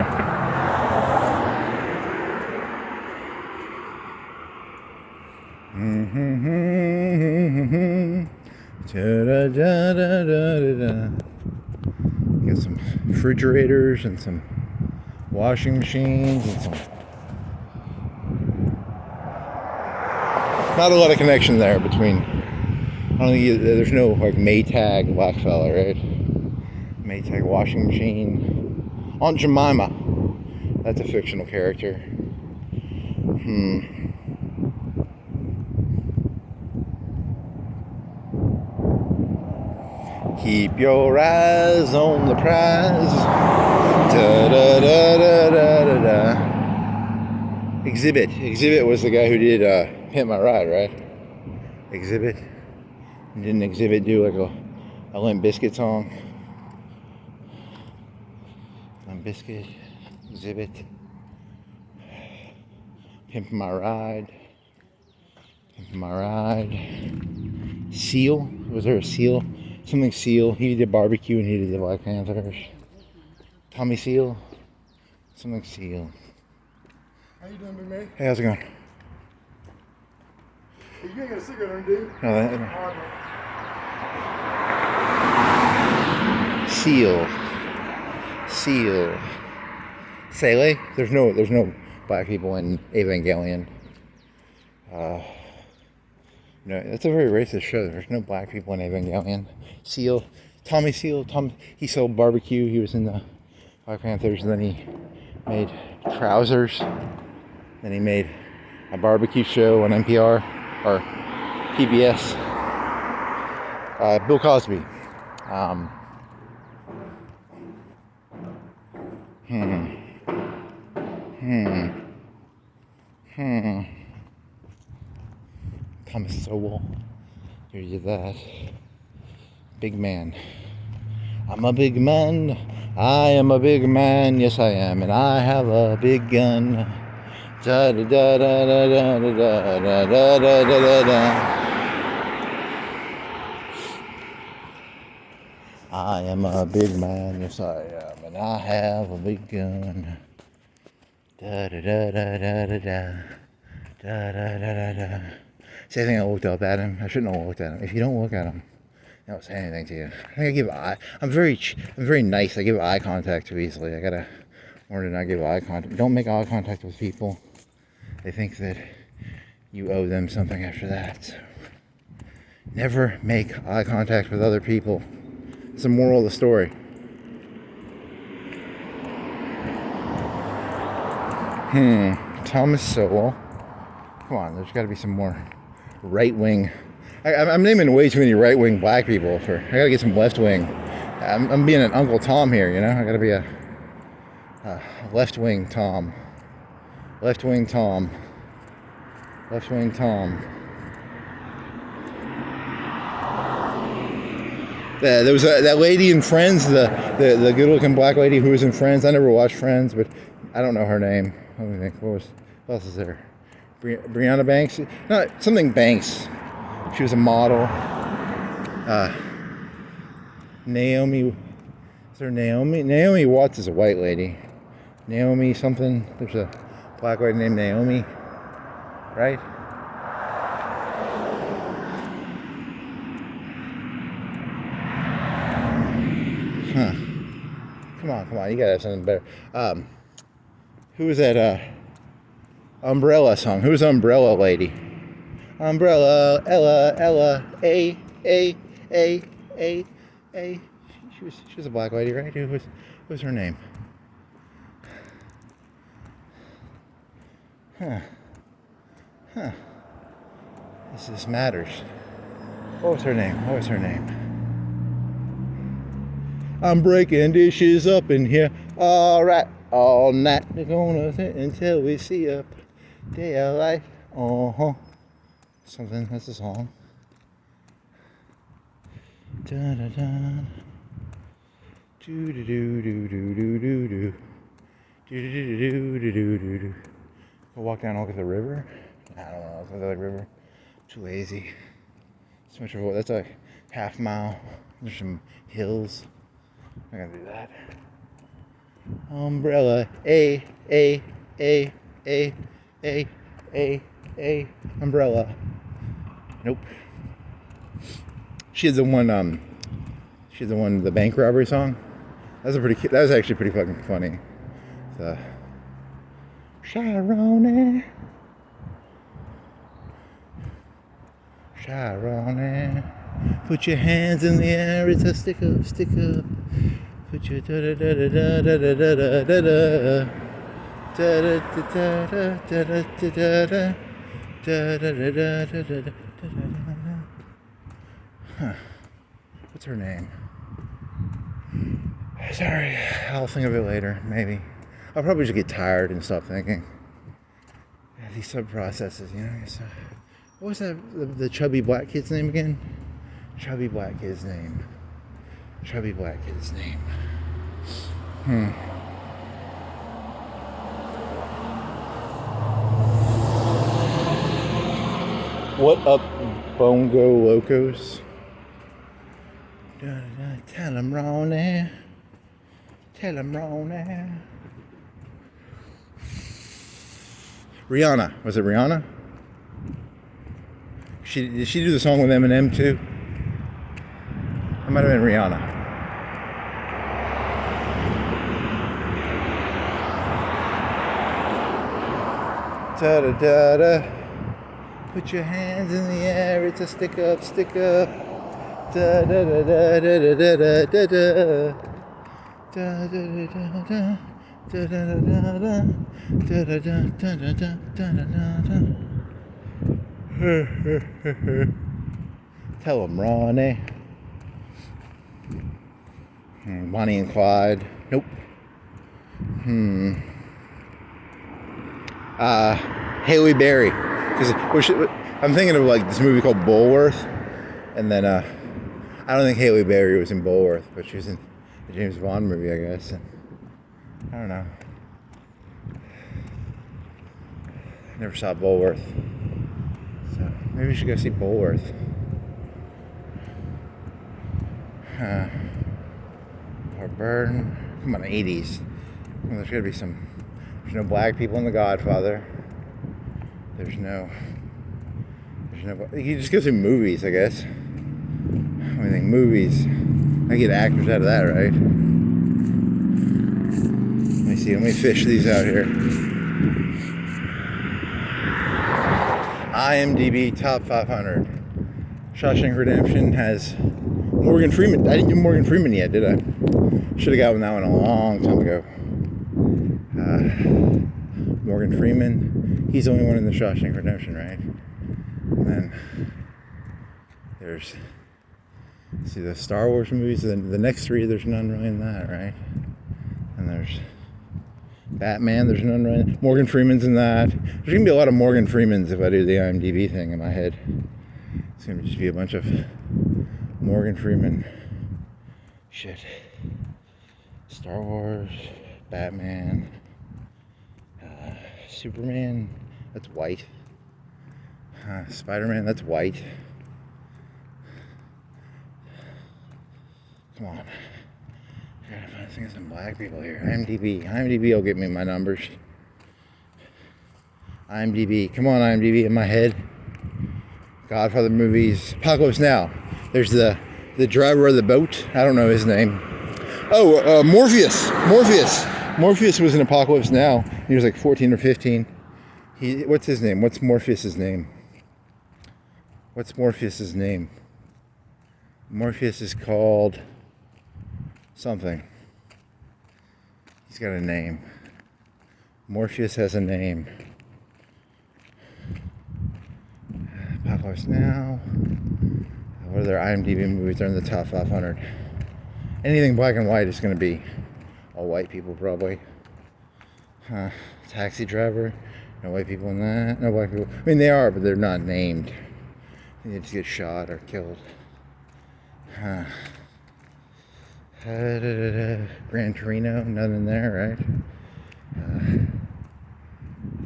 Get some refrigerators and some washing machines and some. Not a lot of connection there between. I don't think there's no like Maytag black fella, right? Maytag washing machine. Aunt Jemima. That's a fictional character. Keep your eyes on the prize. Da da da da da da da. Exhibit was the guy who did Pimp My Ride, right? Exhibit. Didn't Exhibit do like a Limp Bizkit song? Limp Bizkit, Exhibit, Pimp My Ride, Seal. Was there a Seal? Something Seal. He did Barbecue and he did the Black Panthers. Tommy Seal. Something Seal. How you doing, big man? Hey, how's it going? You ain't got a cigarette on, dude. No, Seal. Sele? There's no black people in Evangelion. No, that's a very racist show. There's no black people in Evangelion. Seal. Tommy Seal. He sold barbecue. He was in the Black Panthers. And then he made Trousers. Then he made a barbecue show on NPR or PBS. Bill Cosby. Um, hmm. Thomas Sowell. Here you that. Big man. I'm a big man. I am a big man. Yes, I am. And I have a big gun. Da da da da da da da da da da da da. I am a big man, yes I am, and I have a big gun. Da da da da da da da da da da da. See, I think I looked up at him. I shouldn't have looked at him. If you don't look at him, I don't say anything to you. I think I give eye. I'm very nice. I give eye contact too easily. I gotta learn to not give eye contact. Don't make eye contact with people. They think that you owe them something after that. So never make eye contact with other people. It's the moral of the story. Thomas Sowell. Come on, there's got to be some more right-wing. I'm naming way too many right-wing black people. I got to get some left-wing. I'm being an Uncle Tom here, you know. I got to be a left-wing Tom. Left-wing Tom. Left-wing Tom. There was that lady in Friends, the good-looking black lady who was in Friends. I never watched Friends, but I don't know her name. Let me think. What else is there? Brianna Banks? No, something Banks. She was a model. Naomi. Is there Naomi? Naomi Watts is a white lady. Naomi something. There's a black lady named Naomi. Right? Huh. Come on, you gotta have something better. Who was that Umbrella song? Who's Umbrella Lady? Umbrella, Ella, A. She was a black lady, right? What was her name? Huh. This matters. What was her name? I'm breaking dishes up in here, alright, all night. We're gonna sit until we see a day of life. Something, that's a song. Da da da. Do do do do do do do do. Do do do do do do do do. Go walk down and look at the river. I don't know, look at the river. Too lazy. So much of a, that's a half mile. There's some hills. I'm gonna do that. Umbrella, A, umbrella. Nope. She had the one, the bank robbery song. That was actually pretty fucking funny. The Sharon, put your hands in the air, it's a stick up. Put your da da da da da da da da da da da. Huh. What's her name? Sorry, I'll think of it later, maybe. I'll probably just get tired and stop thinking. Yeah, these sub-processes, you know. What was that, the chubby black kid's name again? Chubby black kid's name. What up, Bongo Locos? Tell him, Ronnie. Rihanna. Was it Rihanna? Did she do the song with Eminem too? It might have been Rihanna. Da da da da. Put your hands in the air, it's a stick up. Da da da da da da da da da. Da da da da da. Da da da da da. Da da da da da da da. Tell him, Ronnie. Bonnie and Clyde. Nope. Haley Berry. Because I'm thinking of like this movie called Bulworth, and then I don't think Haley Berry was in Bulworth, but she was in the James Bond movie, I guess. And I don't know. Never saw Bulworth, so maybe we should go see Bulworth. Or Burn. Come on, 80s. Well, there's gotta be some. There's no black people in The Godfather. There's no. You just go through movies, I guess. I think movies. I get actors out of that, right? Let me see. Let me fish these out here. IMDb Top 500. Shawshank Redemption has Morgan Freeman. I didn't do Morgan Freeman yet, did I? Should have gotten that one a long time ago. Morgan Freeman. He's the only one in the Shawshank Redemption, right? And then there's, see, the Star Wars movies. The next three, there's none really in that, right? And there's Batman. There's none really. Morgan Freeman's in that. There's gonna be a lot of Morgan Freemans if I do the IMDb thing in my head. It's gonna just be a bunch of Morgan Freeman shit. Star Wars, Batman, Superman, that's white. Spider-Man, that's white. Come on. I gotta find some black people here. IMDb will get me my numbers. IMDb, come on, IMDb in my head. Godfather movies. Apocalypse Now. There's the driver of the boat. I don't know his name. Oh, Morpheus. Morpheus was in Apocalypse Now. He was like 14 or 15. What's his name? What's Morpheus's name? Morpheus is called something. He's got a name. Morpheus has a name. Apocalypse Now. What are their IMDb movies? They're in the top 500. Anything black and white is going to be all white people, probably. Taxi Driver. No white people in that. No white people. I mean, they are, but they're not named. They just get shot or killed. Gran Torino. None in there, right?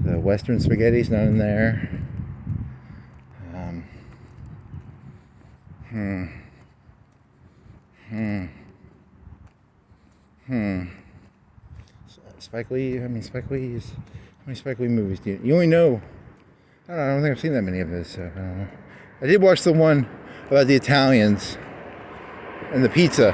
The Western Spaghetti's none in there. Spike Lee. Spike Lee is. How many Spike Lee movies do you only know? I don't think I've seen that many of his. So I did watch the one about the Italians and the pizza.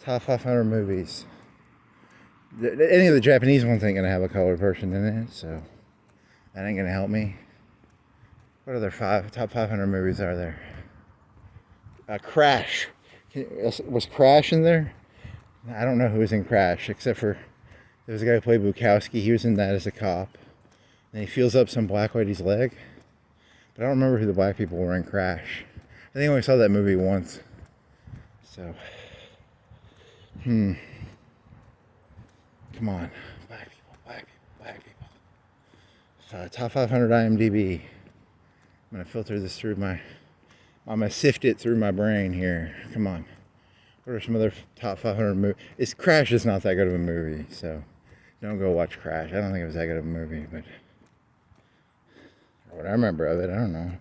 Top 500 movies. Any of the Japanese ones ain't gonna have a colored person in it, so that ain't gonna help me. What other top 500 movies are there? Crash. Was Crash in there? I don't know who was in Crash, except for there was a guy who played Bukowski. He was in that as a cop. And he feels up some black lady's leg. But I don't remember who the black people were in Crash. I think I only saw that movie once. So, come on. Black people. Top 500 IMDb. I'm going to filter this through I'm going to sift it through my brain here. Come on. What are some other top 500 movies? Crash is not that good of a movie, so don't go watch Crash. I don't think it was that good of a movie, but what I remember of it, I don't know.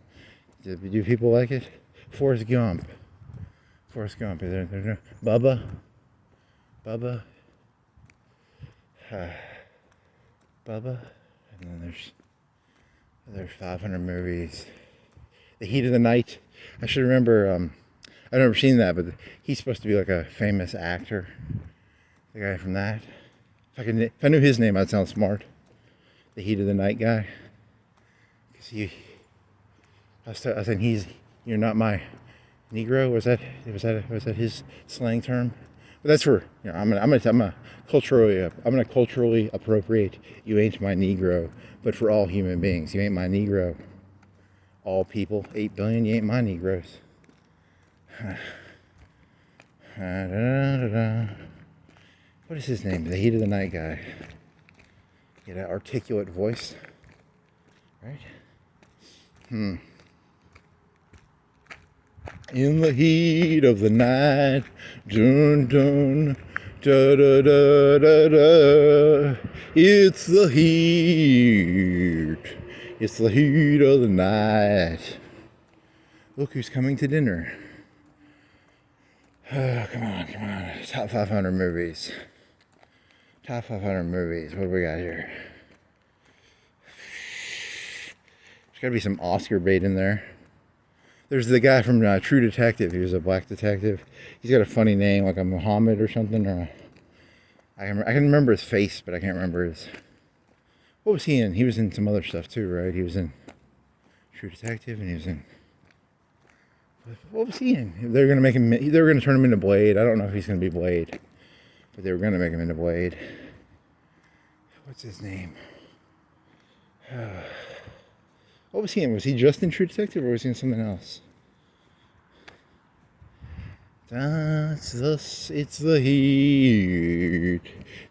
Do people like it? Forrest Gump. Is there no Bubba? And then there's 500 movies. The Heat of the Night. I should remember. I've never seen that, but he's supposed to be like a famous actor. The guy from that. If I knew his name, I'd sound smart. The Heat of the Night guy. Because I was saying you're not my Negro. Was that his slang term? But that's for, you know, I'm gonna culturally appropriate. You ain't my Negro, but for all human beings, you ain't my Negro. All people, 8 billion, you ain't my Negroes. What is his name? The Heat of the Night guy. Get that articulate voice, right? In the heat of the night, dun dun, da da da da da. It's the heat. It's the heat of the night. Look who's coming to dinner. Come on. Top 500 movies. Top 500 movies. What do we got here? There's got to be some Oscar bait in there. There's the guy from True Detective. He was a black detective. He's got a funny name, like a Muhammad or something. I can remember his face, but I can't remember his. What was he in? He was in some other stuff too, right? He was in True Detective, and he was in. What was he in? They were gonna make him. They were gonna turn him into Blade. I don't know if he's gonna be Blade, but they were gonna make him into Blade. What's his name? What was he in? Was he just in True Detective, or was he in something else? It's the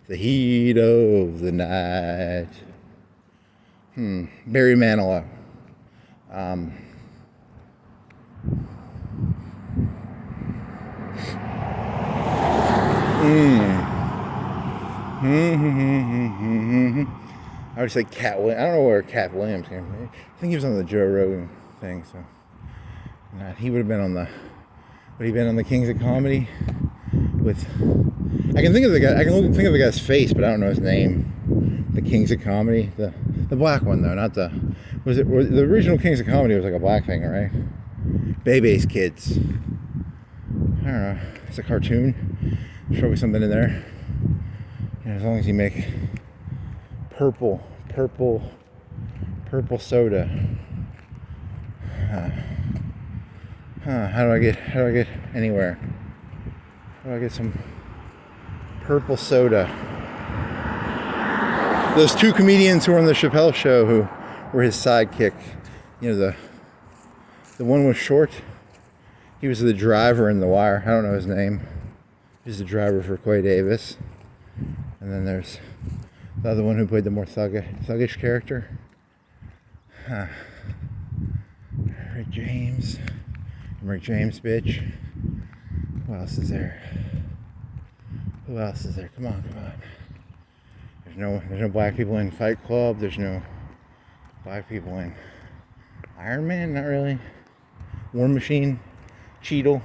heat of the night. Barry Manilow. I would say Cat Williams. I don't know where Cat Williams came from. I think he was on the Joe Rogan thing. So, he would have been on the. Would he been on the Kings of Comedy? With, I can think of the guy. I can think of the guy's face, but I don't know his name. The Kings of Comedy, the black one though, not the. Was it the original Kings of Comedy? Was like a black thing, right? Bebe's Kids. I don't know. It's a cartoon. There's probably something in there. As long as you make purple soda. How do I get anywhere? How do I get some purple soda? Those two comedians who were on the Chappelle Show, who were his sidekick. You know, the one was short. He was the driver in The Wire. I don't know his name. He's the driver for Quay Davis. And then there's the other one who played the more thuggish character. Rick James, bitch. Who else is there? Come on. There's no black people in Fight Club. There's no black people in Iron Man. Not really. War Machine, Cheadle.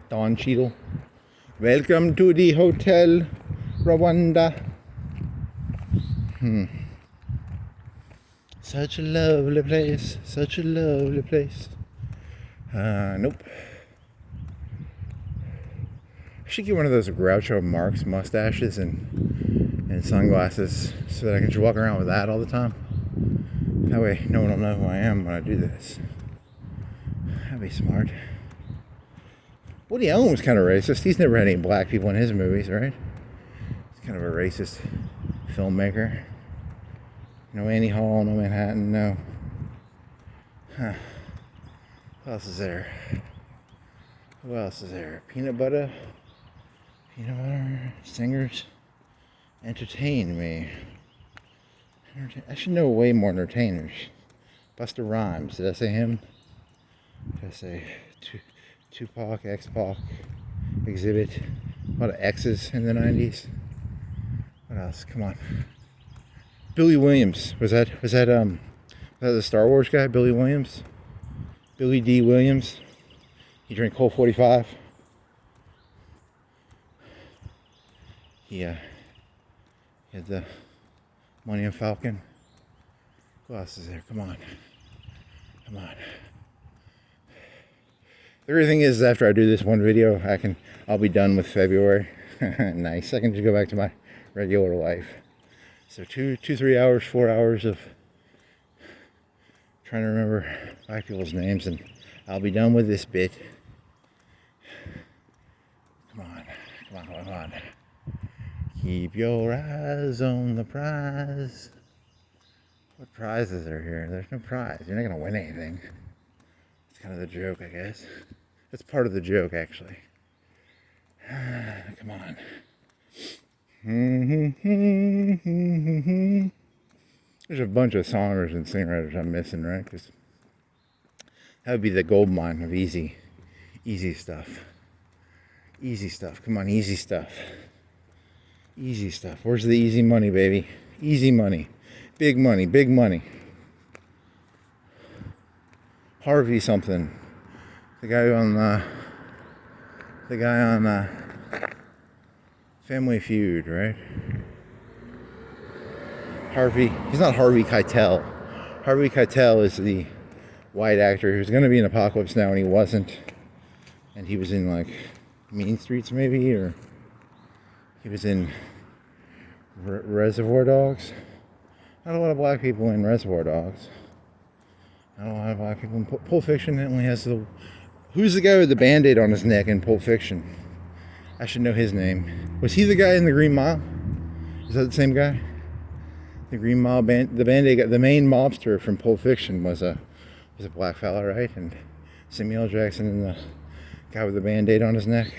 Don Cheadle. Welcome to the Hotel Rwanda. Such a lovely place. Nope. I should get one of those Groucho Marx mustaches and sunglasses so that I can just walk around with that all the time. That way no one will know who I am when I do this. That'd be smart. Woody Allen was kind of racist. He's never had any black people in his movies, right? He's kind of a racist filmmaker. No Annie Hall, no Manhattan, no. Who else is there? Peanut butter singers entertain me. I should know way more entertainers. Busta Rhymes, did I say him? Did I say Tupac, X-Pac, Exhibit? A lot of X's in the 90s. What else? Come on. Billy Williams. Was that the Star Wars guy? Billy Williams? Billy D. Williams? He drank Colt 45. He had the Millennium Falcon. Who else is there? Come on. The great thing is, after I do this one video, I'll be done with February. Nice. I can just go back to my regular life. So 3 hours, 4 hours of trying to remember black people's names and I'll be done with this bit. Come on, come on, come on, come on. Keep your eyes on the prize. What prizes are here? There's no prize. You're not going to win anything. It's kind of the joke, I guess. That's part of the joke, actually. Come on. There's a bunch of songwriters and singwriters I'm missing, right? Because that would be the gold mine of easy stuff. Easy stuff. Come on, easy stuff. Easy stuff. Where's the easy money, baby? Easy money. Big money, big money. Harvey something. The guy on Family Feud, right? Harvey. He's not Harvey Keitel. Harvey Keitel is the white actor who's going to be in Apocalypse Now, and he wasn't. And he was in like Mean Streets, maybe, or he was in Reservoir Dogs. Not a lot of black people in Reservoir Dogs. Not a lot of black people in Pulp Fiction. It only has the... Who's the guy with the Band-Aid on his neck in Pulp Fiction? I should know his name. Was he the guy in the Green Mile? Is that the same guy? The Green Mile the Band-Aid guy, the main mobster from Pulp Fiction was a black fella, right? And Samuel L. Jackson and the guy with the Band-Aid on his neck,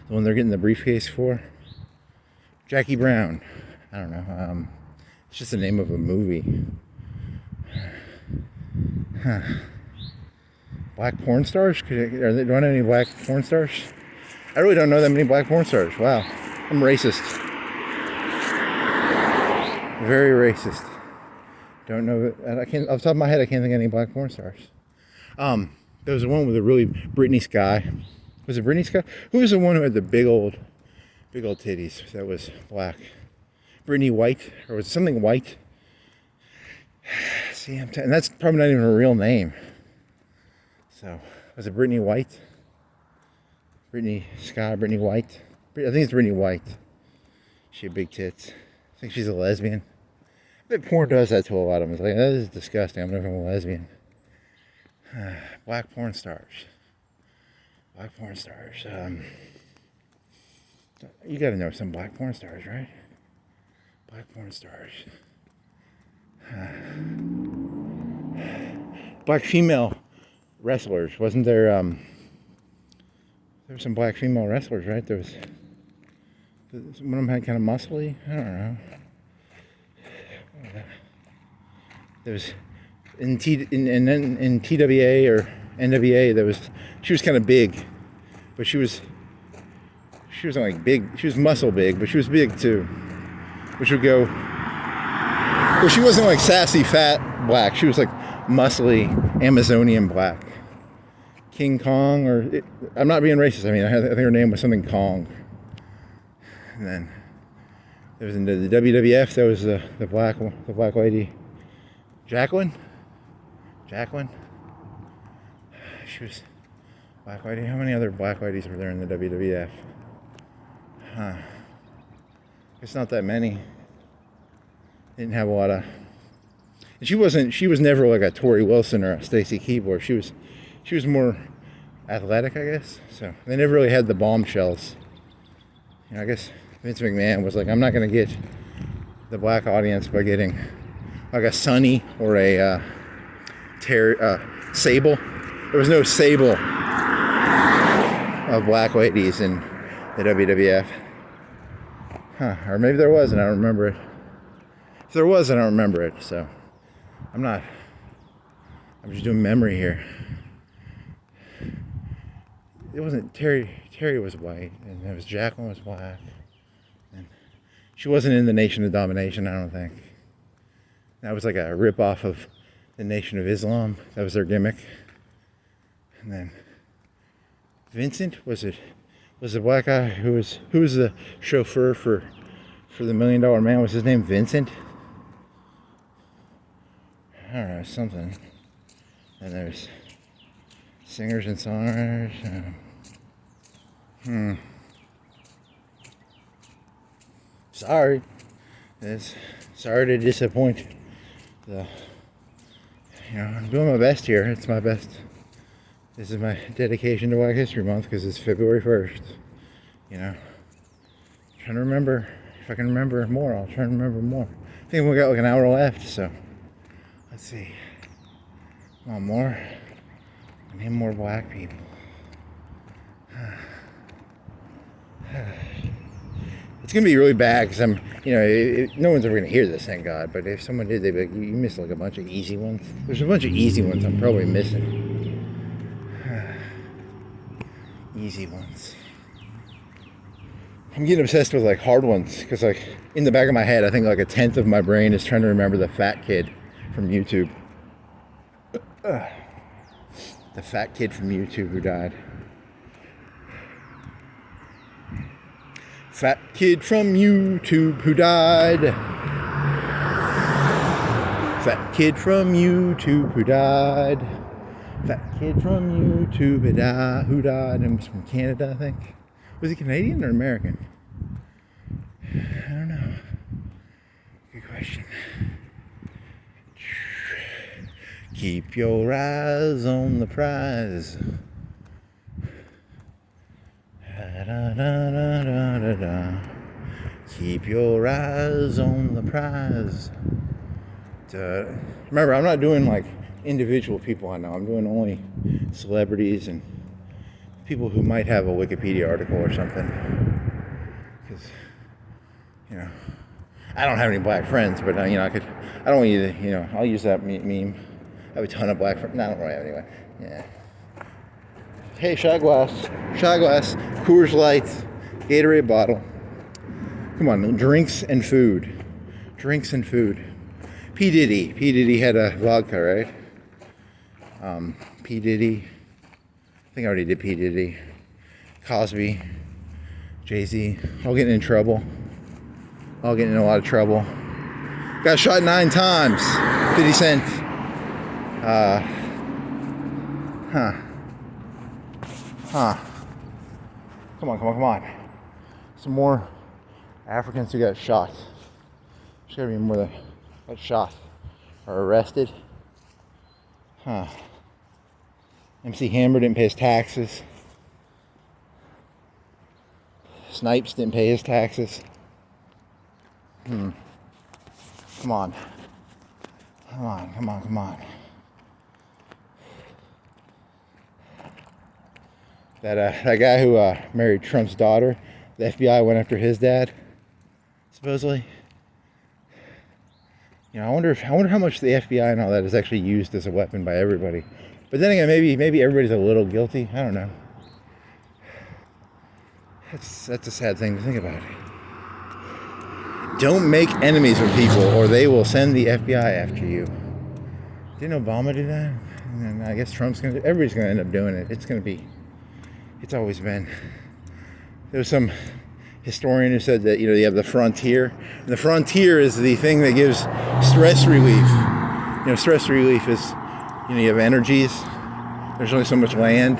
the one they're getting the briefcase for. Jackie Brown. I don't know. It's just the name of a movie. Huh. Black porn stars? Do I know any black porn stars? I really don't know that many black porn stars. Wow. I'm racist. Very racist. Don't know. I can't, off the top of my head, I can't think of any black porn stars. There was the one with the really Britney Sky. Was it Britney Sky? Who was the one who had the big old titties that was black? Brittany White, or was it something white? See, and that's probably not even a real name. So, was it Brittany White? Brittany Sky, Brittany White? I think it's Brittany White. She had big tits. I think she's a lesbian. I bet porn does that to a lot of them. It's like, that is disgusting. I'm never a lesbian. Black porn stars. Black porn stars. You gotta know some black porn stars, right? Black porn stars. Black female wrestlers. Wasn't there, there were some black female wrestlers, right? One of them had kind of muscly. I don't know. There was in TWA or NWA. She was kind of big, but she wasn't like big. She was muscle big, but she was big too. Which would go. Well, she wasn't like sassy fat black. She was like muscly Amazonian black. King Kong, I'm not being racist. I mean, I think her name was something Kong. And then there was in the WWF. There was the black lady, Jacqueline. She was black lady. How many other black ladies were there in the WWF? Huh. It's not that many. Didn't have a lot of. And she was never like a Tori Wilson or a Stacy Keibler. She was more athletic, I guess. So they never really had the bombshells. You know, I guess Vince McMahon was like, I'm not going to get the black audience by getting like a Sunny or a Sable. There was no Sable of black ladies in the WWF. Huh. Or maybe there was and I don't remember it. If there was, I don't remember it. So I'm just doing memory here. It wasn't Terry was white, and it was Jacqueline was black. And she wasn't in the Nation of Domination, I don't think. That was like a rip-off of the Nation of Islam. That was their gimmick. And then Vincent, was the black guy who was the chauffeur for the $1 Million Man? Was his name Vincent? I don't know, something. And there's singers and songwriters. Sorry. Sorry to disappoint. I'm doing my best here. It's my best This is my dedication to Black History Month because it's February 1st. You know, trying to remember. If I can remember more, I'll try to remember more. I think we got like an hour left, so let's see. Come on, more. I need more black people. It's gonna be really bad because I'm, no one's ever gonna hear this, thank God. But if someone did, they'd be like, "You missed like a bunch of easy ones." There's a bunch of easy ones I'm probably missing. Easy ones. I'm getting obsessed with like hard ones because like in the back of my head, I think like a tenth of my brain is trying to remember the fat kid from YouTube. The fat kid from YouTube who died. Fat kid from YouTube who died. Fat kid from YouTube who died. Fat kid from YouTube who died. And was from Canada, I think. Was he Canadian or American? I don't know. Good question. Keep your eyes on the prize. Da, da, da, da, da, da. Keep your eyes on the prize. Remember, I'm not doing like individual people I know. I'm doing only celebrities and people who might have a Wikipedia article or something. Because, I don't have any black friends, but I don't want you to, I'll use that meme. I have a ton of black friends. No, I don't really have anyway. Yeah. Hey, shot glass, Coors Light, Gatorade bottle. Come on, drinks and food. P. Diddy had a vodka, right? P. Diddy. I think I already did P. Diddy. Cosby. Jay-Z. All getting in trouble. All getting in a lot of trouble. Got shot 9 times. 50 Cent. Come on. Some more Africans who got shot. There's gotta be more that got shot or arrested. MC Hammer didn't pay his taxes. Snipes didn't pay his taxes. Come on. That guy who married Trump's daughter, the FBI went after his dad, supposedly. I wonder how much the FBI and all that is actually used as a weapon by everybody. But then again, maybe everybody's a little guilty. I don't know. That's a sad thing to think about. Don't make enemies with people, or they will send the FBI after you. Didn't Obama do that? And then I guess everybody's gonna end up doing it. It's always been. There was some historian who said that, you have the frontier. And the frontier is the thing that gives stress relief. Stress relief is, you have energies. There's only so much land.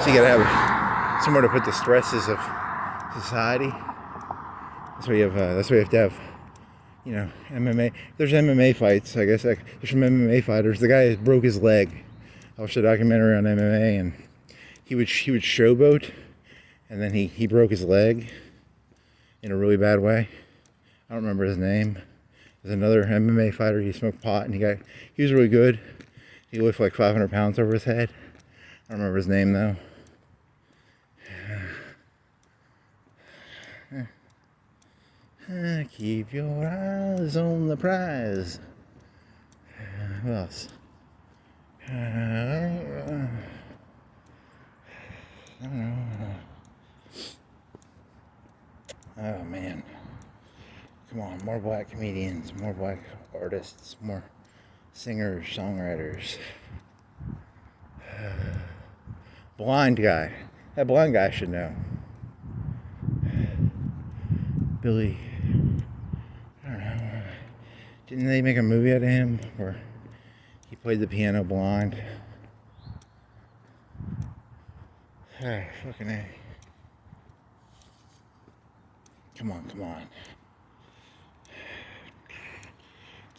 So you gotta have somewhere to put the stresses of society. That's why you have to have, MMA. There's MMA fights, I guess. There's some MMA fighters. The guy broke his leg. I watched a documentary on MMA, and he would showboat, and then he broke his leg in a really bad way. I don't remember his name. There's another MMA fighter. He smoked pot, and he was really good. He lifted like 500 pounds over his head. I don't remember his name though. Keep your eyes on the prize. Who else? I don't know. Oh man. Come on, more black comedians, more black artists, more singers, songwriters. Blind guy. That blind guy should know. Billy. I don't know. Didn't they make a movie out of him where he played the piano blind? Fucking A. Come on.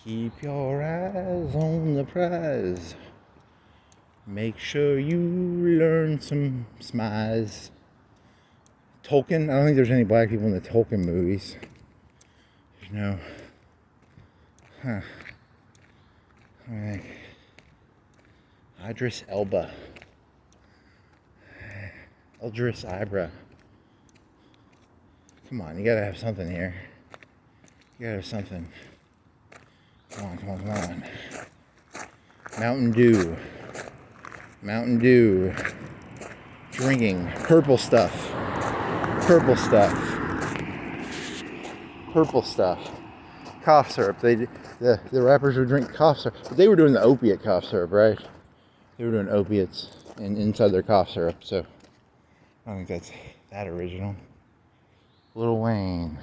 Keep your eyes on the prize. Make sure you learn some smiles. Tolkien. I don't think there's any black people in the Tolkien movies. There's no. Huh. Like Idris Elba. Idris Ibra. Come on, you gotta have something here. You gotta have something. Come on, come on, come on. Mountain Dew. Mountain Dew. Drinking. Purple stuff. Purple stuff. Purple stuff. Cough syrup. The rappers would drink cough syrup. But they were doing the opiate cough syrup, right? They were doing opiates inside their cough syrup, so I don't think that's that original. Lil Wayne.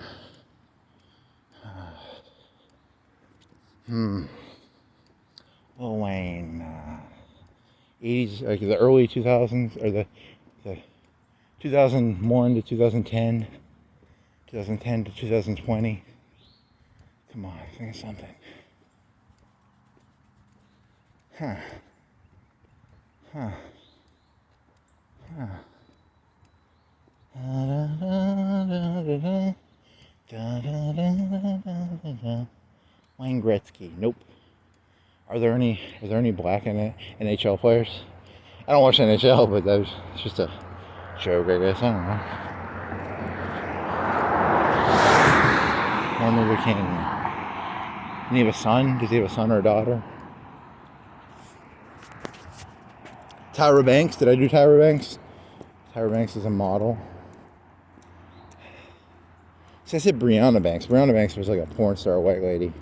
Lil Wayne. 80s, like the early 2000s, or the 2001 to 2010, 2010 to 2020. Come on, think of something. Huh. Wayne Gretzky. Nope. Are there any black NHL players? I don't watch NHL, but it's just a joke, I guess. I don't know. Martin Luther King. Does he have a son? Does he have a son or a daughter? Tyra Banks. Did I do Tyra Banks? Tyra Banks is a model. See, I said Brianna Banks. Brianna Banks was like a porn star white lady.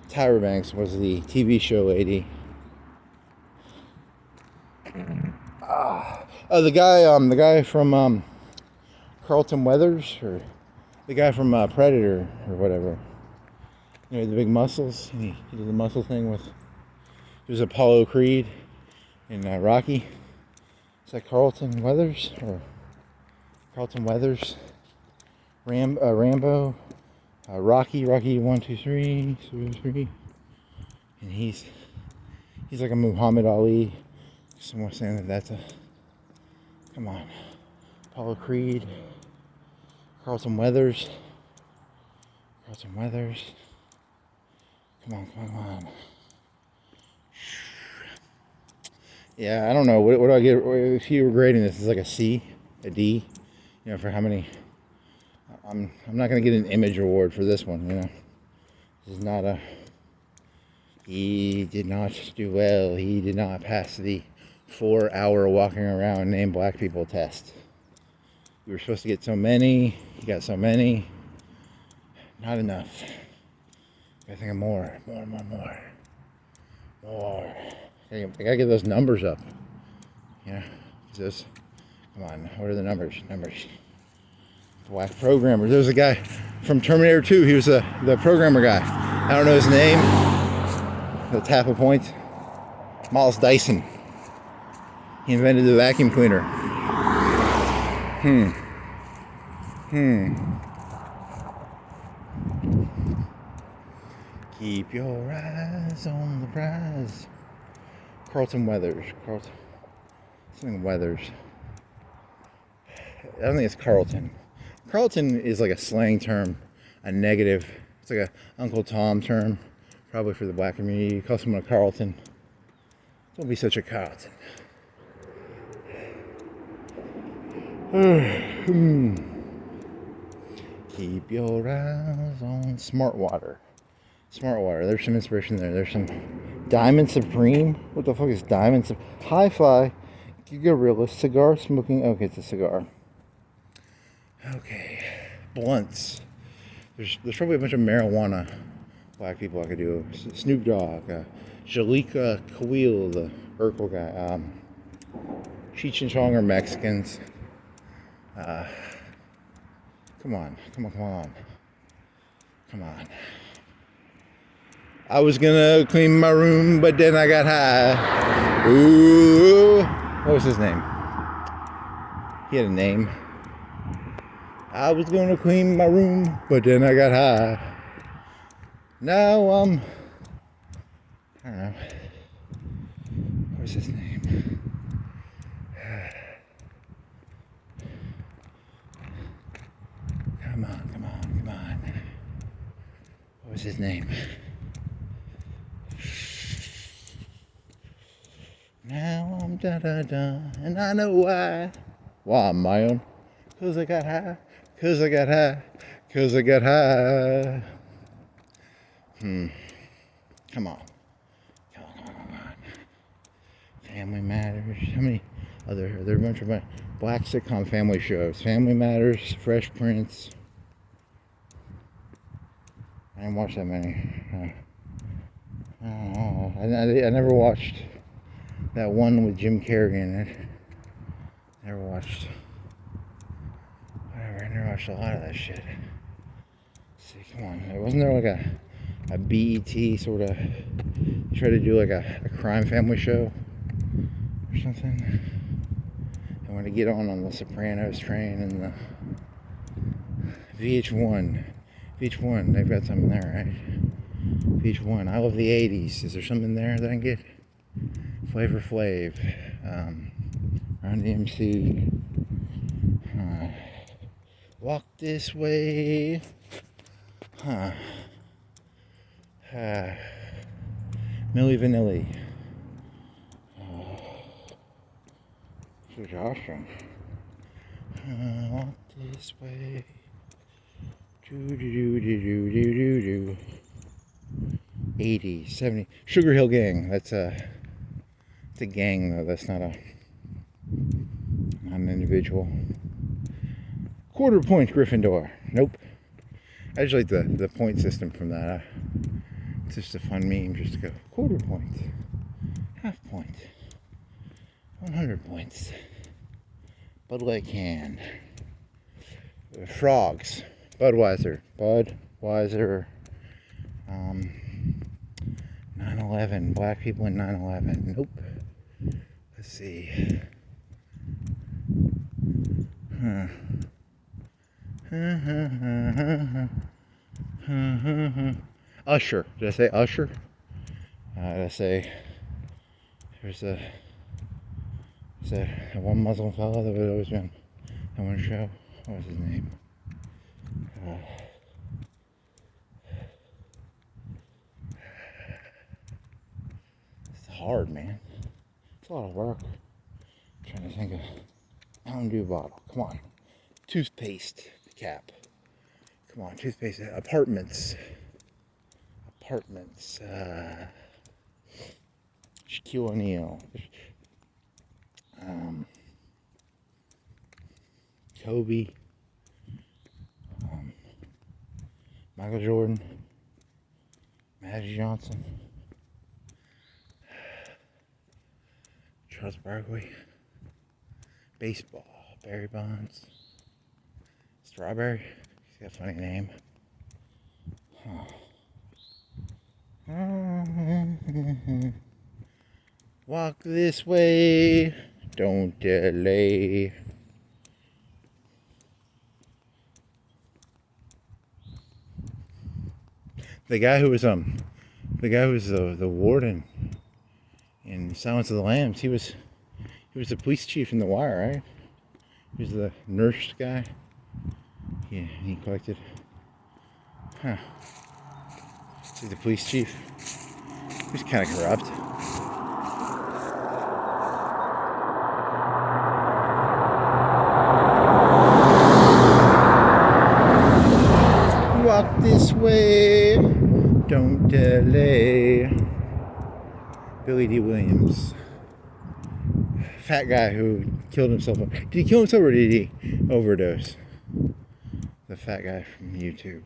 Tyra Banks was the TV show lady. The guy from Carlton Weathers, or the guy from Predator, or whatever. You know, the big muscles. He did the muscle thing with. It was Apollo Creed in Rocky. Is that Carlton Weathers or Carlton Weathers? Rambo. Rocky 1, 2, 3, and he's like a Muhammad Ali. Someone saying that that's a. Come on, Apollo Creed, Carlton Weathers. Come on. Yeah, I don't know. What do I get if you were grading this? Is like a C, a D, you know, for how many? I'm not going to get an image award for this one, you know. This is not a... He did not do well. He did not pass the 4-hour walking around name black people test. You were supposed to get so many. You got so many. Not enough. I think of more. I gotta get those numbers up. Yeah. Come on. What are the numbers? Black programmer. There was a guy from Terminator 2. He was the programmer guy. I don't know his name. The tap of points. Miles Dyson. He invented the vacuum cleaner. Keep your eyes on the prize. Carlton Weathers. Something Weathers. I don't think it's Carlton. Carlton is like a slang term, a negative. It's like a Uncle Tom term, probably for the black community. You call someone a Carlton. Don't be such a Carlton. Keep your eyes on Smart Water. There's some inspiration there. There's some Diamond Supreme. What the fuck is Diamond Supreme? Hi-Fi. Gorilla. Cigar smoking. Okay, it's a cigar. Okay, blunts. There's probably a bunch of marijuana black people I could do. Snoop Dogg, Jalika Kawil, the Urkel guy. Cheech and Chong are Mexicans. Come on. I was gonna clean my room, but then I got high. Ooh, what was his name? He had a name. I was gonna clean my room, but then I got high. Now I don't know. What was his name? was his name? Now I'm da-da-da, and I know why. Why I'm my own? 'Cause I got high. 'Cause I got high. 'Cause I got high. Come on. Come on. Family Matters. How many other? There are a bunch of black sitcom family shows. Family Matters, Fresh Prince. I didn't watch that many. I never watched that one with Jim Carrey in it. Never watched. Whatever. I never watched a lot of that shit. Let's see, come on. Wasn't there like a BET sort of try to do like a crime family show or something? I want to get on the Sopranos train and the VH1. VH1, they've got something there, right? VH1. I love the 80s. Is there something there that I can get? Flavor Flav. Run DMC. Walk This Way. Milli Vanilli. Such awesome. Walk this way. Do do do do do do do. 80, 70. Sugar Hill Gang. That's it's a gang though. That's not an individual. Quarter point Gryffindor. Nope. I just like the point system from that. It's just a fun meme just to go quarter point, half point, 100 points. Bud Light can. Frogs. Budweiser. 9/11. Black people in 9/11. Nope. Let's see. Usher. Did I say Usher? Did I say there's a one Muslim fellow that would always been on one show? What was his name? It's hard, man. It's a lot of work. I'm trying to think of Mountain Dew bottle. Come on. Toothpaste cap. Come on, toothpaste. Apartments. Shaquille O'Neal. Kobe. Michael Jordan. Magic Johnson. Charles Barkley. Baseball. Barry Bonds. Strawberry. He's got a funny name. Walk this way. Don't delay. The guy who was the warden in Silence of the Lambs, he was the police chief in The Wire, right? He was the nurse guy. Yeah, he collected. He's the police chief. He's kind of corrupt. Walk this way, don't delay. Billy D. Williams. Fat guy who killed himself. Did he kill himself or did he overdose? The fat guy from YouTube.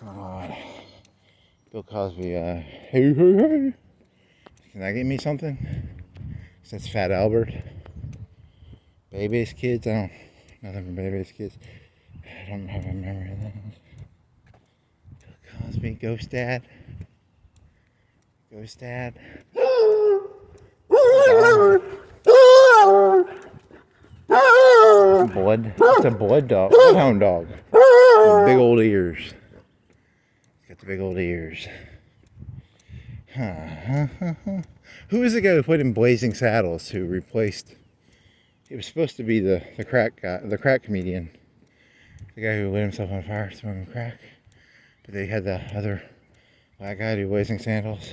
Come on. Bill Cosby, hey, hey, hey. Can that get me something? That's Fat Albert. Baby's Kids, nothing from Baby's Kids. I don't have a memory of that. Bill Cosby, Ghost Dad. Blood. It's a blood dog. Bloodhound dog. Big old ears. Got the big old ears. Who is the guy who played in Blazing Saddles who replaced? He was supposed to be the crack guy, the crack comedian, The guy who lit himself on fire smoking crack. But they had the other black guy do Blazing Saddles.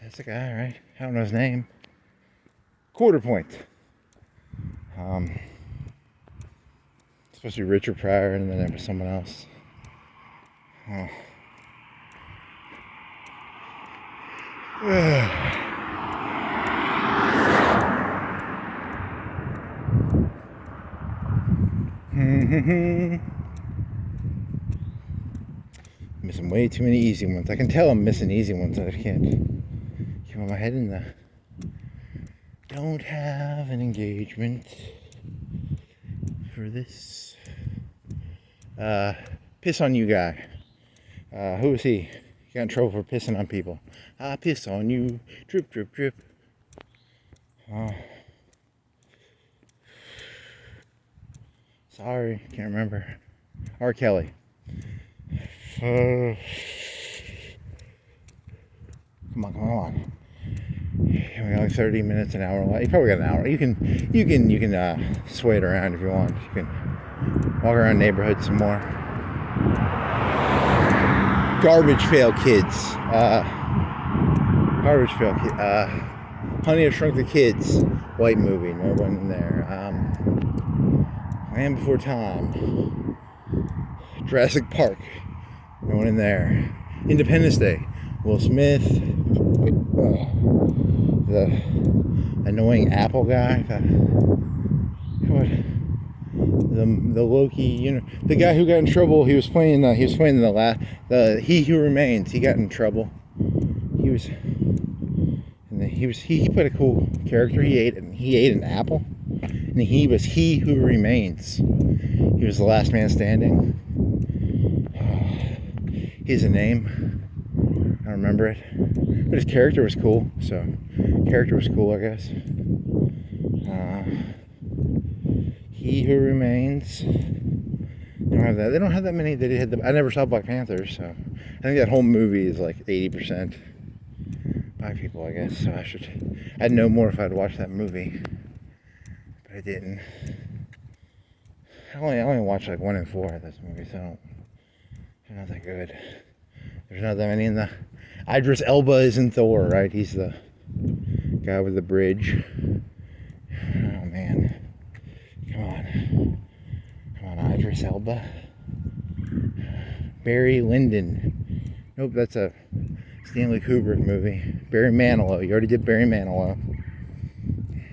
That's the guy, right? I don't know his name. Quarter Point. Supposed to be Richard Pryor, and then there was someone else. Missing way too many easy ones. I can tell I'm missing easy ones that I can't keep my head in the. Don't have an engagement for this. Piss on you guy. Who is he? He got in trouble for pissing on people. I piss on you. Drip, drip, drip. Sorry, can't remember. R. Kelly. Come on. We got like 30 minutes, an hour. You probably got an hour. You can sway it around if you want. You can walk around the neighborhood some more. Garbage Pail Kids. Honey, I Shrunk the Kids. White movie. No one in there. Land Before Time. Jurassic Park. No one in there. Independence Day. Will Smith. The annoying Apple guy. The Loki, the guy who got in trouble. He was playing He Who Remains. He got in trouble. He played a cool character. He ate an apple, and he was He Who Remains. He was the last man standing. He has a name. I don't remember it, but his character was cool. I guess. He Who Remains. They don't have that many. I never saw Black Panther, so I think that whole movie is like 80% black people, I guess. So I'd know more if I'd watched that movie, but I didn't. I only watched like 1 and 4 of those movies, so they're not that good. There's not that many in the. Idris Elba is in Thor, right? He's the guy with the bridge. Oh man. Come on, Idris Elba. Barry Lyndon. Nope, that's a Stanley Kubrick movie. Barry Manilow. You already did Barry Manilow.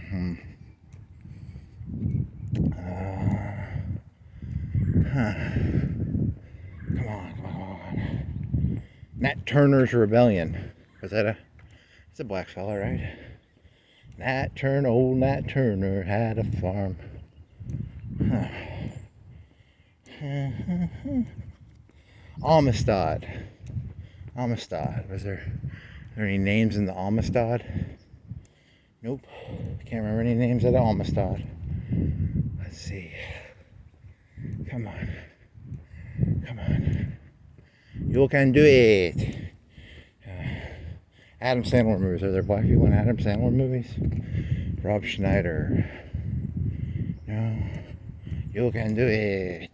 Come on. Nat Turner's Rebellion. It's a black fella, right? Old Nat Turner had a farm. Amistad. Was there any names in the Amistad? Nope. Can't remember any names of the Amistad. Let's see. Come on. You can do it. Adam Sandler movies. Are there black people in Adam Sandler movies? Rob Schneider. No. You can do it.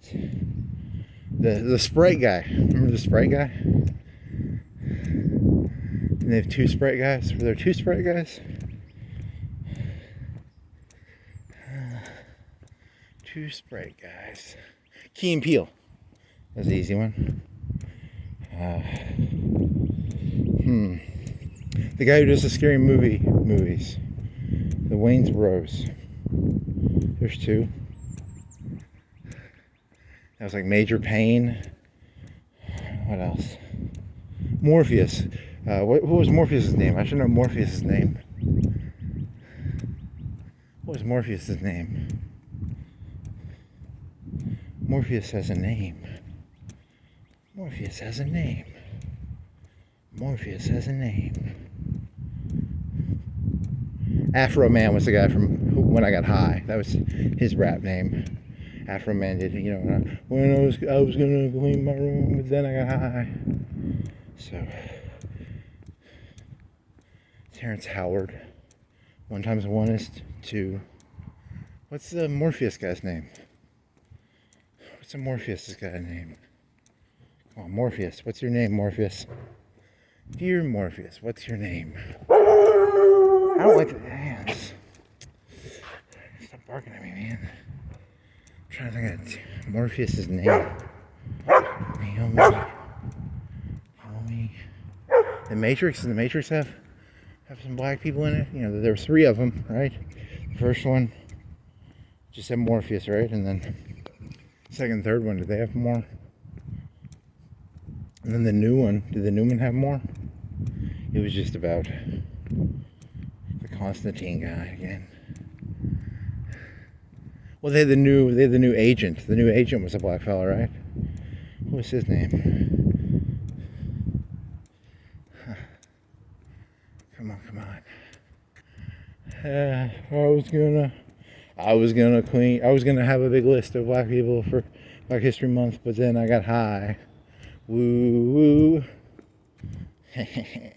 The Sprite guy. Remember the Sprite guy? And they have 2 Sprite guys. Were there 2 Sprite guys? 2 Sprite guys. Key and Peele. That's the easy one. The guy who does the scary movies. The Wayans Bros. There's 2. That was like Major Payne. What else? Morpheus. What was Morpheus' name? I should know Morpheus' name. What was Morpheus' name? Morpheus has a name. Afro Man was the guy from When I Got High. That was his rap name. Afro Man did, when I was gonna clean my room, but then I got high. So, Terrence Howard. 1 times 1 is 2. What's the Morpheus guy's name? What's a Morpheus got a name? Come on, Morpheus. What's your name, Morpheus? Dear Morpheus, what's your name? I don't like the hands. Stop barking at me, man. I'm trying to think of Morpheus' name. Naomi. The Matrix. Does the Matrix have some black people in it? You know, there were 3 of them, right? The first one just had Morpheus, right? And then second and third one, did they have more? And then the new one, did the new one have more? It was just about the Constantine guy again. Well, they had the new agent. The new agent was a black fella, right? What was his name? Huh. Come on. I was gonna have a big list of black people for Black History Month, but then I got high. Woo. I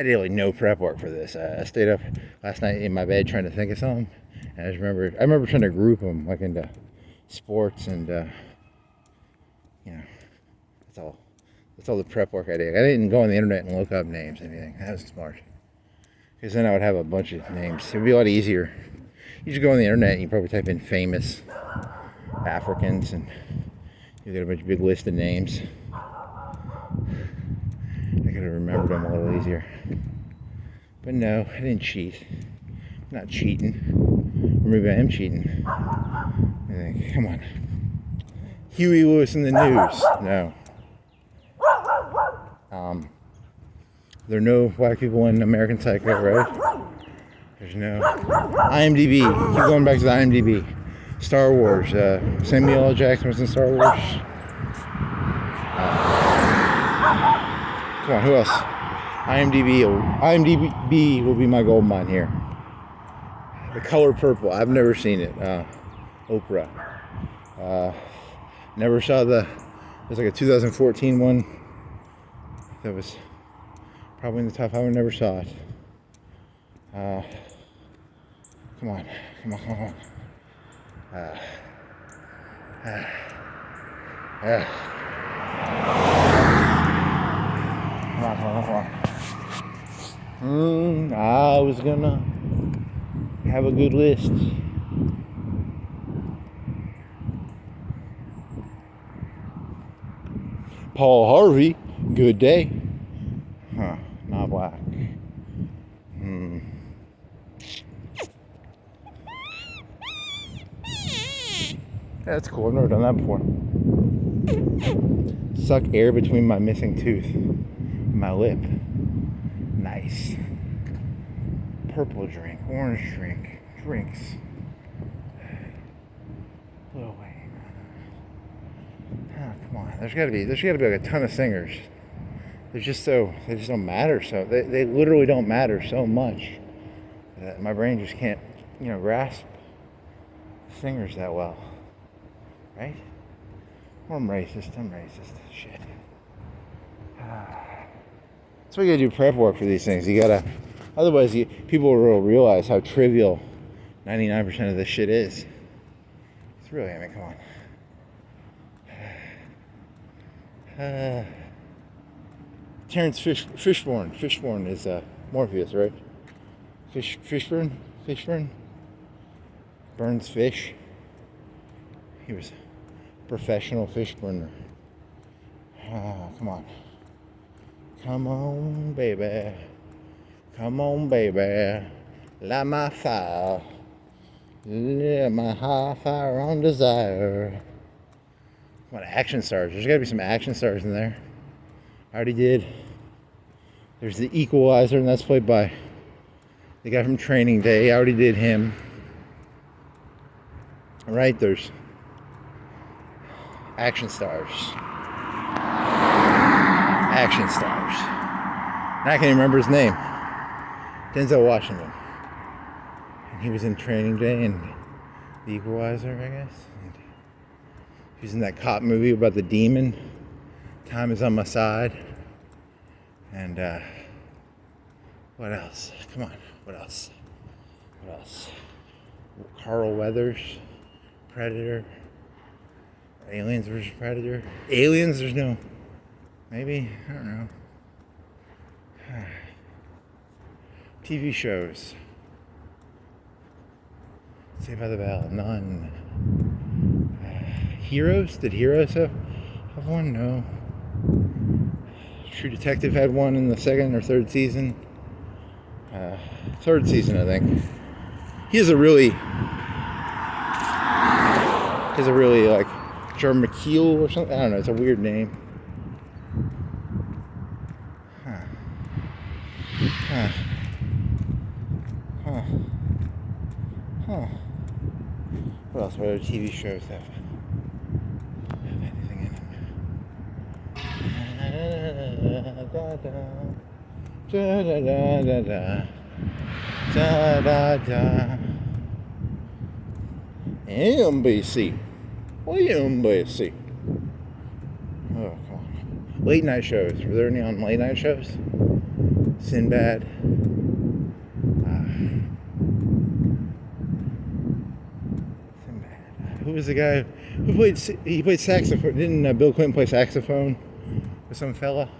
did like no prep work for this. I stayed up last night in my bed trying to think of something, and I remember trying to group them like into sports, and you know, that's all the prep work I did. I didn't go on the internet and look up names or anything. That was smart, because then I would have a bunch of names. It would be a lot easier. You just go on the internet and you probably type in famous Africans, and you get a big list of names. I could have remembered them a little easier. But no, I didn't cheat. I'm not cheating. Or maybe I am cheating. I think, come on. Huey Lewis in the news. No. There are no black people in American Psycho, right? There's no IMDb. Keep going back to the IMDb. Star Wars. Samuel L. Jackson was in Star Wars. Come on, who else? IMDb will be my gold mine here. The Color Purple. I've never seen it. Oprah. Never saw there's like a 2014 one that was probably in the top 5. I never saw it. Come on. Come on. I was gonna have a good list. Paul Harvey, good day. Huh, not black. That's cool, I've never done that before. Suck air between my missing tooth and my lip. Nice. Purple drink, orange drink, drinks. Lil Wayne. Oh, come on. There's gotta be like a ton of singers. They just don't matter so. They literally don't matter so much that my brain just can't, grasp singers that well. Right? Well, I'm racist. Shit. That's why you gotta do prep work for these things. Otherwise people will realize how trivial 99% of this shit is. It's really, come on. Terrence Fishburne. Fishburne is Morpheus, right? Fishburne? Burns fish. He was a professional fish burner. Come on. Come on, baby. Light my fire. Light my high fire on desire. Come on, action stars. There's gotta be some action stars in there. I already did. There's the Equalizer, and that's played by the guy from Training Day. I already did him. All right, there's action stars. And I can't even remember his name. Denzel Washington. And he was in Training Day and the Equalizer, I guess. And he was in that cop movie about the demon. Time is on my side. And what else? Come on, what else? Carl Weathers, Predator. Aliens versus Predator. Aliens, there's no. Maybe? I don't know. TV shows. Saved by the Bell. None. Heroes? Did Heroes have one? No. True Detective had one in the second or third season. Third season, I think. He has a really like Jerm McKeel or something. I don't know. It's a weird name. What else? What other TV shows have anything in them? NBC. NBC. Oh, come on. Late night shows. Were there any on late night shows? Sinbad. Who was the guy who played? He played saxophone. Didn't Bill Clinton play saxophone with some fella?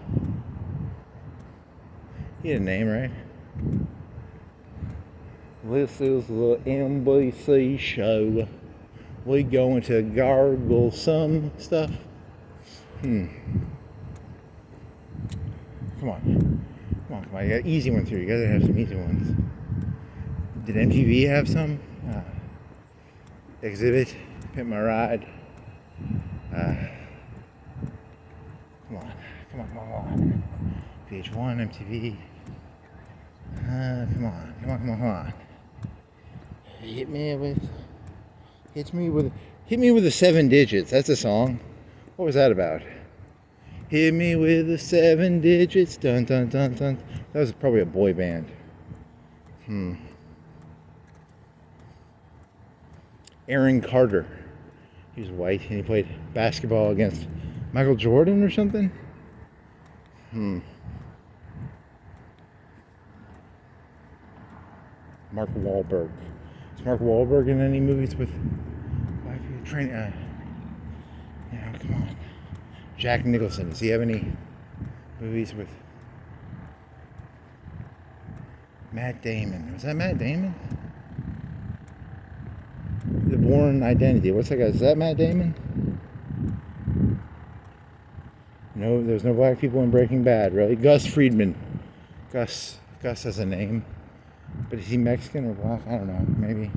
He had a name, right? This is the NBC show. We going to gargle some stuff. Come on. You got easy ones here. You gotta have some easy ones. Did MTV have some? Exhibit. Hit my ride. Come on. VH1, MTV. Come on. Hit me with the 7 digits. That's a song. What was that about? Hit me with the 7 digits. Dun dun dun dun. That was probably a boy band. Aaron Carter. He was white and he played basketball against Michael Jordan or something. Mark Wahlberg. Is Mark Wahlberg in any movies with black people? Come on. Jack Nicholson. Does he have any movies with Matt Damon? Was that Matt Damon? The Bourne Identity. What's that guy? Is that Matt Damon? No, there's no black people in Breaking Bad, really. Gus Friedman. Gus has a name. But is he Mexican or black? I don't know. Maybe.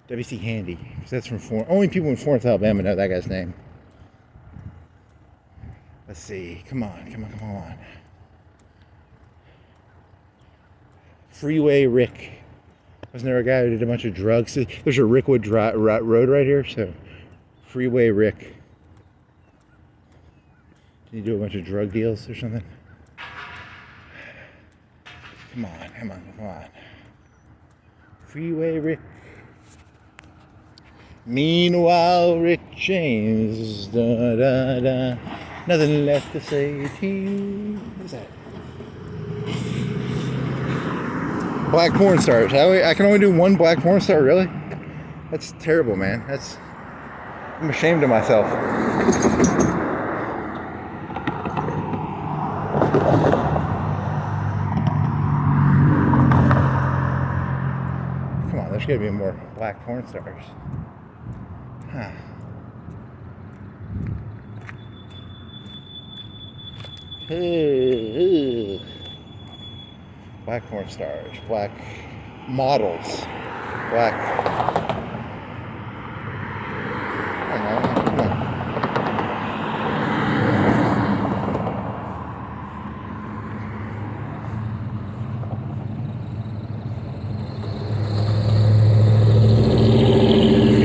W.C. Handy. Because that's from only people in Florence, Alabama know that guy's name. Let's see. Come on. Freeway Rick. Wasn't there a guy who did a bunch of drugs? There's a Rickwood Road right here, so Freeway Rick. Did he do a bunch of drug deals or something? Come on. Freeway Rick. Meanwhile, Rick James. Da, da, da. Nothing left to say to you. What is that? Black porn stars. I can only do one black porn star, really? That's terrible, man. I'm ashamed of myself. Come on, there's gotta be more black porn stars. Black porn stars, black models, black. I don't know. Come on.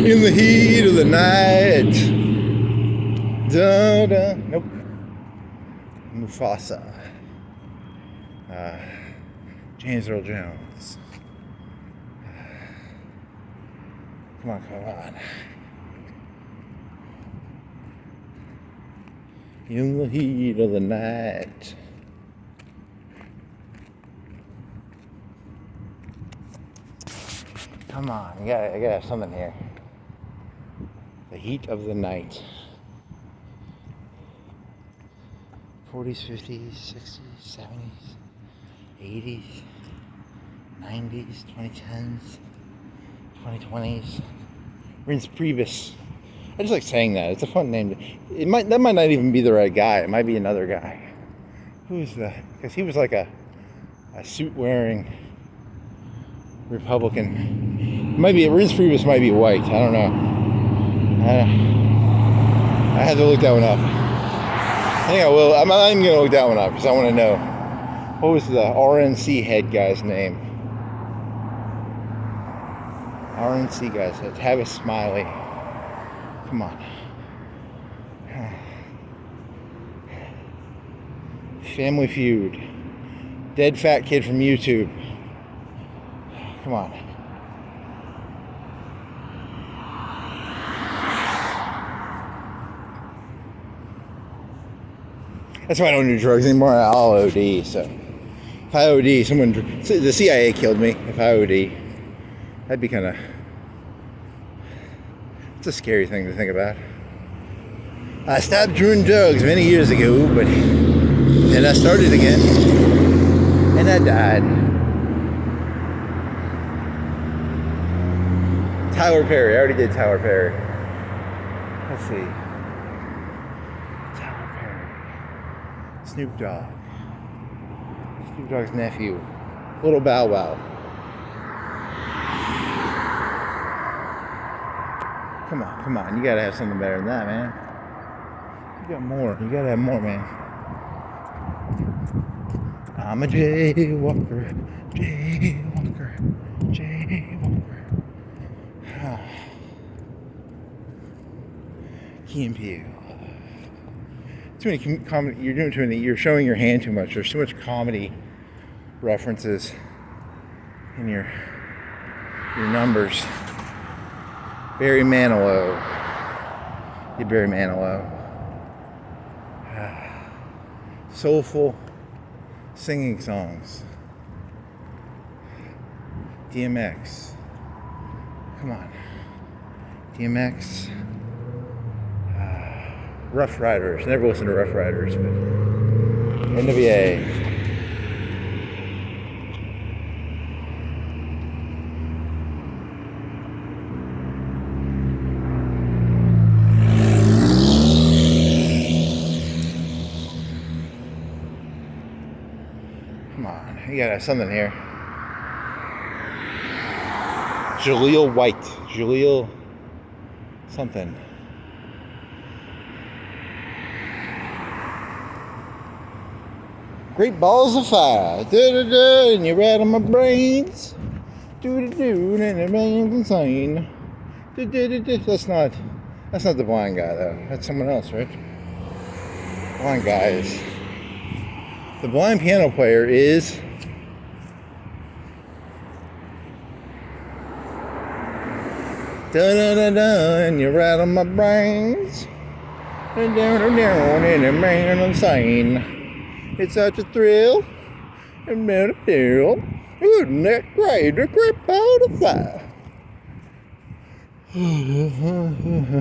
In the heat of the night. Da da. Nope. Mufasa. James Earl Jones. Come on. In the heat of the night. Come on, I gotta have something here. The heat of the night. 40s, 50s, 60s, 70s, 80s, 90s, 2010s, 2020s. Rince Priebus. I just like saying that. It's a fun name. That might not even be the right guy. It might be another guy. Who's the? Because he was like a suit-wearing Republican. Rince Priebus might be white. I don't know. I had to look that one up. I think I will. I'm not even gonna look that one up because I want to know what was the RNC head guy's name. RNC guys. Tavis Smiley. Come on. Family Feud. Dead fat kid from YouTube. Come on. That's why I don't do drugs anymore. I'll OD. So if I OD, the CIA killed me. If I OD, that'd be kind of. It's a scary thing to think about. I stopped doing drugs many years ago, but then I started again, and I died. Tyler Perry. I already did Tyler Perry. Let's see. Tyler Perry. Snoop Dogg. Snoop Dogg's nephew. Little Bow Wow. Come on. You gotta have something better than that, man. You got more. You gotta have more, man. I'm a jaywalker. Key and Peele. Too many comedy. You're doing too many. You're showing your hand too much. There's too much comedy references in your numbers. Barry Manilow. Barry Manilow. Soulful singing songs. DMX. Come on. DMX. Rough Riders. Never listened to Rough Riders, but NWA. Come on, you gotta have something here. Jaleel White. Jaleel something. Great balls of fire. Da-da-da, and you rattle my brains. Do-do-do, and it rains insane. Da-da-da-da. That's not the blind guy, though. That's someone else, right? Blind guy is... The blind piano player is... Da-da-da-da, and you rattle my brains. Da-da-da-da, and it rains insane. It's such a thrill, and a deal. Isn't that great? A great ball of fire. Mm-hmm.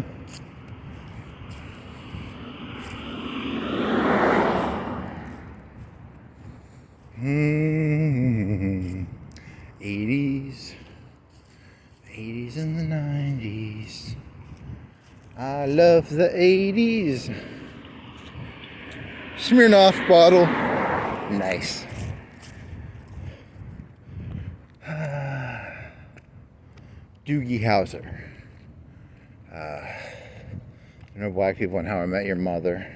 80s and the 90s. I love the 80s. Smirnoff bottle. Nice. Doogie Howser. No black people in How I Met Your Mother.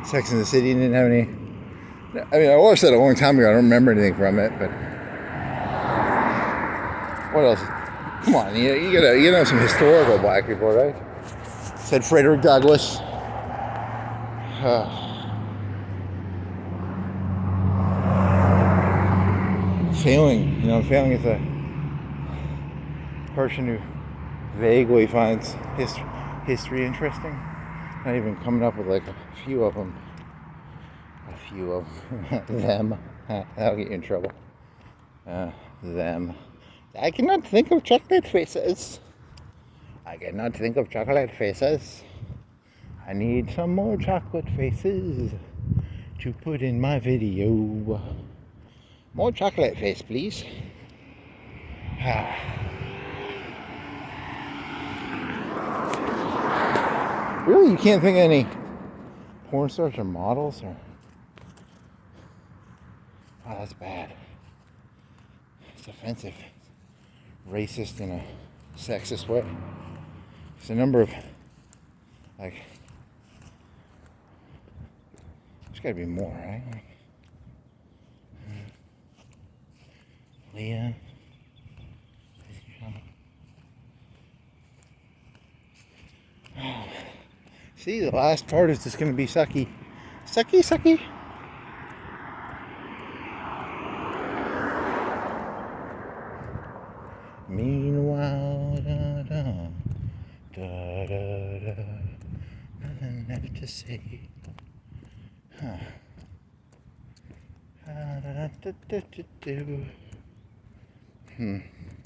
Sex and the City didn't have any. I mean, I watched that a long time ago. I don't remember anything from it, but what else? Come on, you gotta know some historical black people, right? Said Frederick Douglass. Failing is a person who vaguely finds history interesting. Not even coming up with like a few of them. Them. That'll get you in trouble. Them. I cannot think of chocolate faces. I need some more chocolate faces to put in my video. More chocolate face, please. Really, you can't think of any porn stars or models or... Oh, that's bad. It's offensive. Racist in a sexist way. It's a number of, like, there's gotta be more, right? Leah. See, the last part is just gonna be sucky. Sucky. Meanwhile, nothing left to say.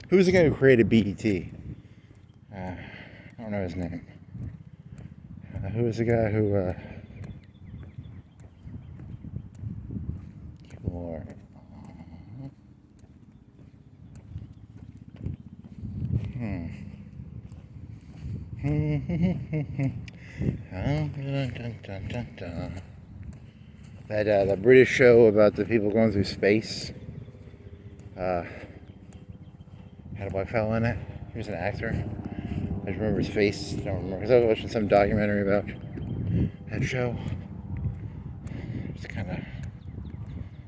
Who's the guy who created BET? I don't know his name. Who was the guy who that British show about the people going through space had a black fellow in it. He was an actor. I just remember his face. I don't remember because I was watching some documentary about that show. It's kind of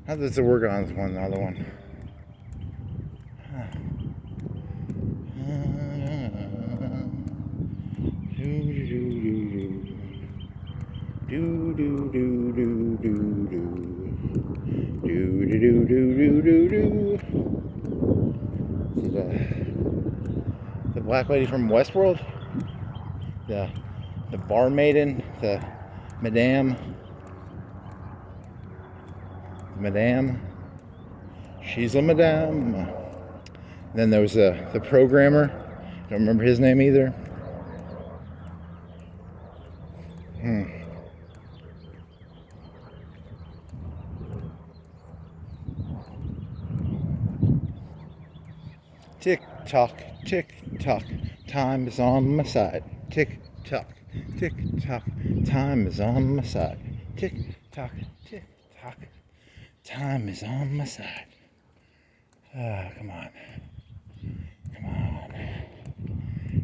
not that the Worgon's one, the other one. See the black lady from Westworld, the bar maiden, the madame. She's a madame. Then there was the programmer. Don't remember his name either. Tick tock, time is on my side. Tick tock, time is on my side. Tick tock, time is on my side. Come on.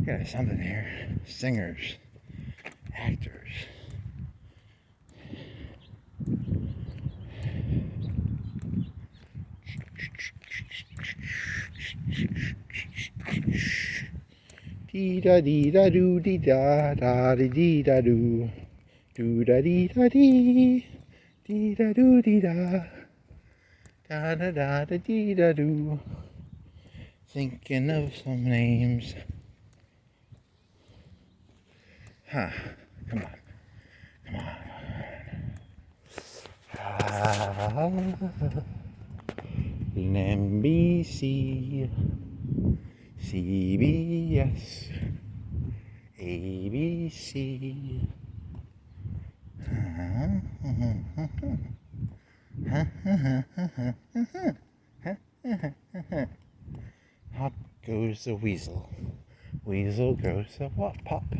Got something here. Singers, actors. Dee da dee da doo dee da da dee da doo da dee da dee da doo dee da da dee da doo. Thinking of some names. Come on. NBC, CBS, ABC. Hop goes the weasel. Weasel goes the pop.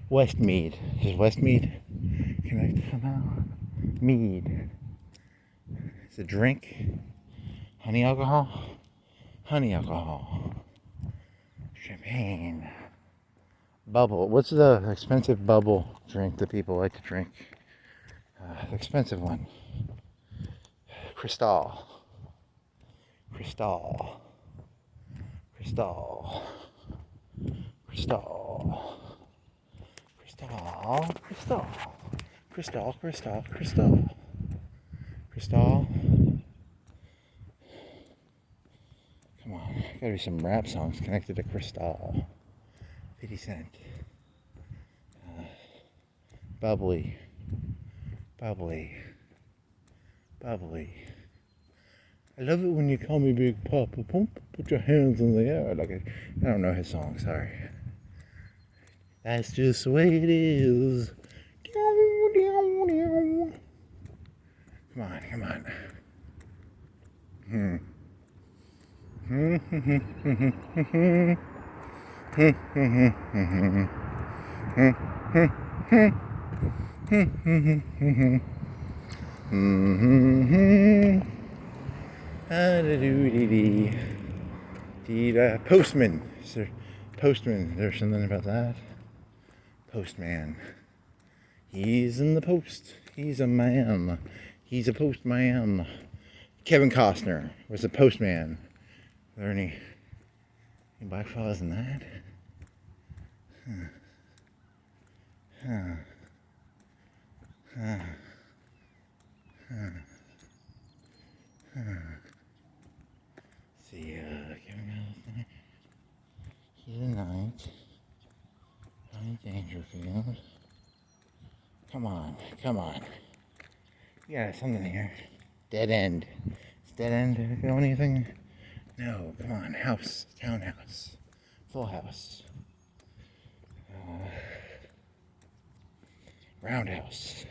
Westmead. Does Westmead connect somehow? Mead. It's a drink. Honey alcohol. Champagne. Bubble. What's the expensive bubble drink that people like to drink? The expensive one. Cristal. Come on, gotta be some rap songs connected to Crystal. 50 Cent. Bubbly. Bubbly. Bubbly. I love it when you call me Big Papa Pump. Put your hands in the air. Like I don't know his song, sorry. That's just the way it is. Come on, come on. Postman. Sir, Postman. There's something about that. Postman. He's in the post. He's a man. He's a postman. Kevin Costner was a postman. Are there any black fellas in that? See, Kevin Costner. He's a knight. Johnny Dangerfield. Come on, come on. You got something here. Dead end. Is dead end go anything? No, come on. House. Townhouse. Full house. Roundhouse.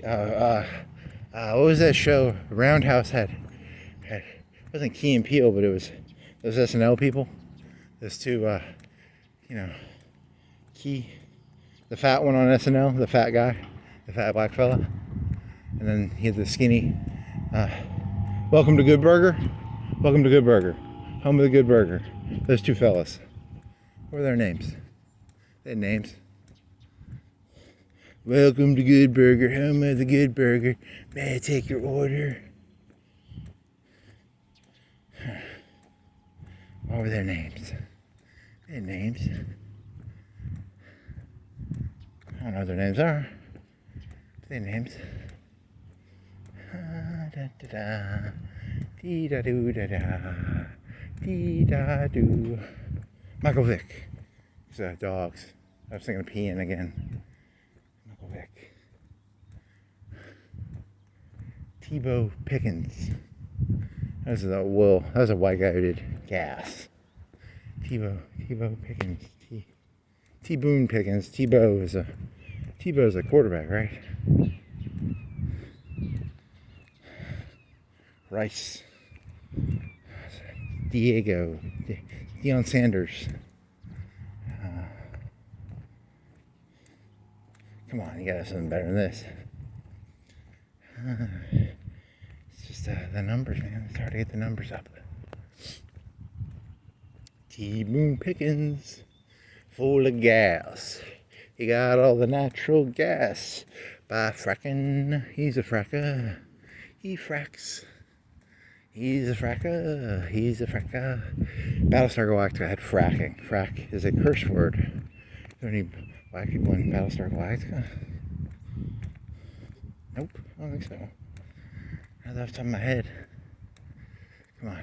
What was that show? Roundhouse had it wasn't Key and Peele, but it was those SNL people. Those two, Key, the fat one on SNL, the fat guy, the fat black fella, and then he had the skinny. Welcome to Good Burger. Welcome to Good Burger. Home of the Good Burger. Those two fellas. What were their names? They had names. Welcome to Good Burger. Home of the Good Burger. May I take your order? What were their names? They had names. I don't know what their names are. They had names. Da da da. Dee da doo da da. Dee da doo. Michael Vick. It's dogs. I was thinking of peeing again. Michael Vick. Tebow Pickens. That was a white guy who did Gas. Tebow Pickens. T-Boone Pickens. Tebow's a quarterback, right? Rice. Deion Sanders. Come on, you gotta have something better than this. It's just the numbers, man. It's hard to get the numbers up. T-Boone Pickens, full of gas. He got all the natural gas by fracking. He's a fracker. He fracks. He's a fracker. He's a fracker. Battlestar Galactica had fracking. Frack is a curse word. Are there any black people in Battlestar Galactica? Nope, I don't think so. Not off the top of my head. Come on.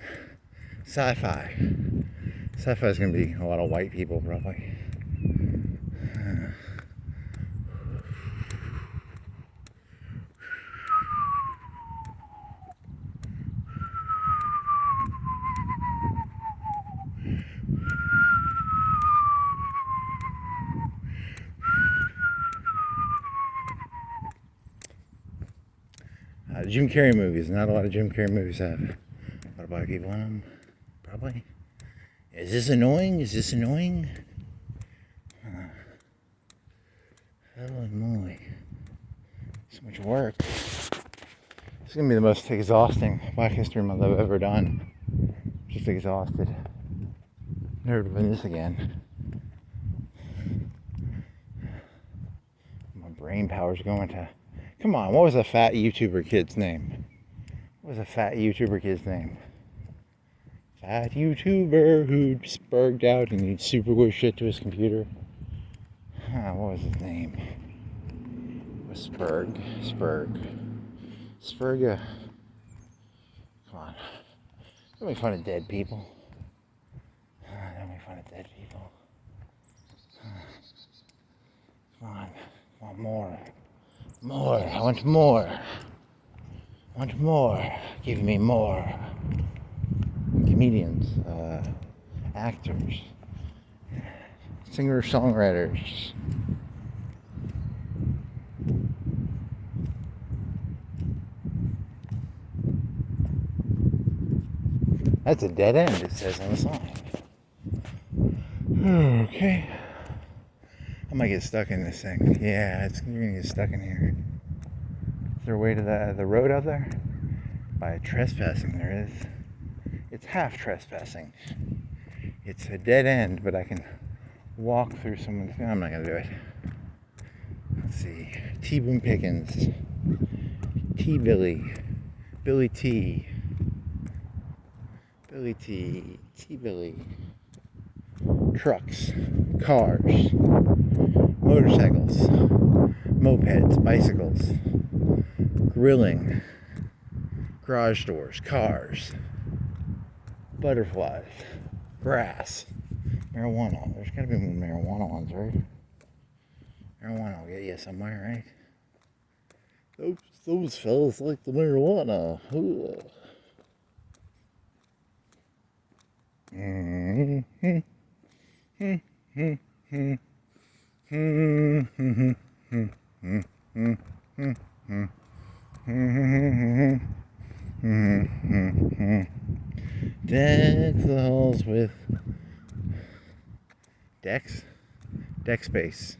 Sci-fi. Sci-fi is going to be a lot of white people, probably. Jim Carrey movies. Not a lot of Jim Carrey movies have a lot of black people in them. Probably. Is this annoying? Is this annoying? Holy moly. So much work. It's going to be the most exhausting Black History Month I've ever done. Just exhausted. Never doing this again. My brain power's going to... Come on, what was a fat YouTuber kid's name? What was a fat YouTuber kid's name? Fat YouTuber who spurged out and he'd super glue shit to his computer. What was his name? It was Spurga. Come on. Don't make fun of dead people. about dead people. Come on. I want more. More. I want more. I want more. Give me more. Comedians, actors, singer-songwriters. That's a dead end, it says on the sign. Okay. I might get stuck in this thing. Yeah, you're gonna get stuck in here. Is there a way to the road out there? By trespassing, there is. It's half trespassing. It's a dead end, but I can walk through someone's. I'm not gonna do it. Let's see. T. Boone Pickens. T. Billy. Billy T. Billy T. T. Billy. Trucks. Cars. Motorcycles. Mopeds. Bicycles. Grilling. Garage doors. Cars. Butterflies. Grass. Marijuana. There's gotta be more marijuana ones, right? Marijuana will get you somewhere, right? Those fellas like the marijuana. Ooh. Deck the halls with deck space,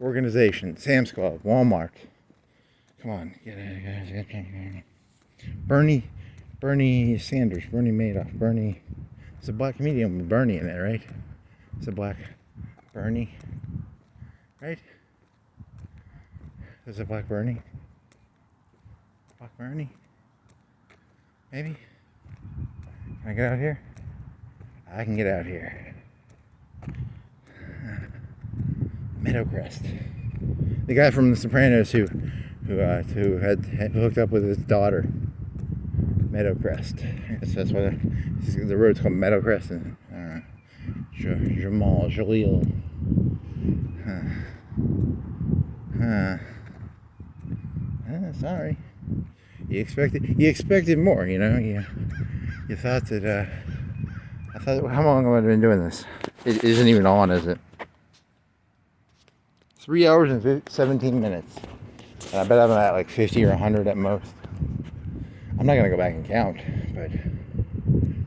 organization, Sam's Club, Walmart. Come on, get it. Bernie Sanders, Bernie Madoff, Bernie. It's a black comedian with Bernie in it, right? It's a black Bernie, right? There's a black Bernie. Black Bernie? Maybe? Can I get out here? I can get out here. Meadowcrest. The guy from The Sopranos who had hooked up with his daughter. Meadowcrest. I guess that's why the road's called Meadowcrest. And Jamal, Jaleel. Sorry. You expected more, you know. You thought that. How long have I been doing this? It isn't even on, is it? 3 hours and 17 minutes. And I bet I'm at like 50 or 100 at most. I'm not gonna go back and count, but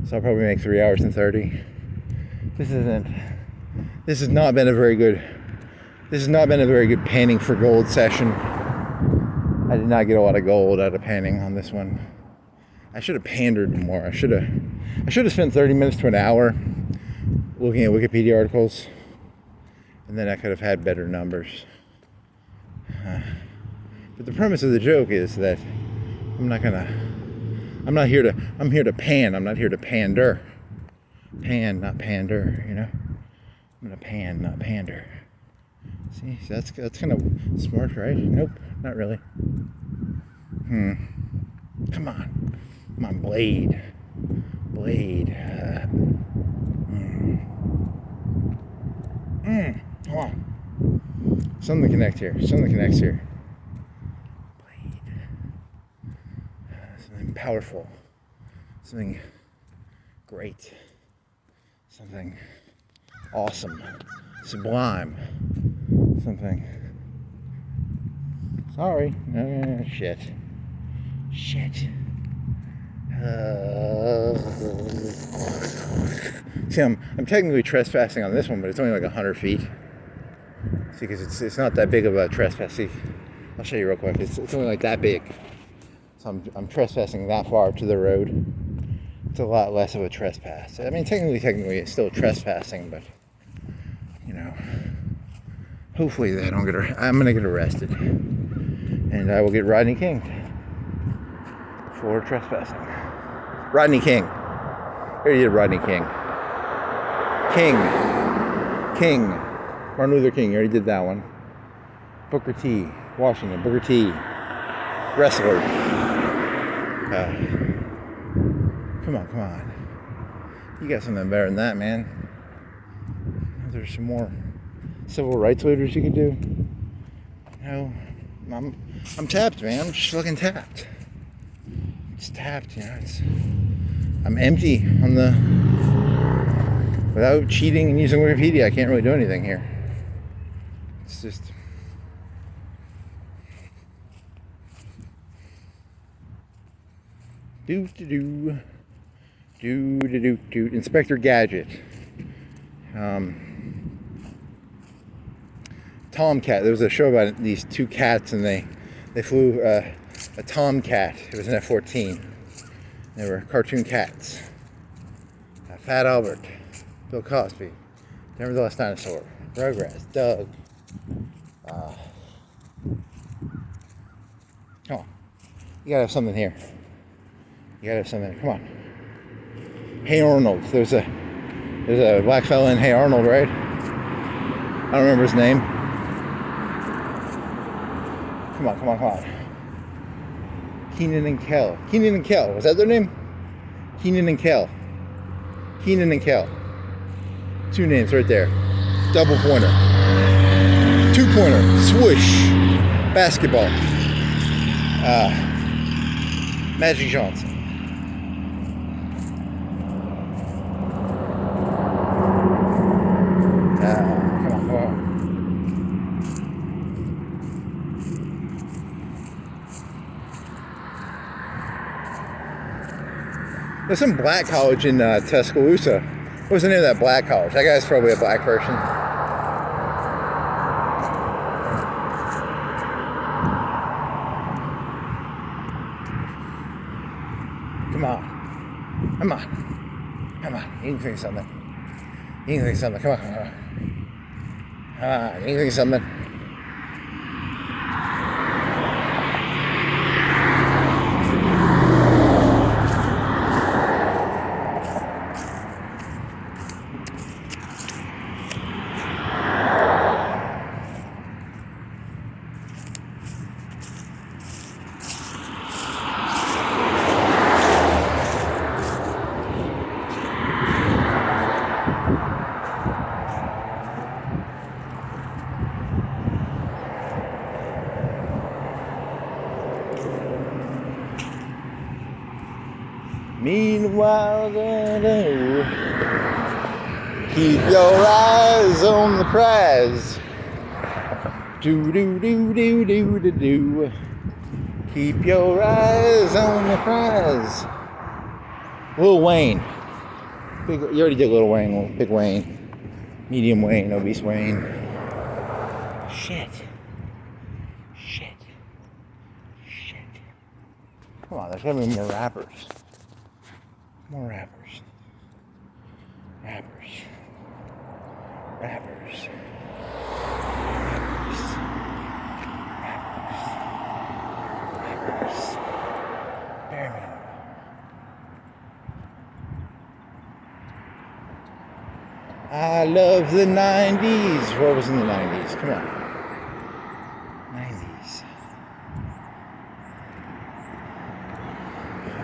so I'll probably make 3 hours and 30. This has not been a very good panning for gold session. I did not get a lot of gold out of panning on this one. I should have pandered more. I should have spent 30 minutes to an hour looking at Wikipedia articles, and then I could have had better numbers. But the premise of the joke is that I'm here to pan. I'm not here to pander. Pan, not pander, you know? I'm gonna pan, not pander. See, so that's kind of smart, right? Nope, not really. Come on, Blade. Come on. Something connects here. Blade. Something powerful. Something great. Something awesome. Sublime. Something. Sorry. Shit. See, I'm technically trespassing on this one, but it's only like 100 feet. See, because it's not that big of a trespass. See, I'll show you real quick. It's only like that big. So I'm trespassing that far up to the road. It's a lot less of a trespass. I mean, technically, it's still trespassing, but you know, hopefully I'm gonna get arrested, and I will get Rodney King for trespassing. Rodney King. I already did Rodney King. King. Martin Luther King. You already did that one. Booker T. Washington. Booker T. Wrestler. Come on. You got something better than that, man. There's some more civil rights leaders you could do. No, I'm tapped, man. I'm just fucking tapped. It's tapped, I'm empty on the. Without cheating and using Wikipedia, I can't really do anything here. It's just. Inspector Gadget. Tomcat. There was a show about these two cats, and they flew a tomcat. It was an F-14. They were cartoon cats. Fat Albert, Bill Cosby, Never the Last Dinosaur, Rugrats, Doug. Come on, you gotta have something here. You gotta have something. Come on. Hey Arnold. There's a black fella in Hey Arnold, right? I don't remember his name. Come on. Keenan and Kel. Was that their name? Keenan and Kel. Two names right there. Double pointer. 2-pointer. Swoosh. Basketball. Magic Johnson. Come on. There's some black college in Tuscaloosa. What's the name of that black college? That guy's probably a black person. Come on. You can think of something. Come on. You can think of something. Meanwhile, keep your eyes on the prize. Do. Keep your eyes on the prize. Lil Wayne. You already did Lil Wayne. Big Wayne. Medium Wayne. Obese Wayne. Shit. Come on, there's gotta be more rappers. Bear me. I love the 90s. What was in the 90s? Come on. 90s.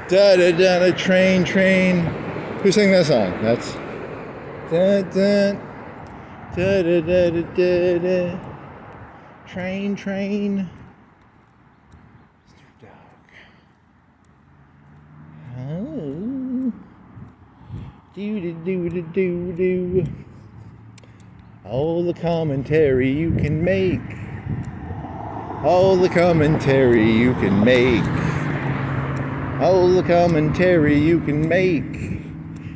Da train. Who sang that song? That's da train. Snoop Dogg. Do. All the commentary you can make. All the commentary you can make.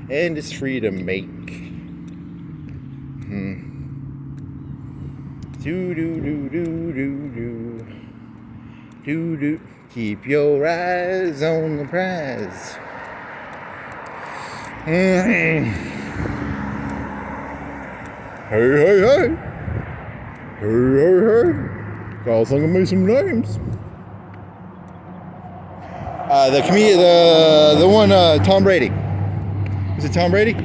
And it's free to make. Do. Keep your eyes on the prize. Hey. Y'all singing me some names. The one, Tom Brady. Is it Tom Brady?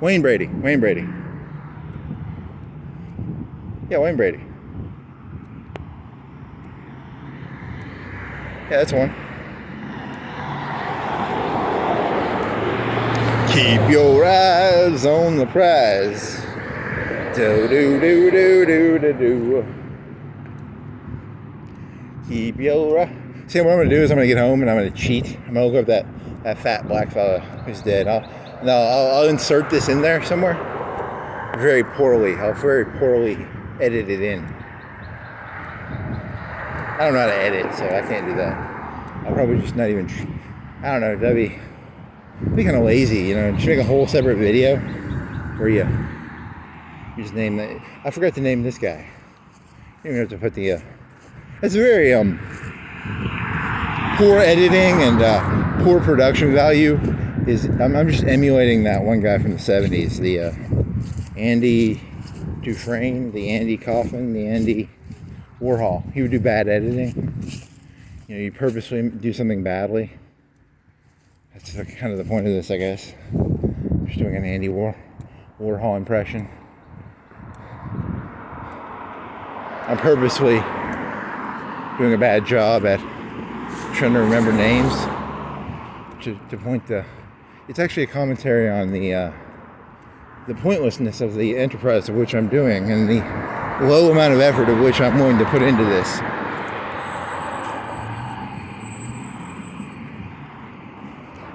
Wayne Brady. Yeah, Wayne Brady. Yeah, that's one. Keep your eyes on the prize. Do do do do do do do. Keep your eyes. See, what I'm gonna do is I'm gonna get home and I'm gonna cheat. I'm gonna look up that fat black fella who's dead. I'll insert this in there somewhere. Very poorly. I'll very poorly edit it in. I don't know how to edit, so I can't do that. I'll probably just not even. I don't know. That'd be kind of lazy, you know. Just make a whole separate video where you just name that. I forgot to name this guy. You don't have to put the. It's very poor editing and poor production value. I'm just emulating that one guy from the 70s, the Andy Dufresne, the Andy Kaufman, the Andy Warhol. He would do bad editing. You know, you purposely do something badly. That's kind of the point of this, I guess. Just doing an Andy Warhol impression. I'm purposely doing a bad job at trying to remember names to point the. It's actually a commentary on the pointlessness of the enterprise of which I'm doing and the low amount of effort of which I'm willing to put into this.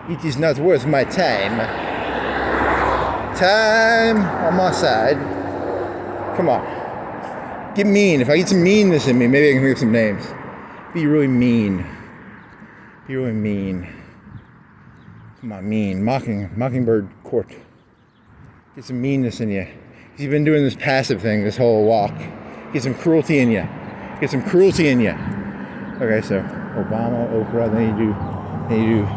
It is not worth my time. Time on my side. Come on. Get mean. If I get some meanness in me, maybe I can think of some names. Be really mean. Be really mean. Come on, mean. Mockingbird Court. Get some meanness in you. You've been doing this passive thing this whole walk. Get some cruelty in you. Get some cruelty in you. Okay, so Obama, Oprah, then you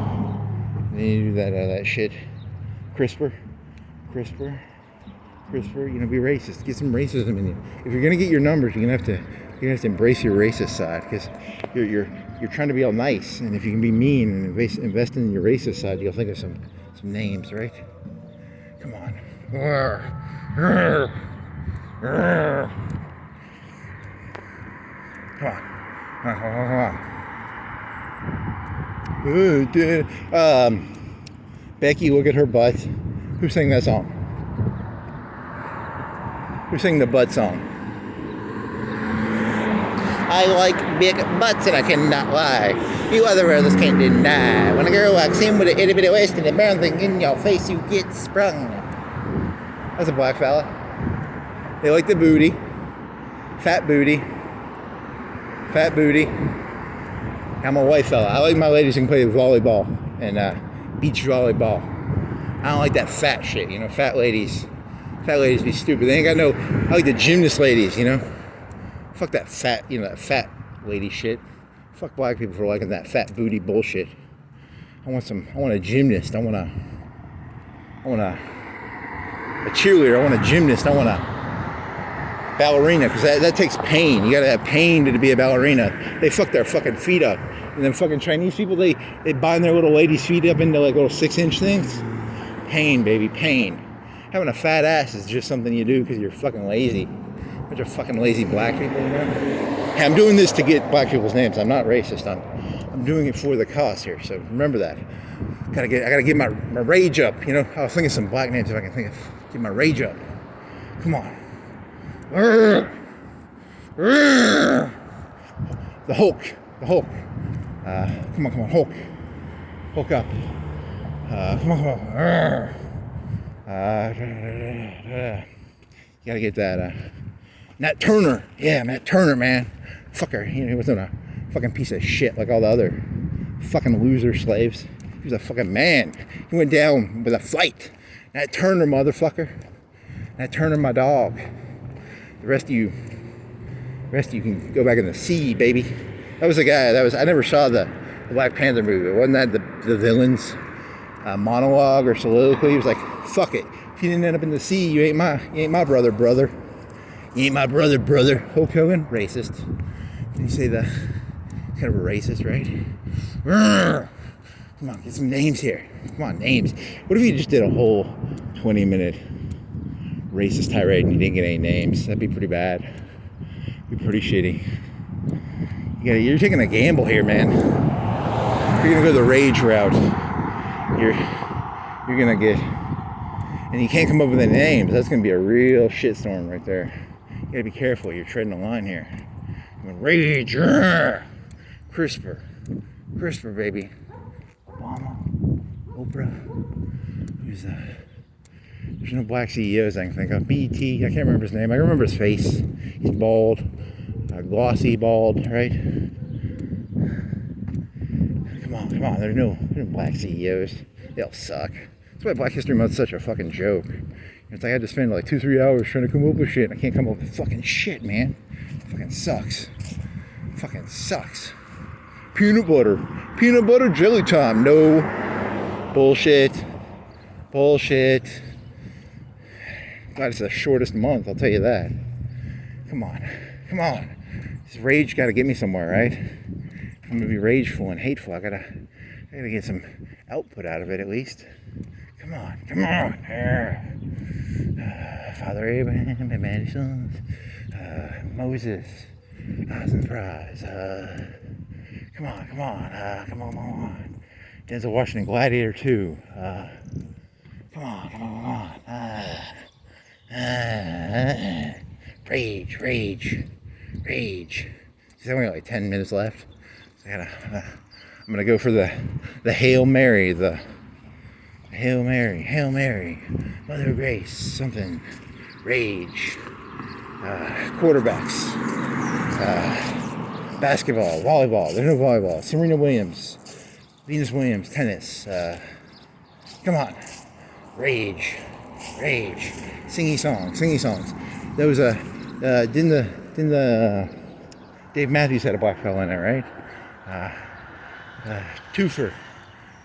do that shit. CRISPR. You know, be racist. Get some racism in you. If you're gonna get your numbers, you're gonna have to embrace your racist side, because you're trying to be all nice. And if you can be mean and invest in your racist side, you'll think of some names, right? Come on. Come on. Becky, look at her butt. Who sang that song? Who sang the butt song? I like big butts and I cannot lie. You other brothers can't deny. When a girl walks in with an itty bitty waist and a brown thing in your face, you get sprung. That's a black fella. They like the booty. Fat booty. Fat booty. I'm a white fella. I like my ladies who can play volleyball and beach volleyball. I don't like that fat shit, you know. Fat ladies be stupid. They ain't got no. I like the gymnast ladies, you know. Fuck that fat, you know, that fat lady shit. Fuck black people for liking that fat booty bullshit. I want a gymnast. I want a cheerleader. I want a gymnast. I want a ballerina, because that takes pain. You gotta have pain to be a ballerina. They fuck their fucking feet up. And then fucking Chinese people, they bind their little ladies' feet up into like little 6-inch things. Pain, baby, pain. Having a fat ass is just something you do because you're fucking lazy. Bunch of fucking lazy black people, you know? Hey, I'm doing this to get black people's names. I'm not racist. I'm doing it for the cause here. So remember that. I gotta get my rage up, you know? I was thinking of some black names if I can think of. Get my rage up. Come on. The Hulk. Come on, Hulk. Hulk up. Come on. You gotta get that. Nat Turner. Yeah, Nat Turner, man. Fucker. You know, he wasn't a fucking piece of shit like all the other fucking loser slaves. He was a fucking man. He went down with a fight. Nat Turner, motherfucker. Nat Turner, my dog. The rest of you can go back in the sea, baby. That was the guy. I never saw the Black Panther movie. Wasn't that the villain's monologue or soliloquy? He was like, "Fuck it. If you didn't end up in the sea, you ain't my brother. You ain't my brother. Hulk Hogan, racist. Did you say that? Kind of a racist, right? Come on, get some names here. Come on, names. What if you just did a whole 20-minute racist tirade and you didn't get any names? That'd be pretty bad. Be pretty shitty. You're taking a gamble here, man. You're gonna go the rage route. you're gonna get, and you can't come up with any names. That's gonna be a real shitstorm right there. You gotta be careful. You're treading the line here. Rage, CRISPR, baby. Obama, Oprah. Who's there's no black CEOs I can think of. BET, I can't remember his name. I remember his face. He's bald, glossy bald, right? Come on. There's no black CEOs. They all suck. That's why Black History Month is such a fucking joke. It's like I had to spend like 2-3 hours trying to come up with shit. I can't come up with fucking shit, man. It fucking sucks. Peanut butter jelly time. No. Bullshit. Glad it's the shortest month, I'll tell you that. Come on. This rage gotta get me somewhere, right? If I'm gonna be rageful and hateful, I gotta get some output out of it at least. Come on. Father Abraham and many sons. Moses. Awesome prize. Come on. Denzel Washington, Gladiator 2. Come on. Rage. There's only like 10 minutes left. So I'm gonna go for the Hail Mary, Hail Mary, Mother of Grace, something, rage, quarterbacks, basketball, volleyball, there's no volleyball, Serena Williams, Venus Williams, tennis, come on, rage, singy songs. There was didn't the Dave Matthews had a black fella in it, right? Twofer,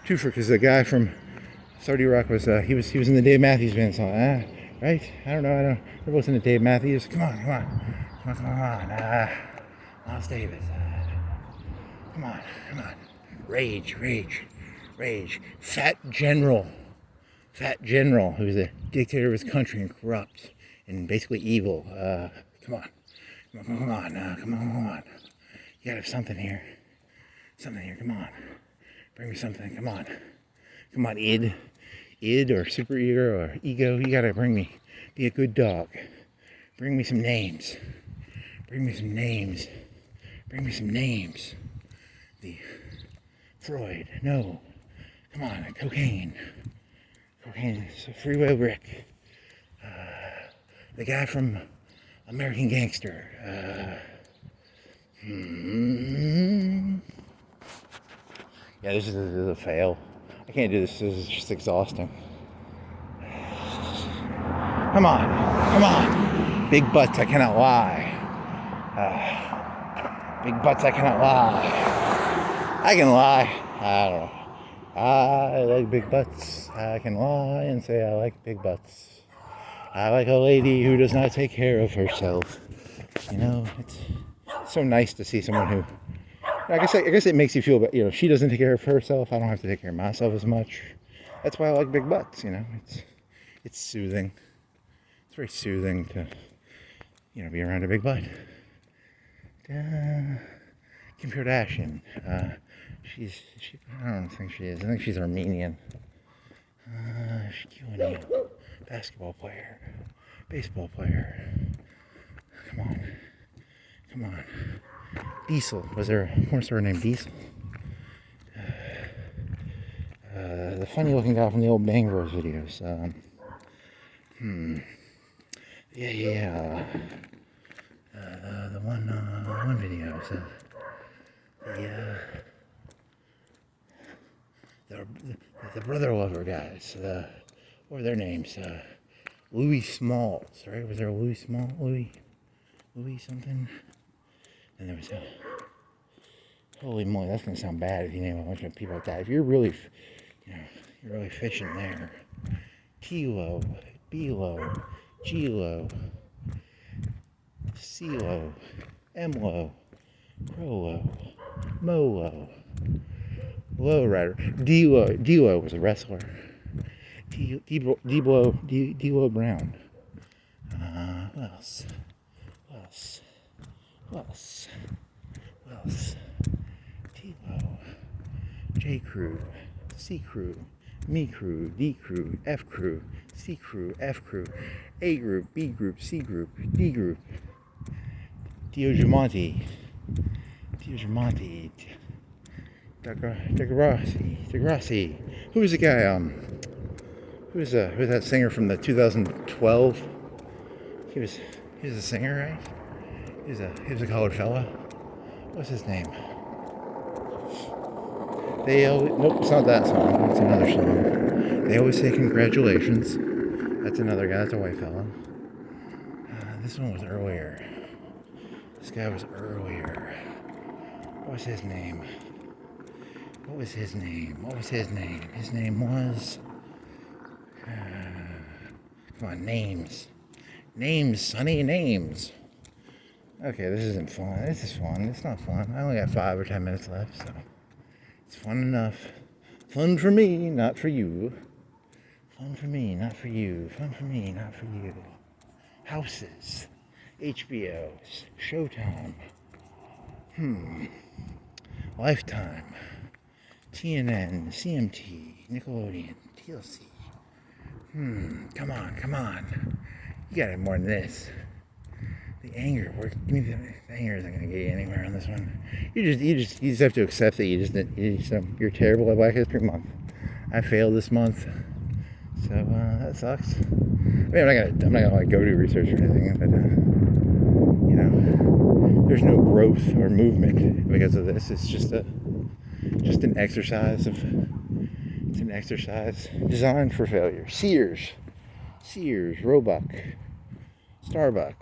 because the guy from Saudi Rock was he was in the Dave Matthews Band song, right? I don't know. They're both in the Dave Matthews. Come on. Miles Davis. Come on. Rage. Fat General, who's a dictator of his country and corrupt and basically evil. Come on. You gotta have something here. Come on. Bring me something. Come on, id or super ego or ego. You gotta be a good dog. Bring me some names. The Freud, no. Come on, cocaine. It's a Freeway Rick. The guy from American Gangster. Yeah, this is a fail. I can't do this. This is just exhausting. Come on. Big butts, I cannot lie. I can lie. I don't know. I like big butts. I can lie and say I like big butts. I like a lady who does not take care of herself. You know, it's so nice to see someone who, I guess it makes you feel, but she doesn't take care of herself. I don't have to take care of myself as much. That's why I like big butts. It's soothing. It's very soothing to, be around a big butt. Kim Kardashian. I don't think she is. I think she's Armenian. Shaquille O'Neal. Basketball player. Baseball player. Come on. Diesel. Was there a porn star named Diesel? The funny looking guy from the old Bang Bros videos. The one video. The brother lover guys. What were their names? Louis Smalls, right? Was there a Louis Small? Louis something? And there was holy moly, that's gonna sound bad if you name a bunch of people like that. If you're really, you're really fishing there. Kilo, B-Lo, G-Lo, C-Lo, M-Lo, Pro-Lo, Mo-Lo, Lowrider. D-Lo was a wrestler. D-Lo Brown. What else? T-Lo, J-Crew, C-Crew, Me crew, D crew, F crew, C crew, F crew, A group, B group, C group, D group, Diogramante, Degrassi. Who was the guy? Who's that singer from the 2012? He was a singer, right? He was a colored fella. What's his name? Nope, it's not that song. It's another song. They always say congratulations. That's another guy. That's a white fella. This one was earlier. This guy was earlier. What was his name? His name was... come on, names. Names, Sonny, names. Okay, this isn't fun. This is fun. It's not fun. I only got 5 or 10 minutes left, so... it's fun enough. Fun for me, not for you. Fun for me, not for you. Fun for me, not for you. Houses. HBO's. Showtime. Lifetime. TNN. CMT. Nickelodeon. TLC. Come on. You gotta have more than this. The anger, give me the anger isn't gonna get you anywhere on this one. You just have to accept that you're terrible at Black History Month. I failed this month, so that sucks. I mean, I'm not gonna like go do research or anything, but there's no growth or movement because of this. It's just an exercise designed for failure. Sears, Roebuck, Starbuck.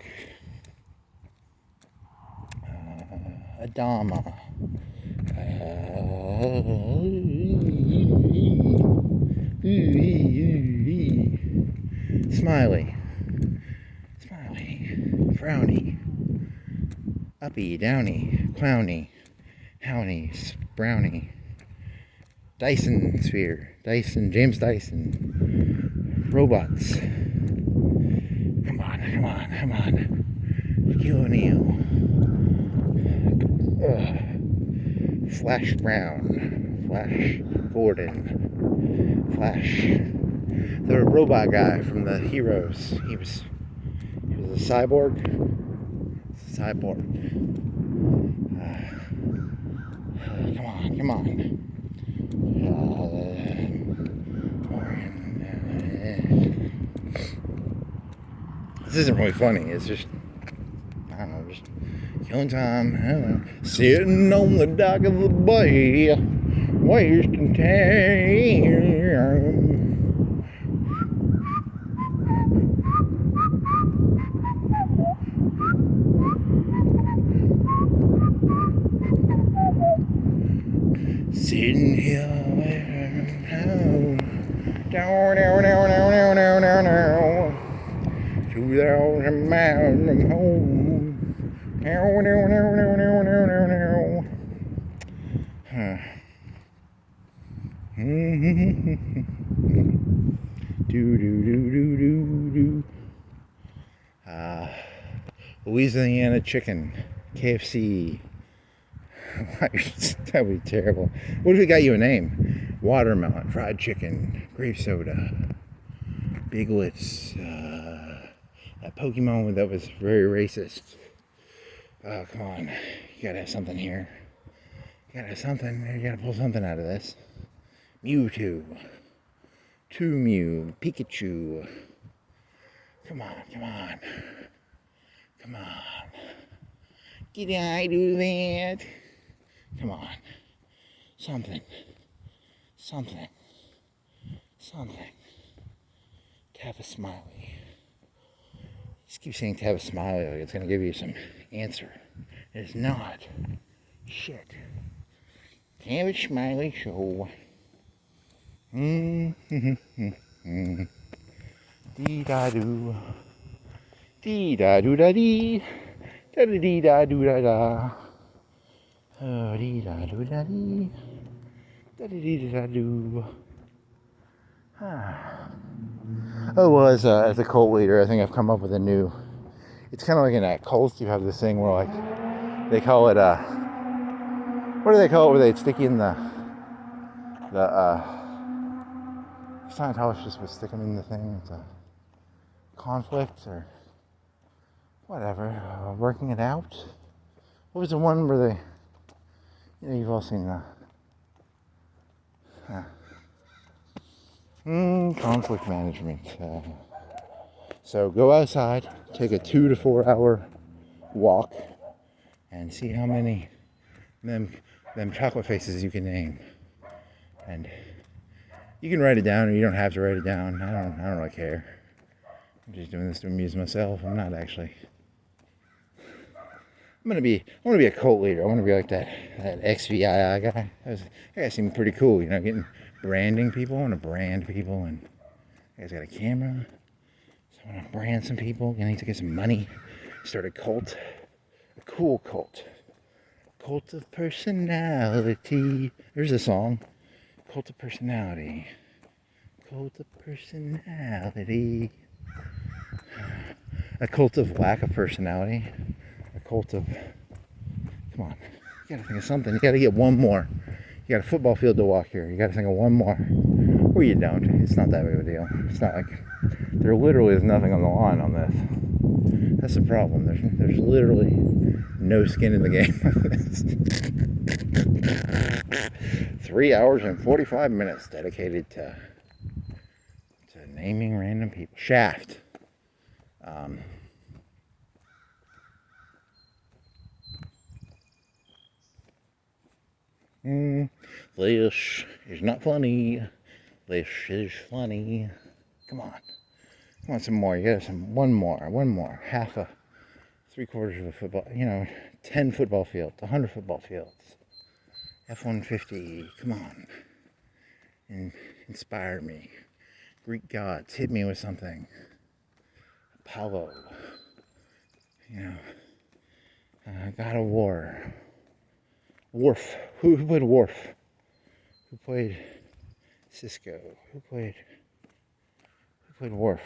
Adama. Smiley. Frowny. Uppy, Downy, Clowny, Howny, Brownie. Dyson Sphere. James Dyson. Robots. Come on. Shaquille O'Neal. Flash Brown, Flash Gordon, Flash, the robot guy from the Heroes. He was a cyborg. Come on. This isn't really funny. It's just, I don't know, just killing time. I don't know. Sitting on the dock of the bay, wasting time. Sitting here waiting home. Down. 2,000 miles from home. Do. Louisiana chicken, KFC. That would be terrible. What if we got you a name? Watermelon, fried chicken, grape soda, Big Lips, that Pokemon that was very racist. Oh, come on. You gotta have something here. You gotta pull something out of this. Mewtwo. Mew. Pikachu. Come on. Did I do that? Come on. Something. Tap a smiley. Just keep saying tap a smiley like it's gonna give you some answer. It's not. Shit. Tap a smiley show. Dee-da-doo. Dee-da-doo-da-dee. Da-da-dee-da-doo-da-da. Oh, dee-da-doo-da-dee. Da-da-dee-da-doo. Oh, well, as a cult leader, I think I've come up with a new... It's kind of like in cults, you have this thing where, like, they call it, what do they call it, where they stick you in the Scientologists would stick them in the thing. It's a conflict or whatever. Working it out. What was the one where they, you've all seen conflict management. So go outside, take a 2 to 4 hour walk, and see how many them chocolate faces you can name. And you can write it down, or you don't have to write it down. I don't really care. I'm just doing this to amuse myself. I'm not actually. I want to be a cult leader. I want to be like that XVII guy. That guy seemed pretty cool, getting branding people. I want to brand people, and that guy's got a camera. So I want to brand some people. I need to get some money. Start a cult. A cool cult. Cult of personality. There's a song. Cult of personality. Cult of personality. A cult of lack of personality. A cult of... Come on. You gotta think of something. You gotta get one more. You got a football field to walk here. You gotta think of one more. Or you don't. It's not that big of a deal. It's not like... There literally is nothing on the line on this. That's the problem. There's literally no skin in the game on this. 3 hours and 45 minutes dedicated to naming random people. Shaft. This is not funny. This is funny. Come on. I want some more. You got one more. Half a, 3/4 of a football, 10 football fields, 100 football fields. F-150, come on. Inspire me. Greek gods, hit me with something. Apollo. God of War. Worf. Who played Worf? Who played Cisco? Who played Worf?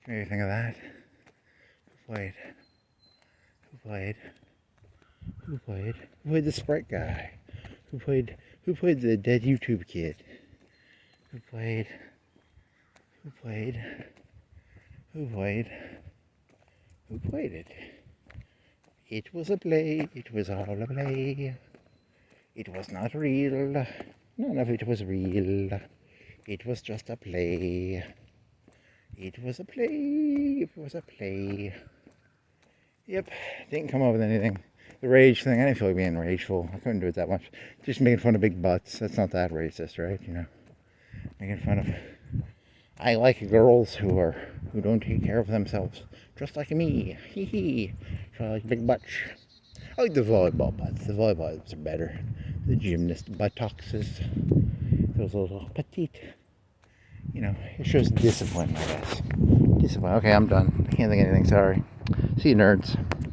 Can you think of that? Who played the Sprite guy? Who played the dead YouTube kid? Who played it? It was a play. It was all a play. It was not real. None of it was real. It was just a play. It was a play. Yep, didn't come up with anything. The rage thing, I didn't feel like being rageful. I couldn't do it that much. Just making fun of big butts. That's not that racist, right? Making fun of... I like girls who don't take care of themselves. Just like me. Hee hee. So I like big butts. I like the volleyball butts. The volleyball butts are better. The gymnast buttocks. Those little petite. It shows discipline, I guess. Discipline. Okay, I'm done. I can't think of anything. Sorry. See you, nerds.